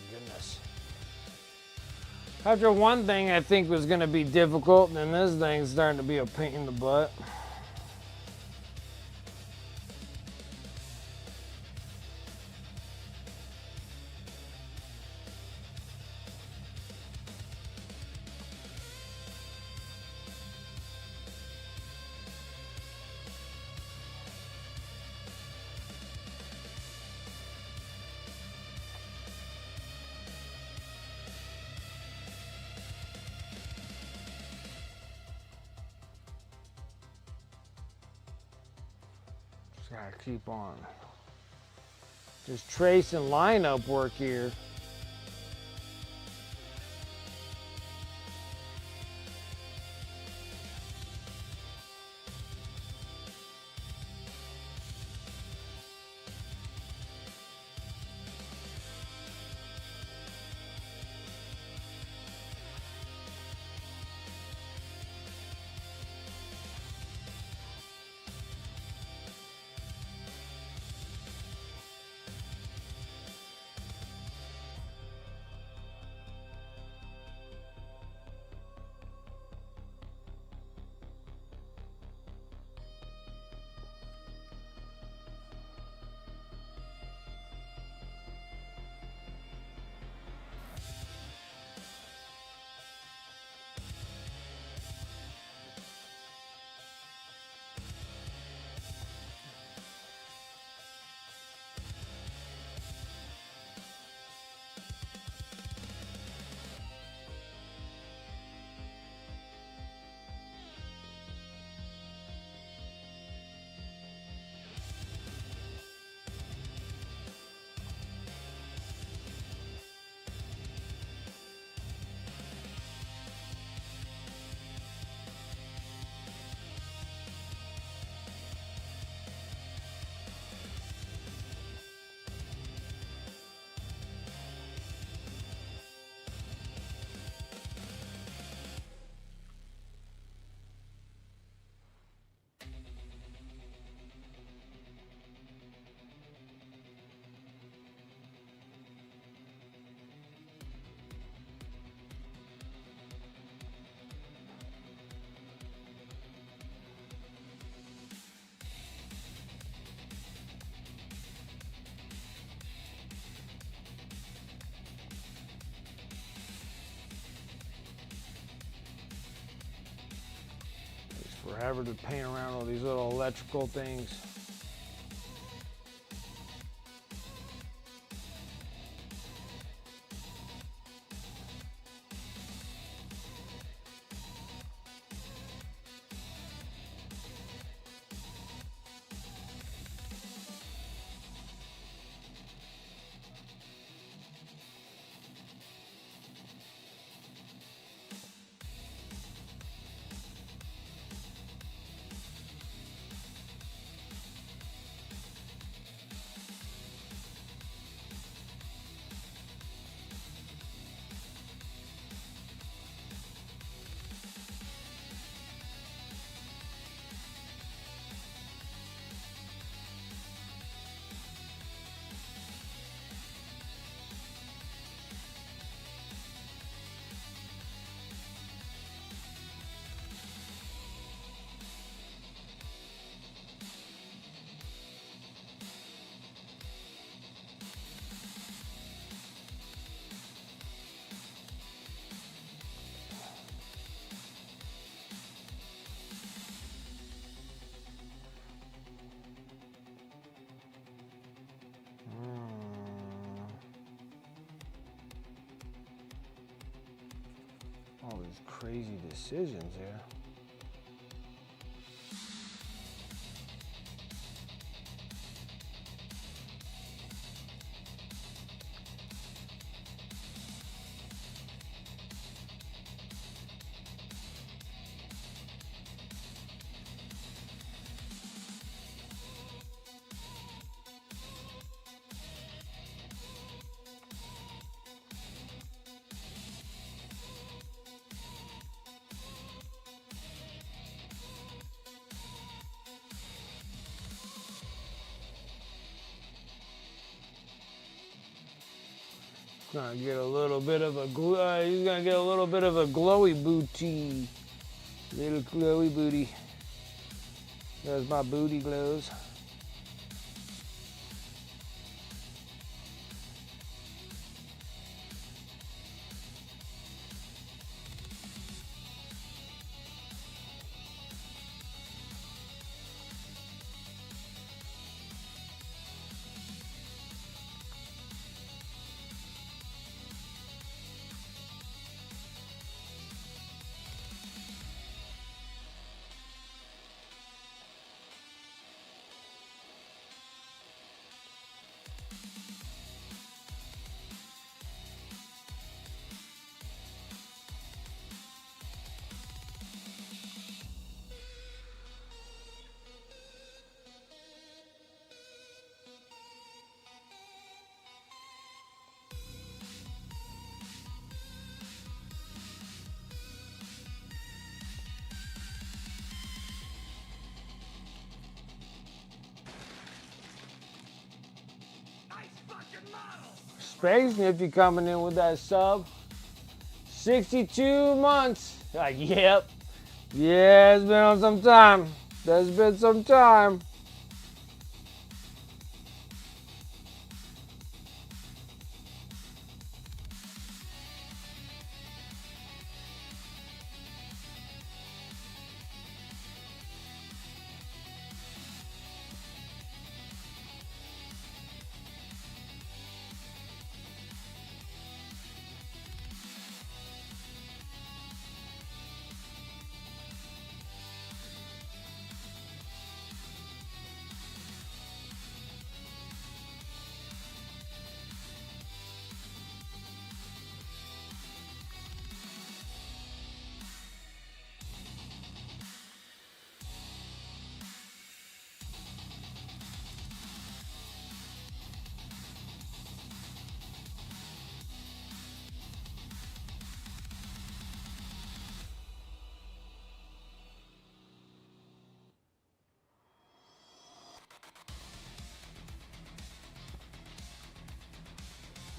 Goodness. After one thing I think was going to be difficult, then this thing's starting to be a pain in the butt. Just gotta keep on. Just tracing lineup work here. Forever to paint around all these little electrical things. All these crazy decisions here. Gonna get a little bit of a he's gonna get a little bit of a glowy booty. Little glowy booty. There's my booty glows. Space Nifty coming in with that sub. 62 months. Like, yep. Yeah, it's been on some time. There's been some time.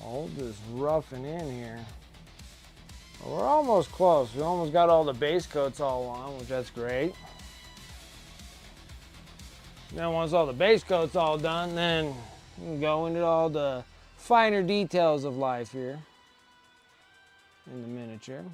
All this roughing in here. We're almost close. We almost got all the base coats all on, which that's great. Then once all the base coats all done, then we can go into all the finer details of life here in the miniature.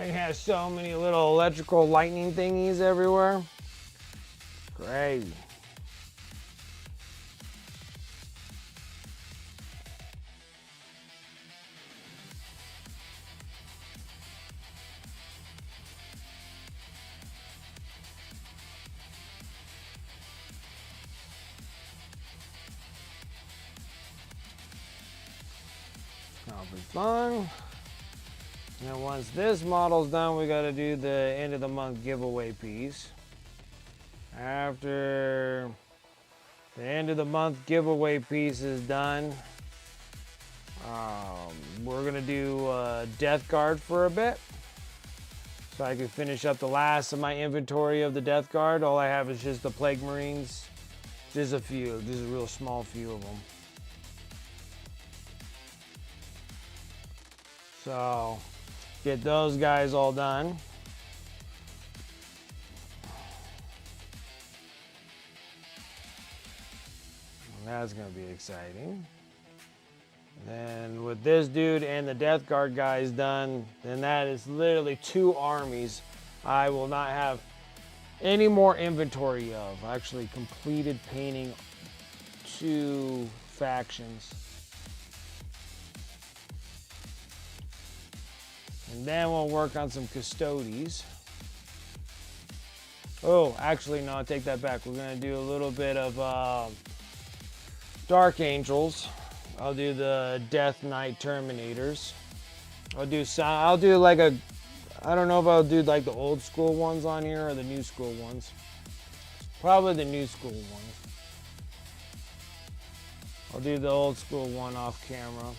It has so many little electrical lightning thingies everywhere. Crazy. That'll be fun. And once this model's done, we got to do the end of the month giveaway piece. After the end of the month giveaway piece is done, we're gonna do Death Guard for a bit, so I can finish up the last of my inventory of the Death Guard. All I have is just the Plague Marines, just a few, just a real small few of them. So get those guys all done. That's gonna be exciting. Then with this dude and the Death Guard guys done, then that is literally 2 armies I will not have any more inventory of. I actually completed painting 2 factions. And then we'll work on some Custodes. Oh, actually, no, I take that back. We're gonna do a little bit of Dark Angels. I'll do the Death Knight Terminators. I'll do like a, I don't know if I'll do like the old school ones on here or the new school ones. Probably the new school ones. I'll do the old school one off camera.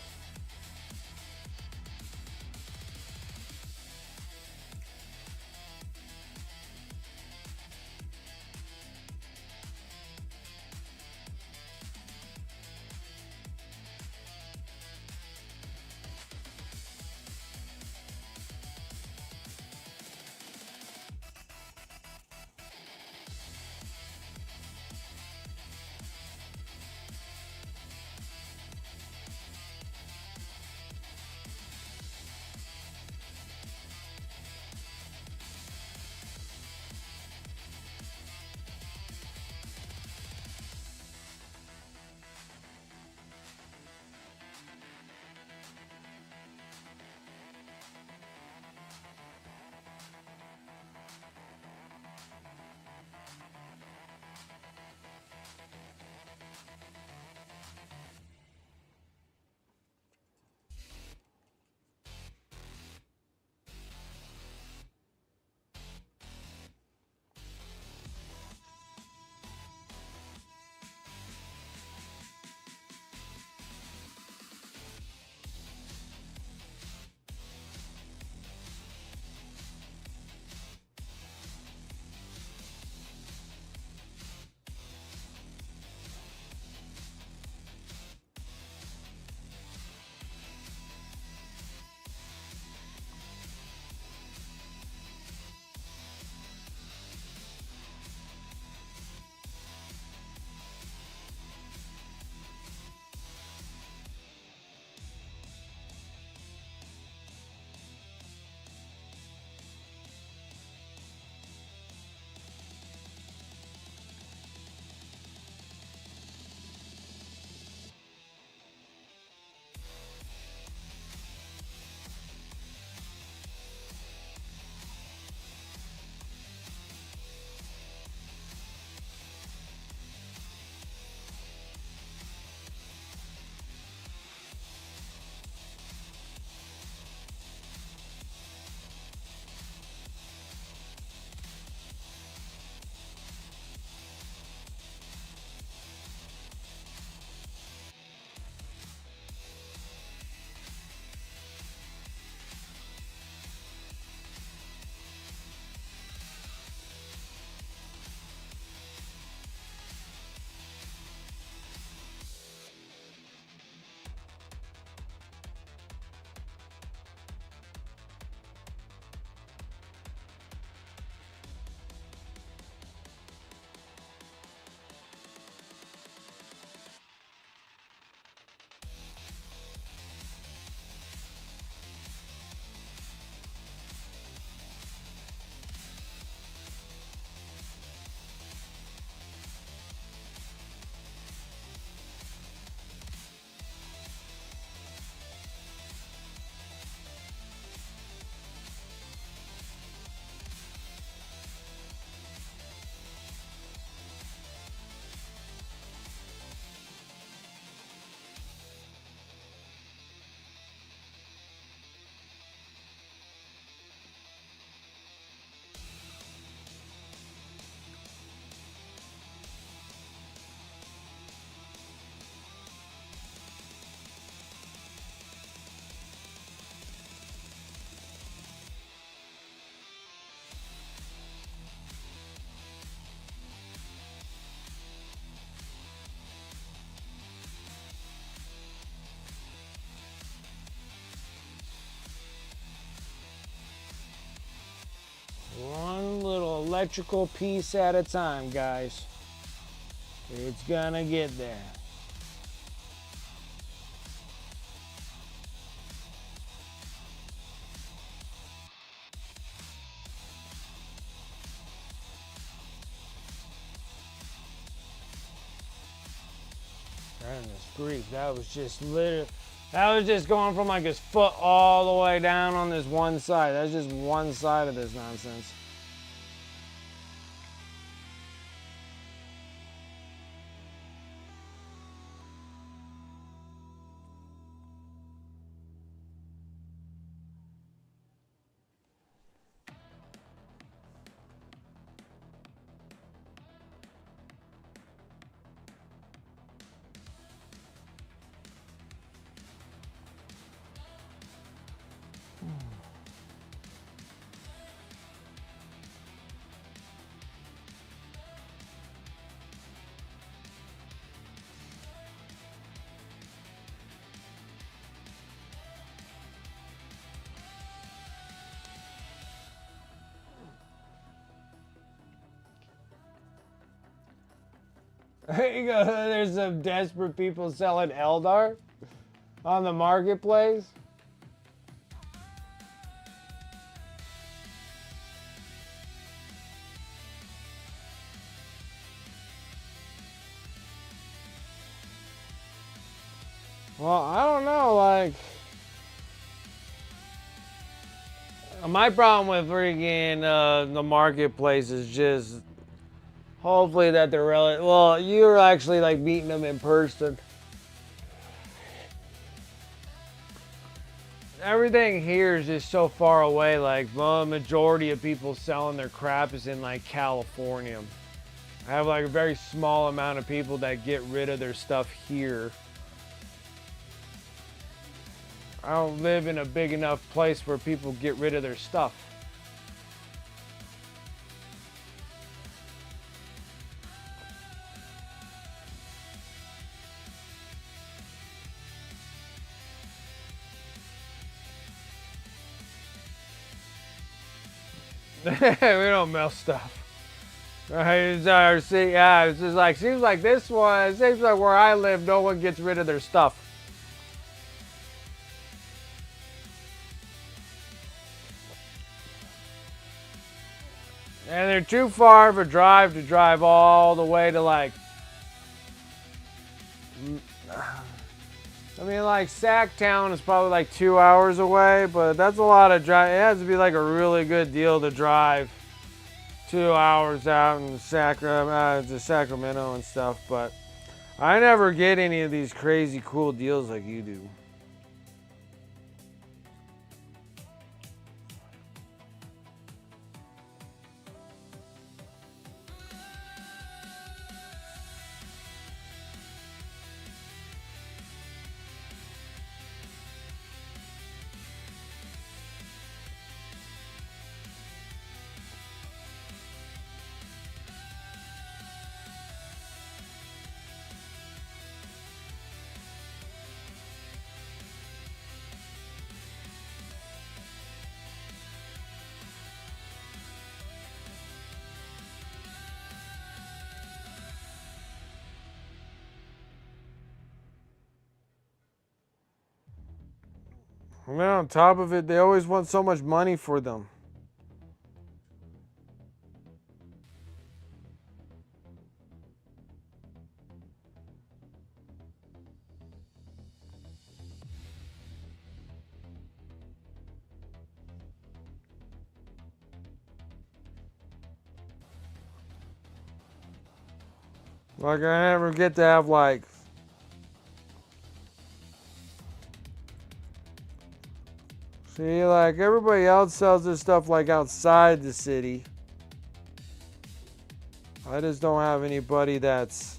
electrical piece at a time, guys. It's gonna get there. Goodness grief, that was just literally, that was just going from like his foot all the way down on this one side. That's just one side of this nonsense. There you go. There's some desperate people selling Eldar on the marketplace. Well, I don't know, like, my problem with freaking the marketplace is just hopefully that they're really, well, you're actually like meeting them in person. Everything here is just so far away. Like, the majority of people selling their crap is in like California. I have like a very small amount of people that get rid of their stuff here. I don't live in a big enough place where people get rid of their stuff. We don't mail stuff. Right? It's just like, seems like this one, it seems like where I live, no one gets rid of their stuff. And they're too far of a drive to drive all the way to like, I mean, like Sacktown is probably like 2 hours away, but that's a lot of drive. It has to be like a really good deal to drive 2 hours out in to Sacramento and stuff. But I never get any of these crazy cool deals like you do. And then on top of it, they always want so much money for them. Like, I never get to have like, see, like everybody else sells this stuff like outside the city. I just don't have anybody that's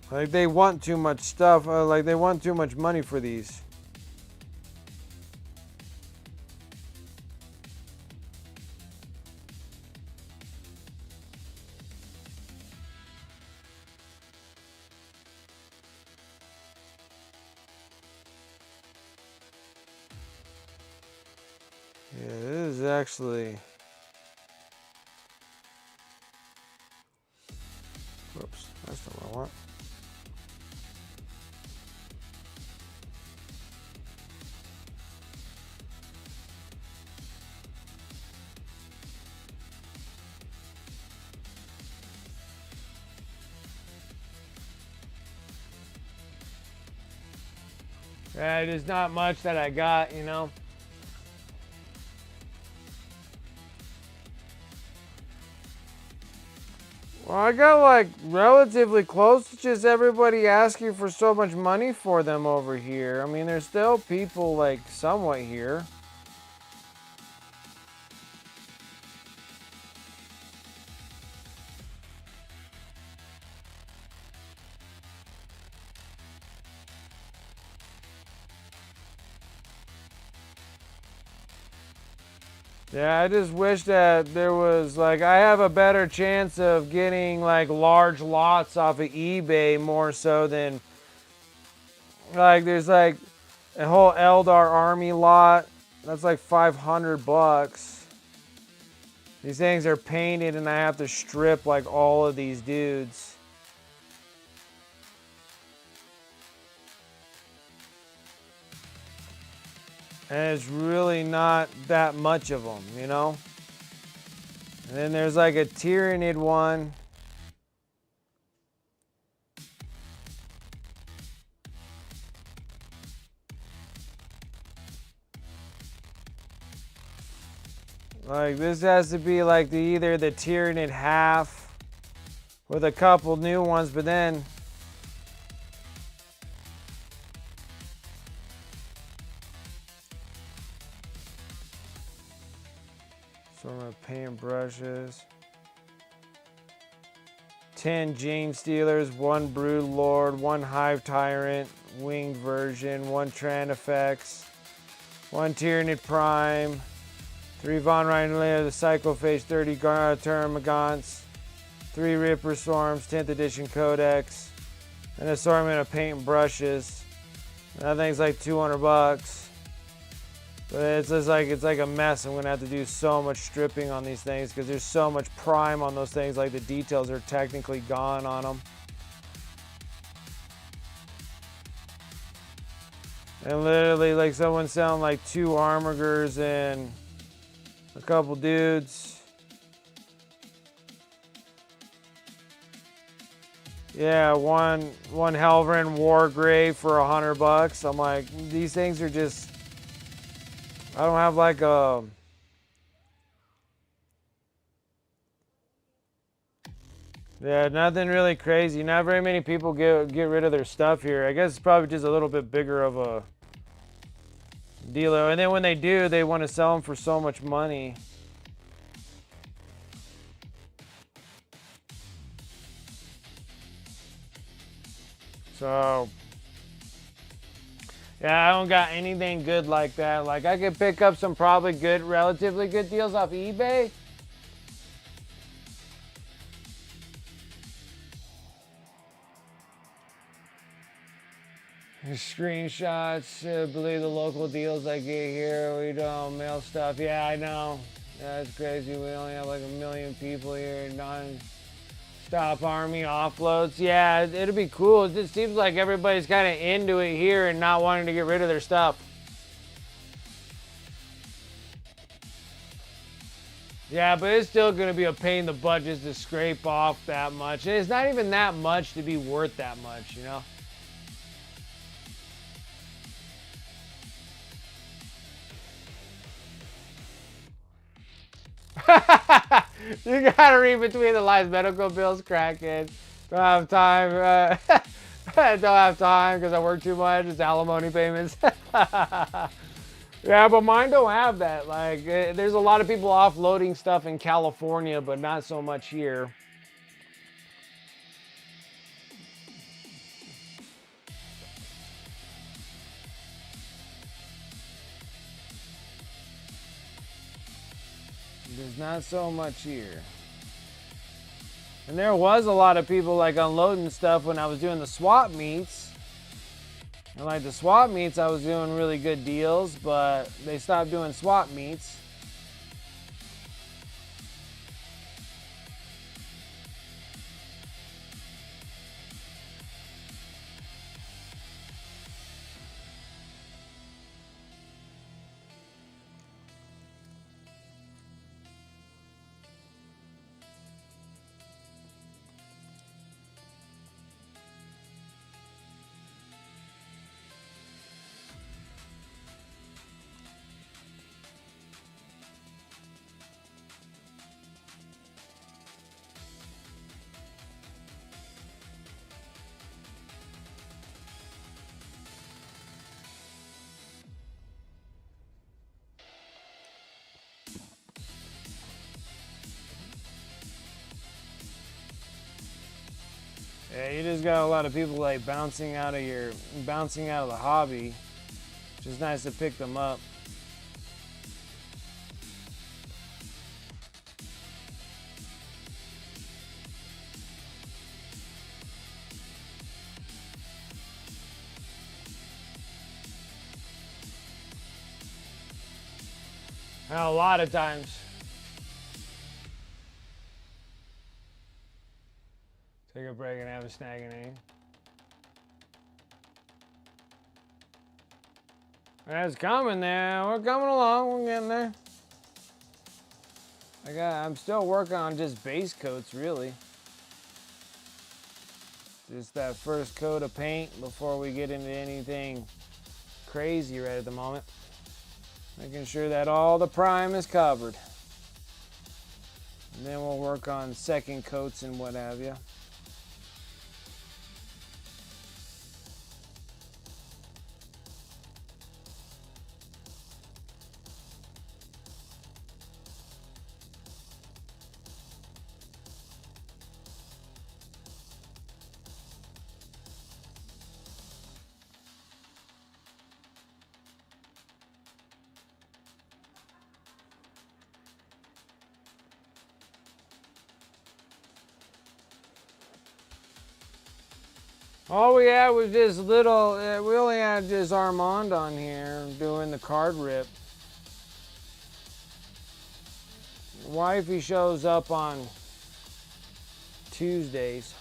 like, they want too much stuff, like they want too much money for these. Yeah, this is actually. Whoops, that's not what I want. Yeah, there's not much that I got, you know. Well, I got like relatively close to just everybody asking for so much money for them over here. I mean, there's still people like somewhat here. Yeah, I just wish that there was like I have a better chance of getting like large lots off of eBay more so than like there's like a whole Eldar army lot that's like $500. These things are painted and I have to strip like all of these dudes. And it's really not that much of them, you know? And then there's like a Tyranid one. Like this has to be like either the Tyranid half with a couple new ones, but then so I'm gonna paint brushes. 10 Gene Stealers, 1 Brood Lord, 1 Hive Tyrant, winged version, 1 Tran Effects, 1 Tyranid Prime, 3 Von Reinlander, the Psychophage 30 Termagants, 3 Ripper Swarms, 10th edition Codex, an assortment of paint and brushes. That thing's like $200. But it's just like it's like a mess. I'm gonna have to do so much stripping on these things because there's so much prime on those things. Like the details are technically gone on them. And literally, like someone's selling like 2 Armigers and a couple dudes. Yeah, one Helverin Wargrave for $100. I'm like, these things are just. I don't have like a. Yeah, nothing really crazy. Not very many people get rid of their stuff here. I guess it's probably just a little bit bigger of a dealer. And then when they do, they want to sell them for so much money. So, yeah, I don't got anything good like that. Like, I could pick up some probably good, relatively good deals off eBay. Screenshots, believe the local deals I get here. We don't mail stuff. Yeah, I know. That's crazy. We only have like 1 million people here. Non-stop army offloads. Yeah, it'll be cool. It just seems like everybody's kind of into it here and not wanting to get rid of their stuff. Yeah, but it's still going to be a pain in the butt just to scrape off that much. And it's not even that much to be worth that much, you know? You gotta read between the lines. Medical bills, crackhead. Don't have time. Don't have time because I work too much. It's alimony payments. Yeah, but mine don't have that. Like, there's a lot of people offloading stuff in California, but not so much here. There's not so much here. And there was a lot of people like unloading stuff when I was doing the swap meets. And like the swap meets, I was doing really good deals, but they stopped doing swap meets. just got a lot of people like bouncing out of the hobby. Which is nice to pick them up. And a lot of times. Take a break and have a snack and eat. It's coming there. We're coming along. We're getting there. I'm still working on just base coats, really. Just that first coat of paint before we get into anything crazy right at the moment. Making sure that all the prime is covered. And then we'll work on second coats and what have you. All we had was just little, we only had just Armand on here doing the card rip. Wifey shows up on Tuesdays.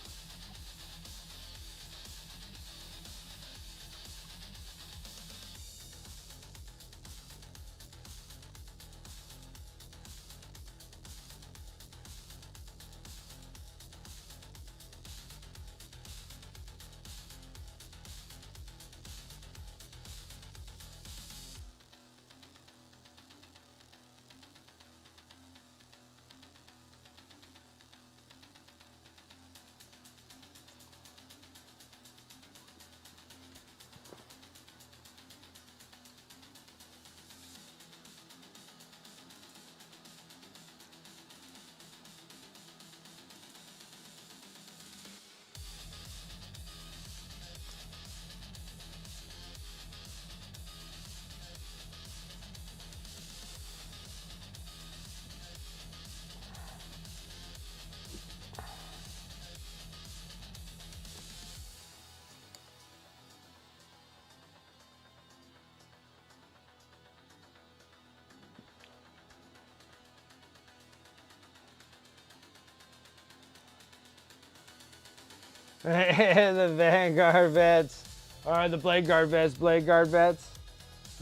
The Vanguard vets, or the Blade Guard vets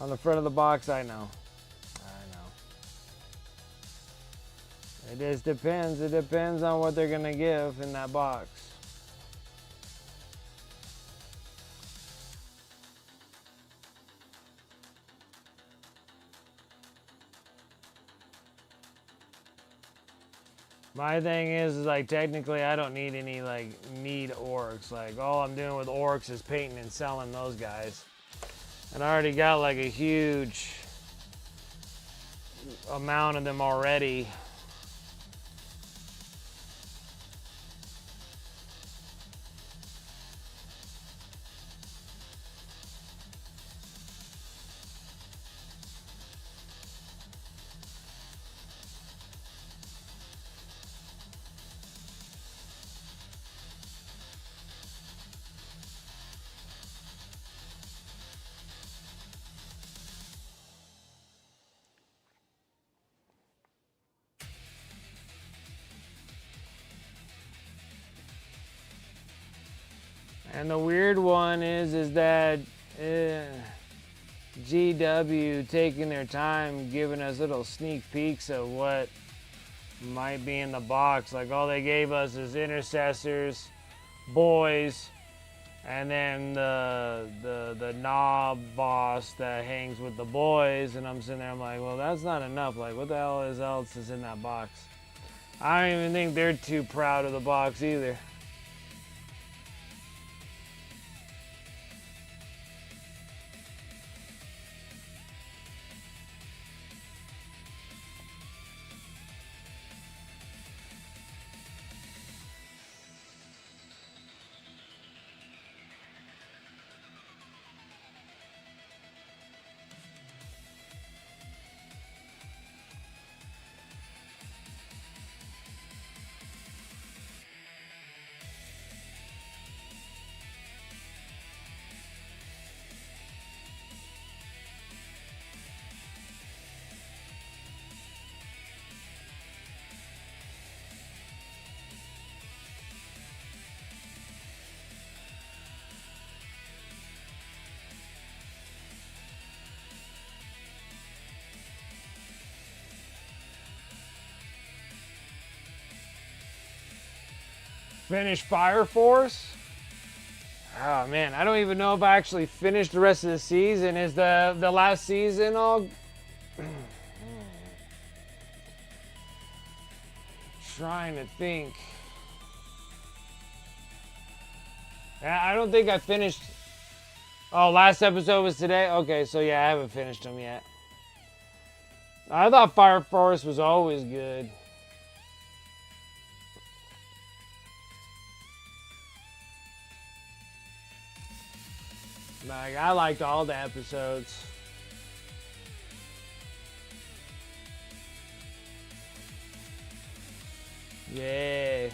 on the front of the box. I know. It just depends. It depends on what they're gonna give in that box. My thing is like technically I don't need any like need orcs. Like all I'm doing with orcs is painting and selling those guys. And I already got like a huge amount of them already. And the weird one is that GW taking their time giving us little sneak peeks of what might be in the box. Like all they gave us is intercessors, boys, and then the knob boss that hangs with the boys. And I'm sitting there, I'm like, well, that's not enough. Like, what the hell else is in that box? I don't even think they're too proud of the box either. Finish Fire Force. Oh man, I don't even know if I actually finished the rest of the season. Is the last season all? Trying to think. I don't think I finished. Oh, last episode was today? Okay, so yeah, I haven't finished them yet. I thought Fire Force was always good. Like, I liked all the episodes. Yeah.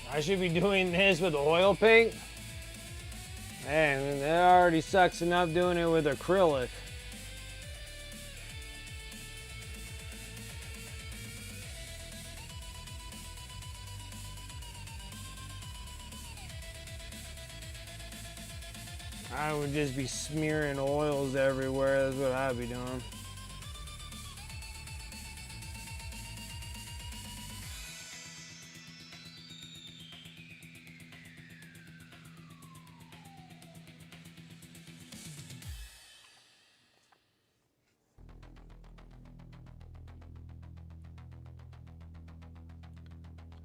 I should be doing this with oil paint. Man, that already sucks enough doing it with acrylic. I would just be smearing oils everywhere. That's what I'd be doing.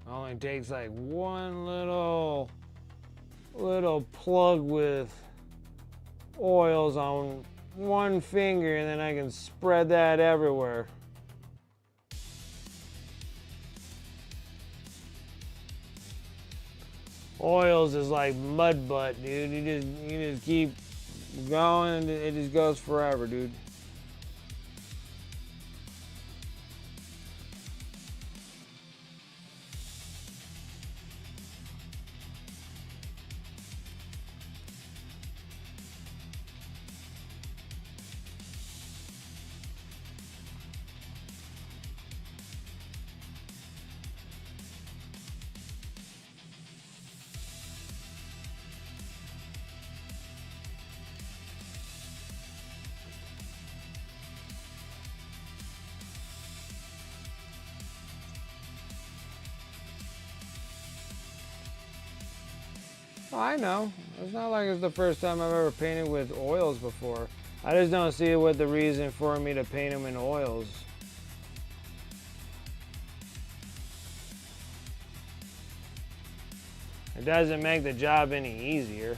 Only takes like one little plug with oils on one finger, and then I can spread that everywhere. Oils is like mud butt, dude. You just keep going, it just goes forever, dude. I know. It's not like it's the first time I've ever painted with oils before. I just don't see what the reason for me to paint them in oils. It doesn't make the job any easier.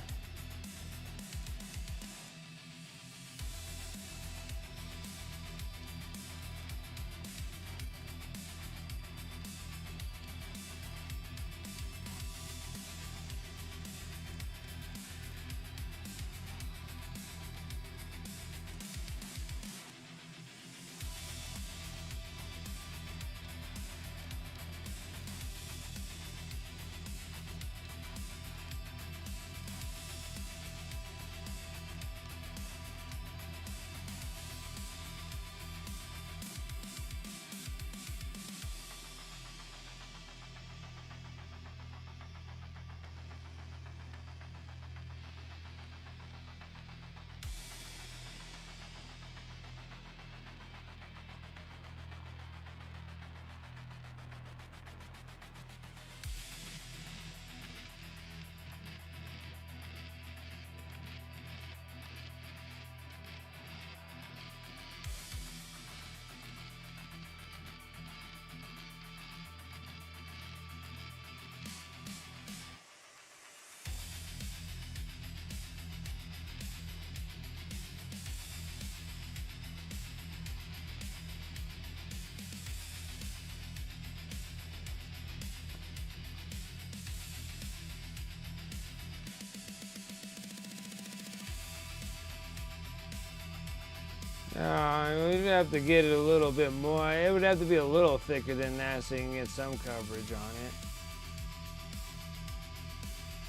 We'd have to get it a little bit more. It would have to be a little thicker than that so you can get some coverage on it.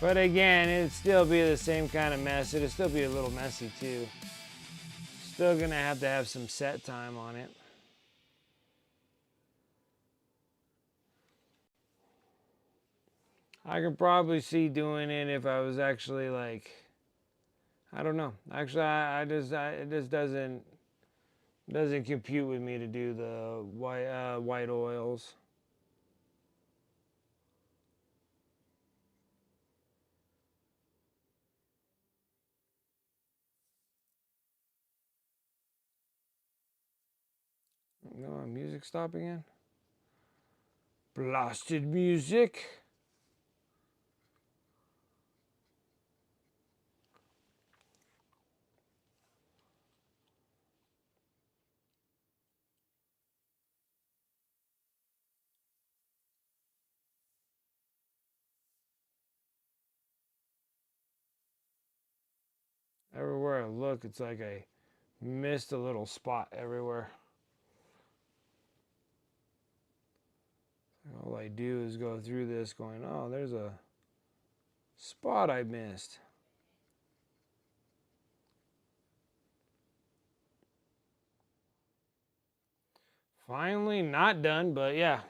But again, it'd still be the same kind of mess. It'd still be a little messy too. Still gonna have to have some set time on it. I could probably see doing it if I was actually like, I don't know. Actually, it just doesn't compute with me to do the white oils. No, music stop again. Blasted music. Everywhere I look, it's like I missed a little spot everywhere. All I do is go through this going, oh, there's a spot I missed. Finally, not done, but yeah.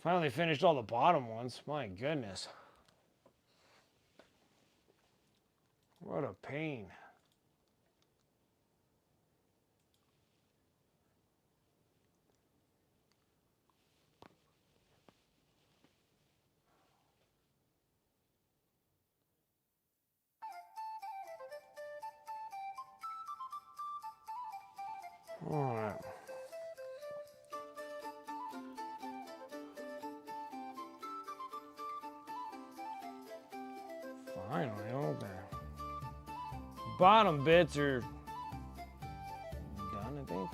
Finally finished all the bottom ones. My goodness. What a pain. All right. Finally, okay. Bottom bits are done, I think.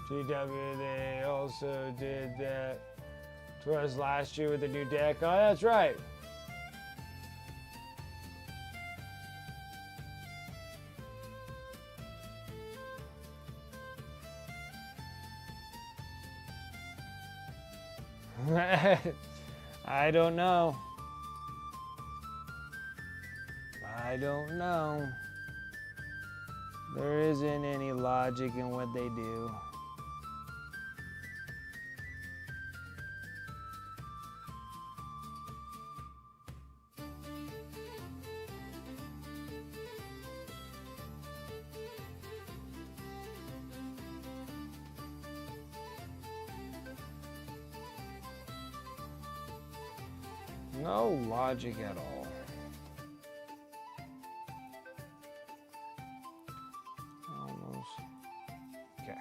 GW, they also did that to us last year with the new deck. Oh, that's right. I don't know. I don't know. There isn't any logic in what they do. No logic at all. Almost. Okay.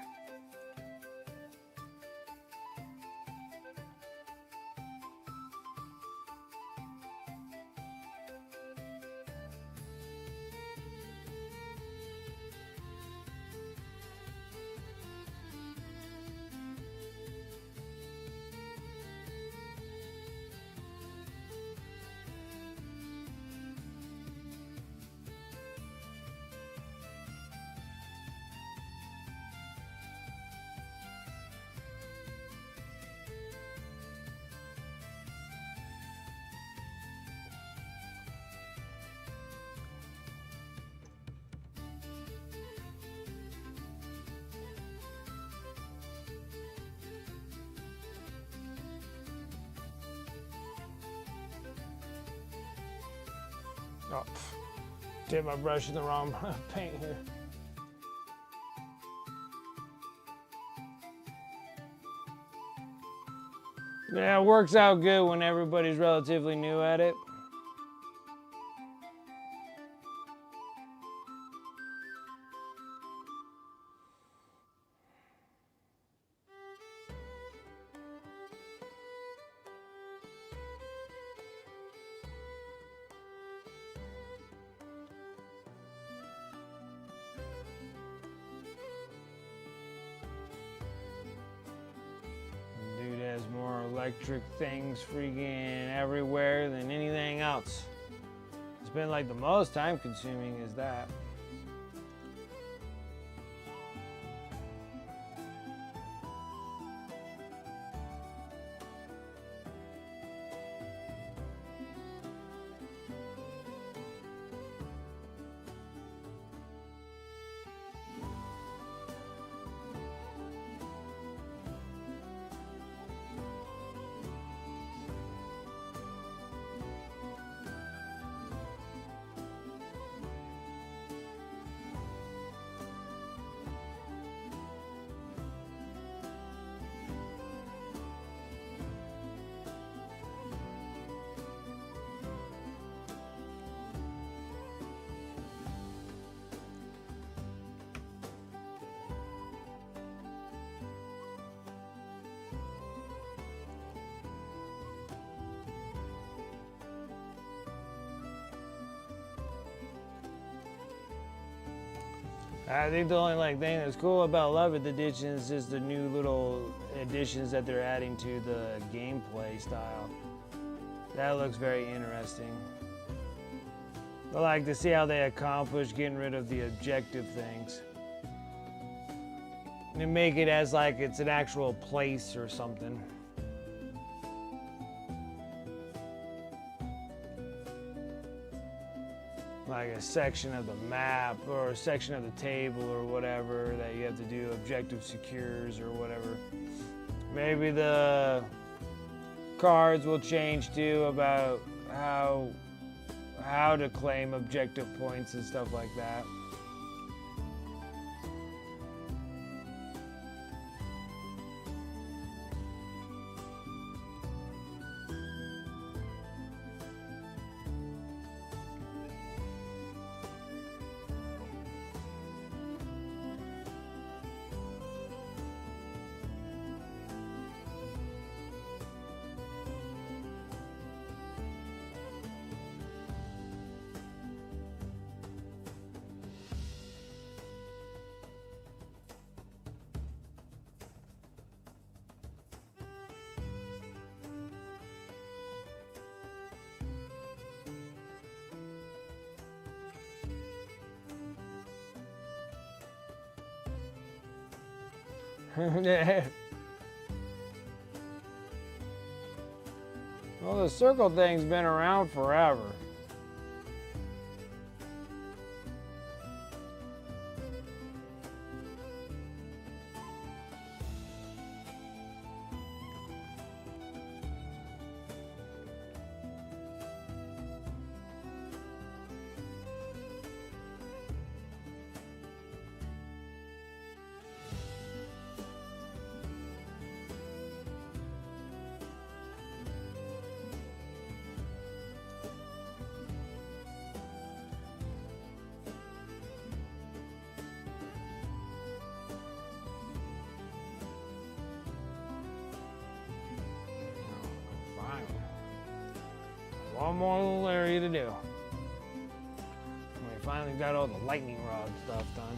Oh, dip my brush in the wrong paint here. Yeah, it works out good when everybody's relatively new at it. Dude has more electric things freaking everywhere than anything else. It's been like the most time consuming is that. I think the only thing that's cool about 11th editions is the new little additions that they're adding to the gameplay style. That looks very interesting. I like to see how they accomplish getting rid of the objective things. And make it as like it's an actual place or something. Like a section of the map or a section of the table or whatever that you have to do objective secures or whatever. Maybe the cards will change too about how to claim objective points and stuff like that. Well, the circle thing's been around forever. One more little area to do. We finally got all the lightning rod stuff done.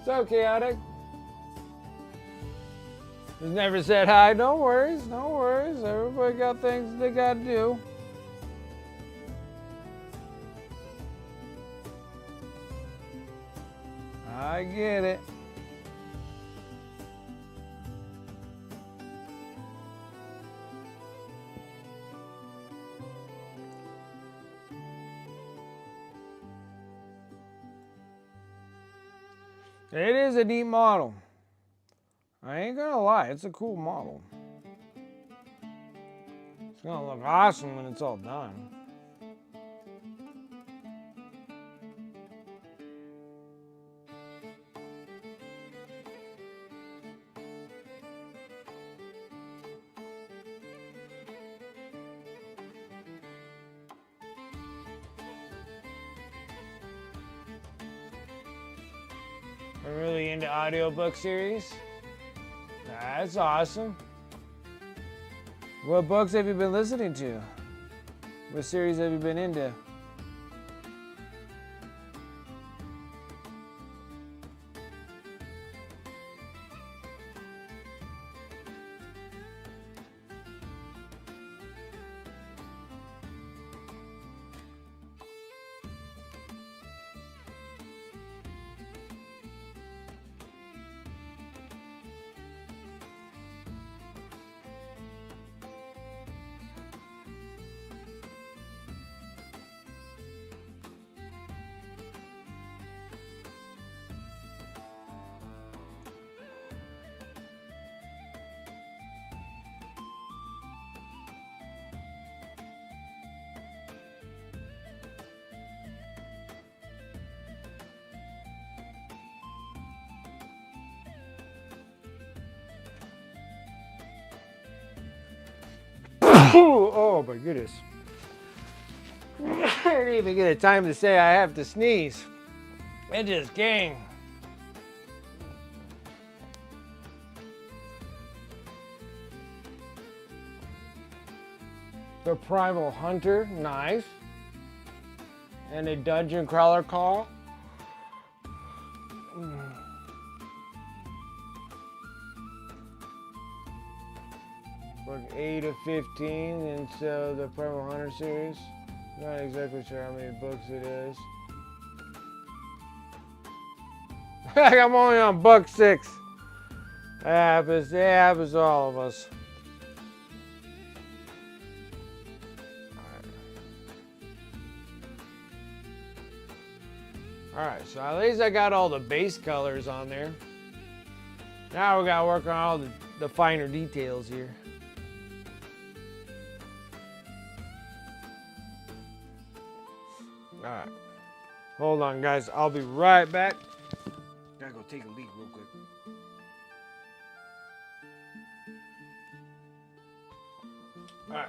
So chaotic. Just never said hi. No worries, no worries. Everybody got things they gotta do. I get it. It is a neat model. I ain't gonna lie, it's a cool model. It's gonna look awesome when it's all done. I'm really into audiobook series. That's awesome. What books have you been listening to? What series have you been into? Oh my goodness. I didn't even get a time to say I have to sneeze. It just came. The Primal Hunter, nice. And a Dungeon Crawler Call. Book 8 of 15, and so the Primal Hunter series. Not exactly sure how many books it is. I'm only on book 6. It happens to all of us. Alright, so at least I got all the base colors on there. Now we gotta work on all the finer details here. Alright. Hold on, guys. I'll be right back. Gotta go take a leak real quick. Alright.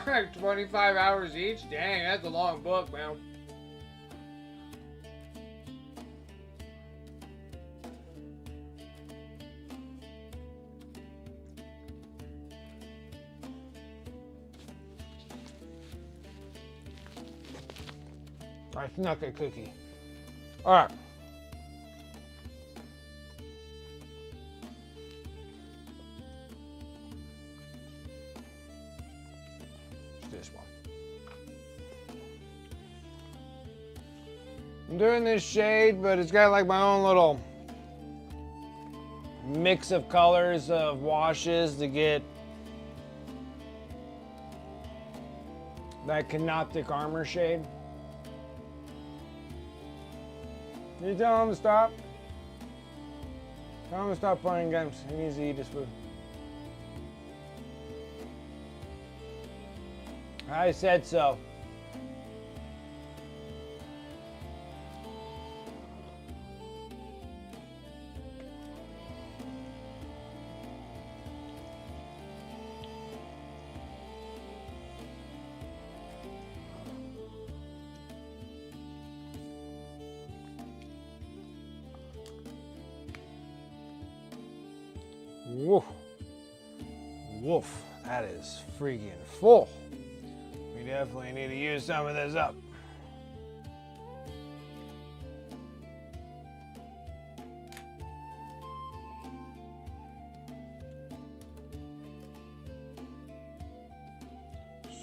Like 25 hours each? Dang, that's a long book, man. I snuck a cookie. All right. It's this one. I'm doing this shade, but it's got like my own little mix of colors of washes to get that canoptic armor shade. Can you tell him to stop? Tell him to stop playing games. He needs to eat his food. I said so. Woof. Woof. That is freaking full. We definitely need to use some of this up.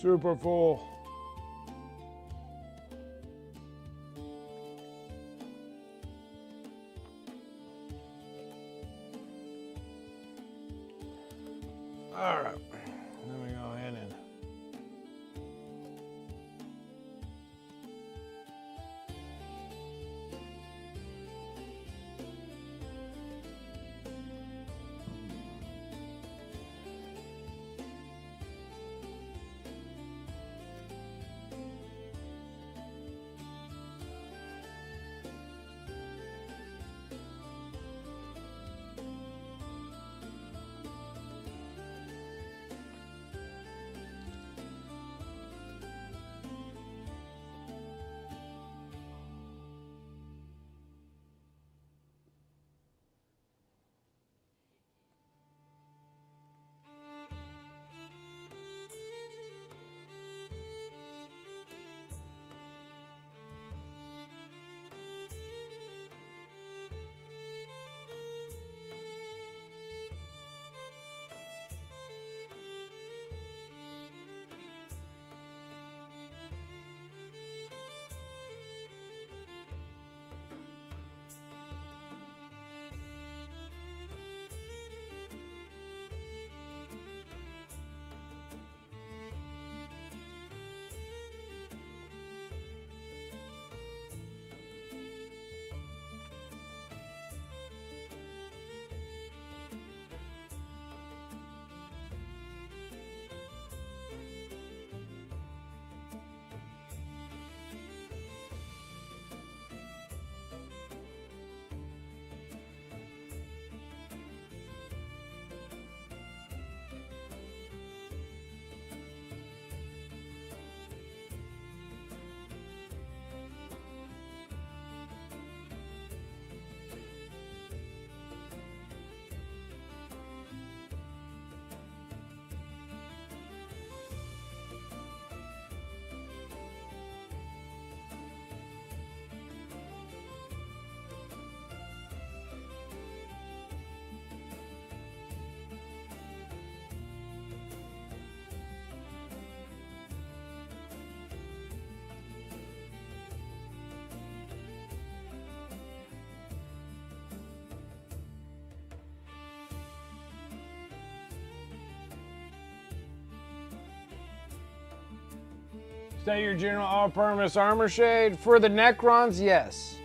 Super full. All right, let me go ahead and is that your general all-purpose armor shade? For the Necrons, yes.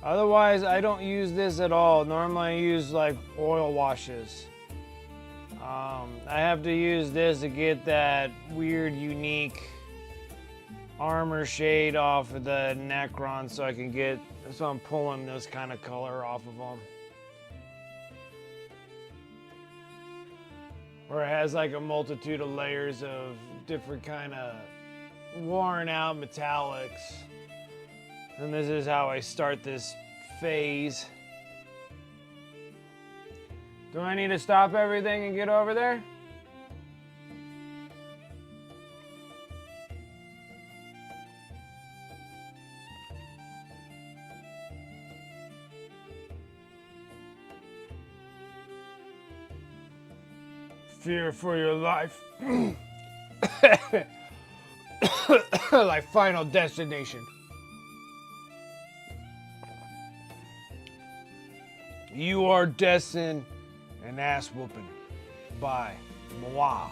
Otherwise, I don't use this at all. Normally, I use like oil washes. I have to use this to get that weird, unique armor shade off of the Necron so I can get, so I'm pulling this kind of color off of them. where it has like a multitude of layers of different kind of worn out metallics. And this is how I start this phase. Do I need to stop everything and get over there? Fear for your life. Like Final Destination. You are destined an ass whooping by moi.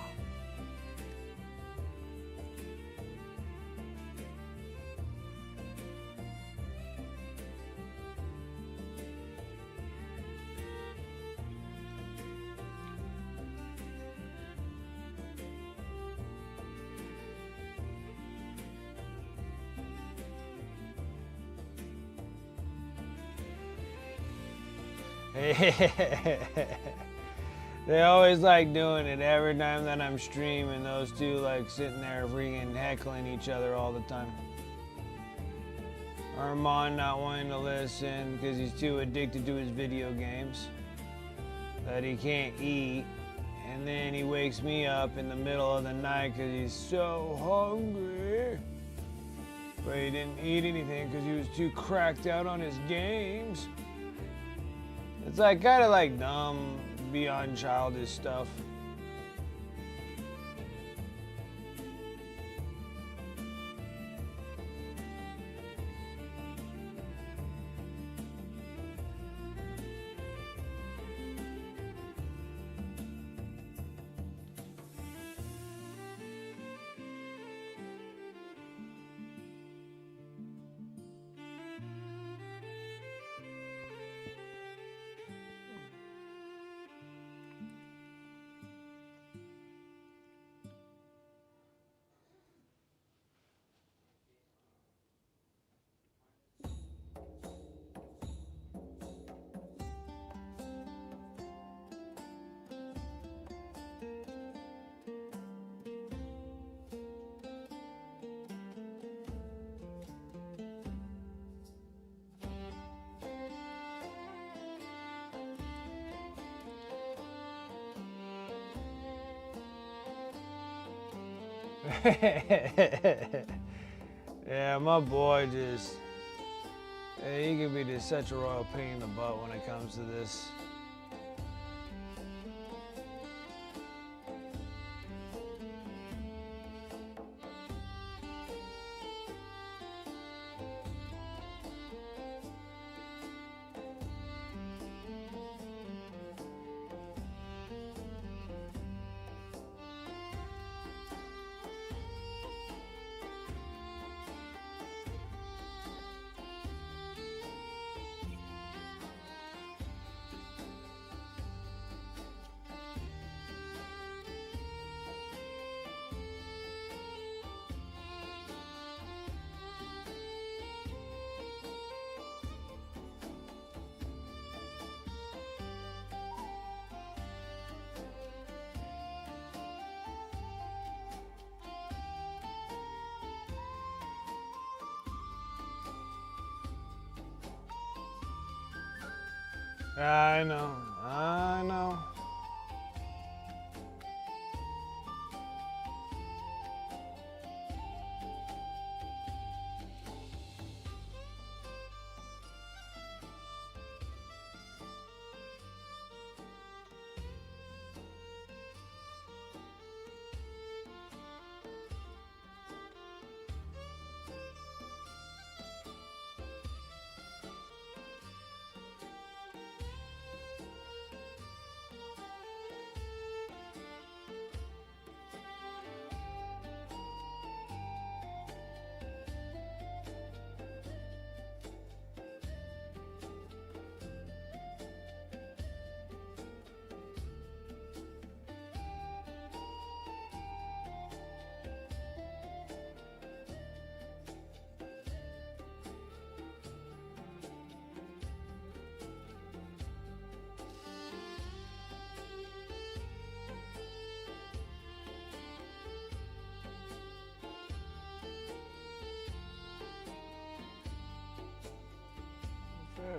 They always like doing it every time that I'm streaming. Those two like sitting there freaking heckling each other all the time. Armand not wanting to listen because he's too addicted to his video games that he can't eat. And then he wakes me up in the middle of the night because he's so hungry. But he didn't eat anything because he was too cracked out on his games. It's like kind of like dumb, beyond childish stuff. Yeah, my boy just, he can be just such a royal pain in the butt when it comes to this. I know, I know.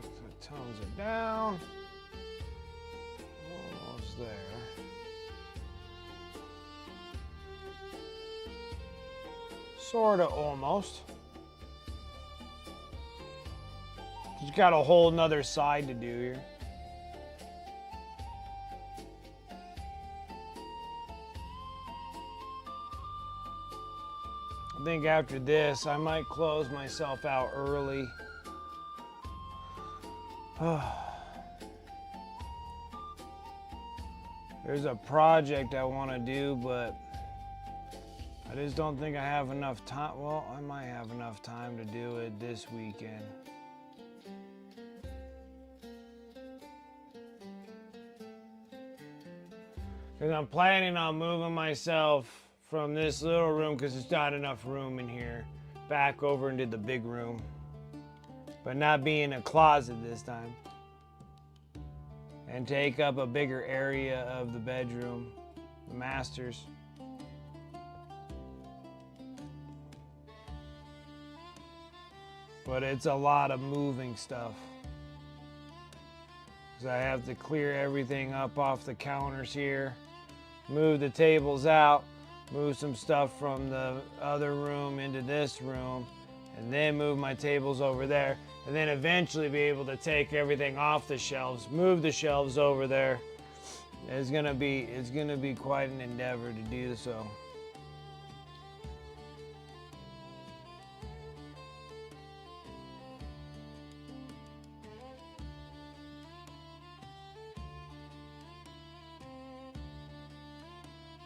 That tones it down. Almost there. Sorta, almost. Just got a whole nother side to do here. I think after this, I might close myself out early. There's a project I want to do, but I just don't think I have enough time. Well, I might have enough time to do it this weekend. Because I'm planning on moving myself from this little room, because there's not enough room in here, back over into the big room. But not being a closet this time. And take up a bigger area of the bedroom, the master's. But it's a lot of moving stuff. Because I have to clear everything up off the counters here, move the tables out, move some stuff from the other room into this room, and then move my tables over there, and then eventually be able to take everything off the shelves, move the shelves over there. It's gonna be quite an endeavor to do so.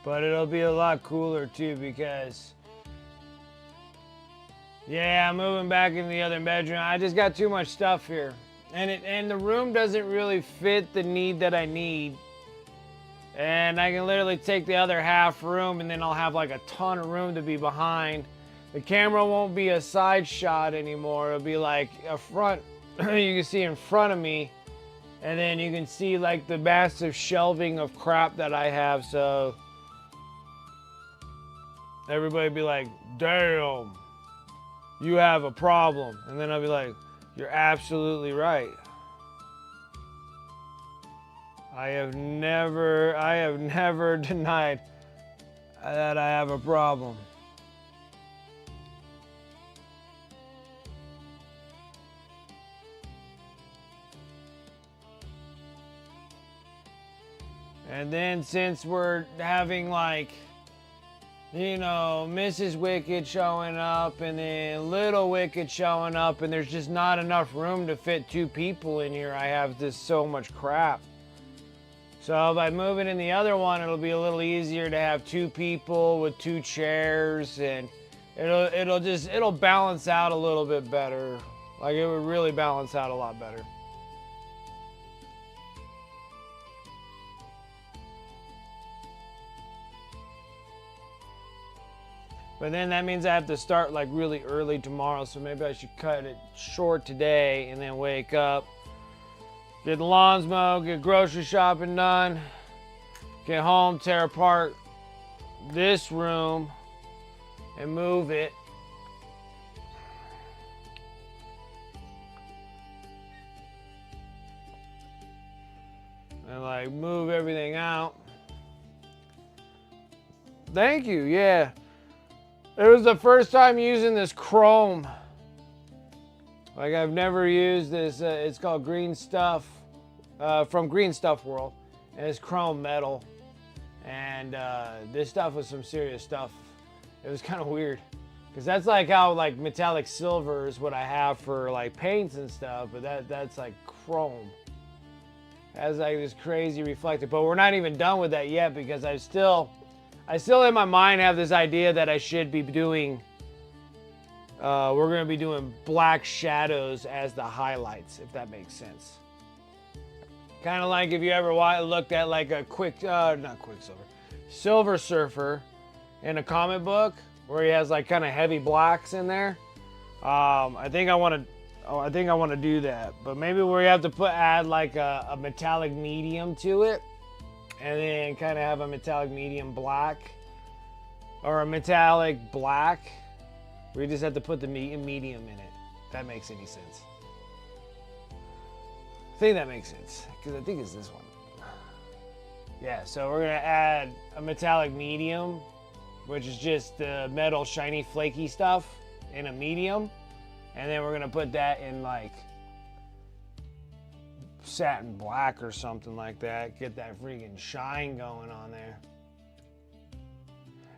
But it'll be a lot cooler too, because yeah, I'm moving back in the other bedroom. I just got too much stuff here. And the room doesn't really fit the need that I need. And I can literally take the other half room, and then I'll have like a ton of room to be behind. The camera won't be a side shot anymore. It'll be like a front. You can see in front of me. And then you can see like the massive shelving of crap that I have. So everybody be like, damn, you have a problem. And then I'll be like, you're absolutely right. I have never denied that I have a problem. And then since we're having like, you know, Mrs. Wicked showing up and then Little Wicked showing up, and there's just not enough room to fit 2 people in here. I have just so much crap. So by moving in the other one, it'll be a little easier to have 2 people with 2 chairs, and it'll balance out a little bit better. Like, it would really balance out a lot better. But then that means I have to start like really early tomorrow, so maybe I should cut it short today and then wake up, get the lawns mowed, get grocery shopping done, get home, tear apart this room and move it. And like move everything out. Thank you, yeah. It was the first time using this chrome. Like, I've never used this. It's called Green Stuff, from Green Stuff World. And it's chrome metal. And this stuff was some serious stuff. It was kind of weird. Because that's like how like metallic silver is what I have for like paints and stuff. But that's like chrome. It has like this crazy reflective. But we're not even done with that yet, because I still in my mind have this idea that I should be doing, we're going to be doing black shadows as the highlights, if that makes sense. Kind of like if you ever looked at like a Silver Surfer in a comic book where he has like kind of heavy blacks in there. I think I want to do that, but maybe we have to add like a metallic medium to it. And then kind of have a metallic medium black, or a metallic black. We just have to put the medium in it, if that makes any sense. I think that makes sense, because I think it's this one. Yeah, so we're gonna add a metallic medium, which is just the metal shiny flaky stuff in a medium. And then we're gonna put that in like satin black or something like that. Get that freaking shine going on there.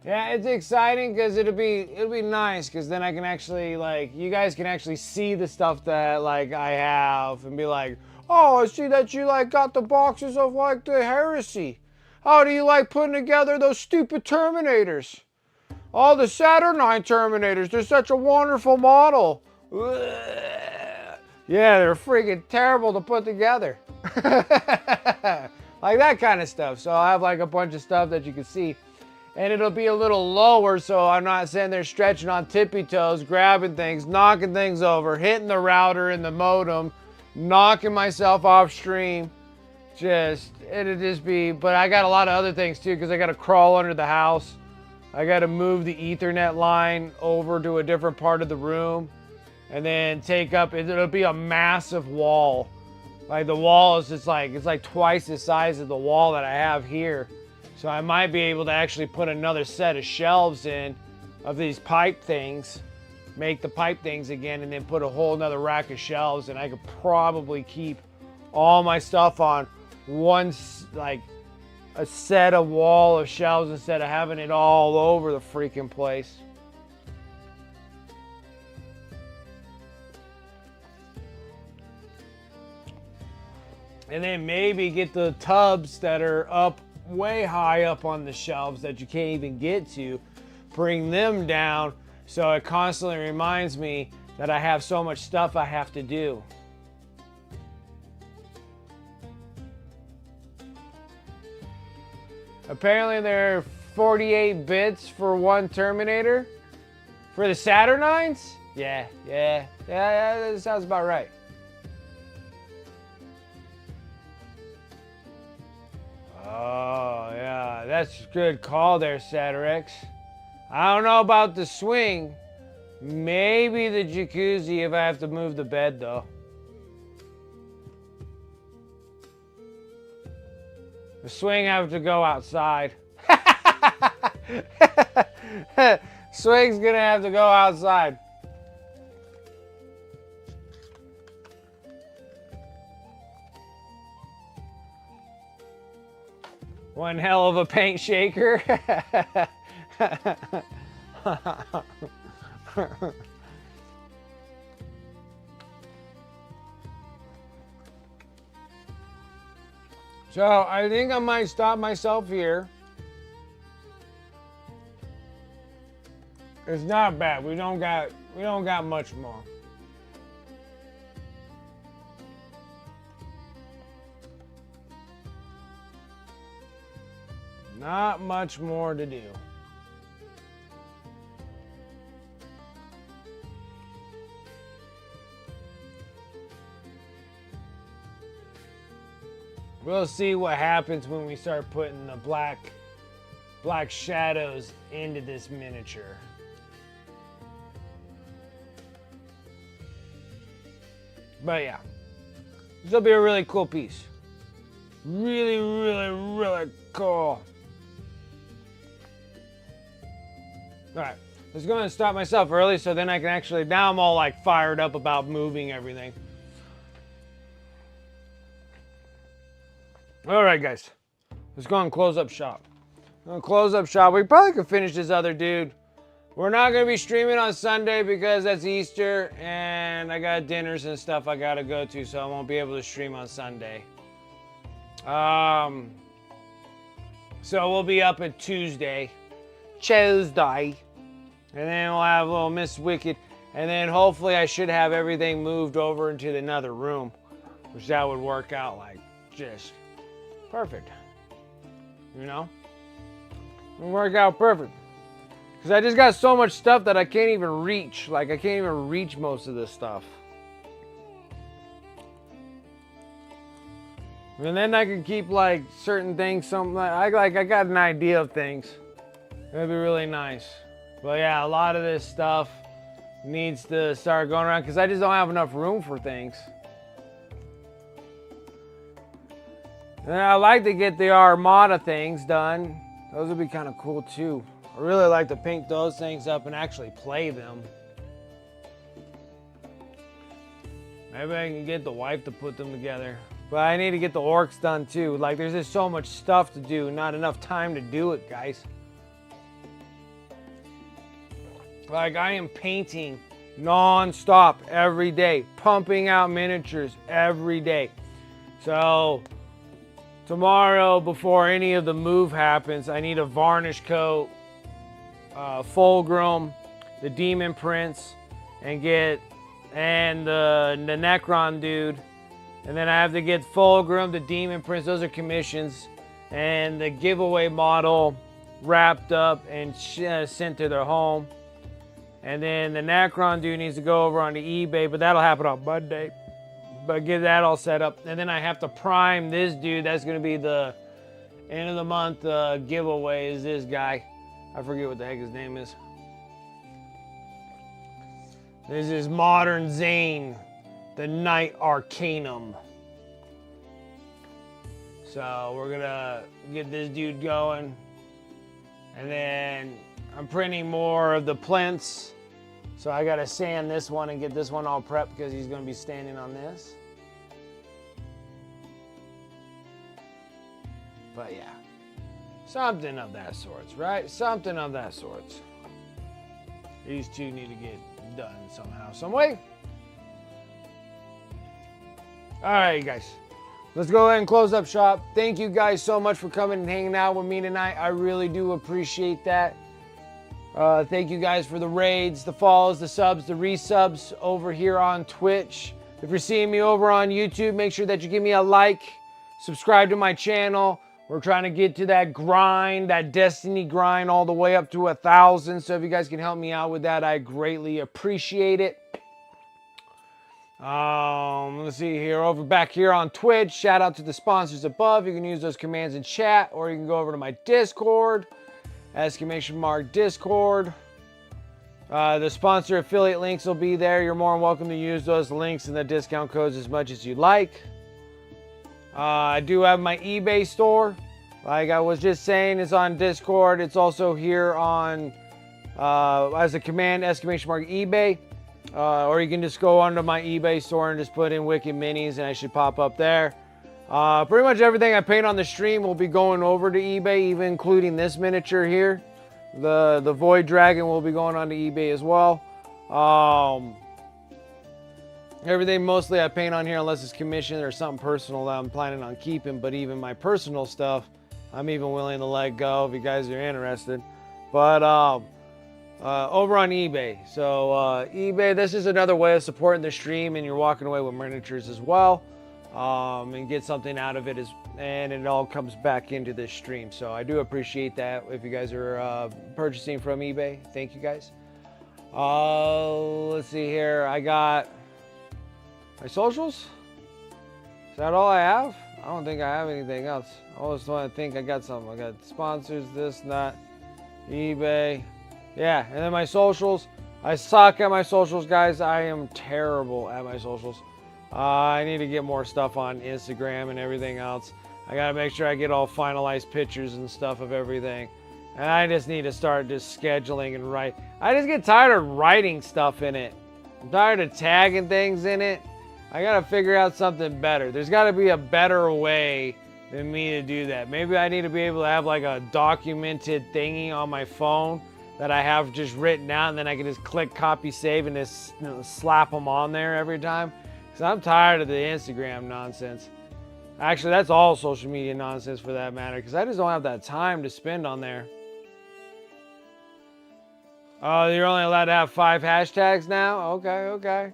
Yeah, it's exciting because it'll be nice, because then I can actually, like, you guys can actually see the stuff that like I have and be like, oh, I see that you like got the boxes of like the Heresy. How do you like putting together those stupid Terminators? All the Saturnine Terminators, they're such a wonderful model. Yeah, they're freaking terrible to put together. Like that kind of stuff. So I'll have like a bunch of stuff that you can see. And it'll be a little lower, so I'm not sitting there stretching on tippy toes, grabbing things, knocking things over, hitting the router and the modem, knocking myself off stream. It'll just be, but I got a lot of other things too, because I got to crawl under the house. I got to move the Ethernet line over to a different part of the room, and then take up, it'll be a massive wall. Like the wall is just like, it's like twice the size of the wall that I have here. So I might be able to actually put another set of shelves in of these pipe things, make the pipe things again, and then put a whole nother rack of shelves, and I could probably keep all my stuff on one, like a set of wall of shelves instead of having it all over the freaking place. And then maybe get the tubs that are up way high up on the shelves that you can't even get to, bring them down so it constantly reminds me that I have so much stuff I have to do. Apparently there are 48 bits for one Terminator. For the Saturnines? Yeah, that sounds about right. Oh, yeah, that's a good call there, Satyrix. I don't know about the swing. Maybe the jacuzzi if I have to move the bed, though. The swing have to go outside. Swing's gonna have to go outside. One hell of a paint shaker. So I think I might stop myself here. It's not bad. We don't got much more. Not much more to do. We'll see what happens when we start putting the black shadows into this miniature. But yeah, this will be a really cool piece. Really, really, really cool. All right, I was going to stop myself early so then I can actually, now I'm all like fired up about moving everything. All right, guys, let's go and close up shop. We probably could finish this other dude. We're not going to be streaming on Sunday because that's Easter and I got dinners and stuff I got to go to, so I won't be able to stream on Sunday. So we'll be up at Tuesday. And then we'll have a little Miss Wicked. And then hopefully I should have everything moved over into another room, which that would work out like just perfect. You know? It would work out perfect. Because I just got so much stuff that I can't even reach. Like I can't even reach most of this stuff. And then I can keep like certain things, I got an idea of things. It'd be really nice. But yeah, a lot of this stuff needs to start going around because I just don't have enough room for things. And I like to get the Armada things done. Those would be kind of cool too. I really like to paint those things up and actually play them. Maybe I can get the wife to put them together. But I need to get the orcs done too. Like, there's just so much stuff to do, not enough time to do it, guys. Like, I am painting non-stop every day, pumping out miniatures every day. So tomorrow, before any of the move happens, I need a varnish coat, Fulgrim, the Demon Prince, and the Necron dude. And then I have to get Fulgrim, the Demon Prince, those are commissions, and the giveaway model wrapped up and sent to their home. And then the Necron dude needs to go over onto eBay, but that'll happen on Monday. But get that all set up. And then I have to prime this dude. That's going to be the end of the month giveaway is this guy. I forget what the heck his name is. This is Modern Zane, the Knight Arcanum. So we're going to get this dude going. And then I'm printing more of the plinths. So I gotta sand this one and get this one all prepped because he's gonna be standing on this. But yeah, something of that sorts, right? Something of that sorts. These two need to get done somehow, some way. All right, you guys. Let's go ahead and close up shop. Thank you guys so much for coming and hanging out with me tonight. I really do appreciate that. Thank you guys for the raids, the follows, the subs, the resubs over here on Twitch. If you're seeing me over on YouTube, make sure that you give me a like, subscribe to my channel. We're trying to get to that grind, that Destiny grind, all the way up to 1,000. So if you guys can help me out with that, I greatly appreciate it. Let's see here, back here on Twitch. Shout out to the sponsors above. You can use those commands in chat, or you can go over to my Discord. !Discord. The sponsor affiliate links will be there. You're more than welcome to use those links and the discount codes as much as you like. I do have my eBay store. Like I was just saying, it's on Discord. It's also here on as a command, !eBay. Or you can just go onto my eBay store and just put in Wicked Minis and I should pop up there. Pretty much everything I paint on the stream will be going over to eBay, even including this miniature here. The Void Dragon will be going on to eBay as well. Everything mostly I paint on here, unless it's commissioned or something personal that I'm planning on keeping. But even my personal stuff, I'm even willing to let go if you guys are interested. But over on eBay. So eBay, this is another way of supporting the stream, and you're walking away with miniatures as well. And get something out of it, and it all comes back into this stream. So I do appreciate that if you guys are purchasing from eBay. Thank you guys. Let's see here. I got my socials. Is that all I have? I don't think I have anything else. I always want to think I got something. I got sponsors, this, that, eBay. Yeah, and then my socials. I suck at my socials, guys. I am terrible at my socials. I need to get more stuff on Instagram and everything else. I gotta make sure I get all finalized pictures and stuff of everything. And I just need to start just scheduling and write. I just get tired of writing stuff in it. I'm tired of tagging things in it. I gotta figure out something better. There's gotta be a better way than me to do that. Maybe I need to be able to have like a documented thingy on my phone that I have just written out, and then I can just click copy save and just slap them on there every time. Because I'm tired of the Instagram nonsense. Actually, that's all social media nonsense for that matter, because I just don't have that time to spend on there. Oh, you're only allowed to have 5 hashtags now? Okay.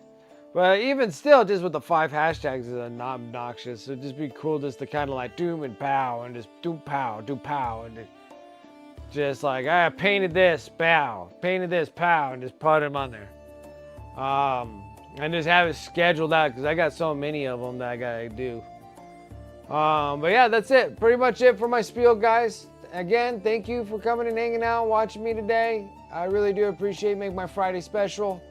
But even still, just with the 5 hashtags is not obnoxious. It'd just be cool just to kind of like doom and pow, and just do pow, and just like, I painted this, pow, painted this, pow, and just put them on there. And just have it scheduled out, because I got so many of them that I gotta do. But yeah, that's it. Pretty much it for my spiel, guys. Again, thank you for coming and hanging out, watching me today. I really do appreciate it. Make my Friday special.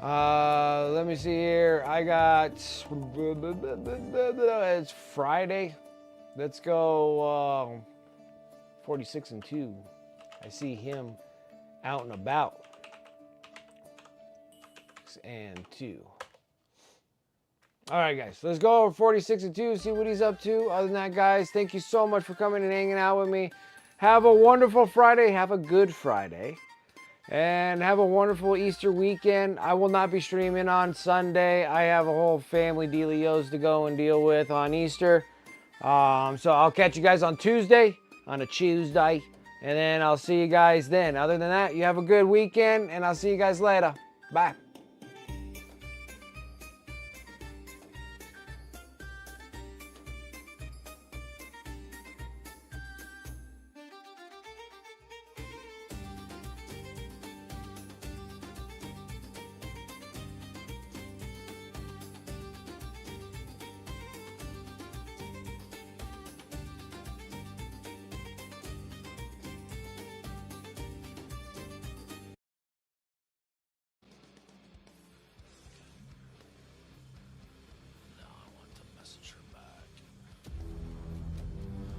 Let me see here. I got, it's Friday. Let's go 46 and 2. I see him out and about. 6 and 2. All right, guys, let's go over 46 and 2, see what he's up to. Other than that, guys, thank you so much for coming and hanging out with me. Have a wonderful Friday. Have a good Friday. And have a wonderful Easter weekend. I will not be streaming on Sunday. I have a whole family dealios to go and deal with on Easter. So I'll catch you guys on Tuesday, and then I'll see you guys then. Other than that, you have a good weekend, and I'll see you guys later. Bye.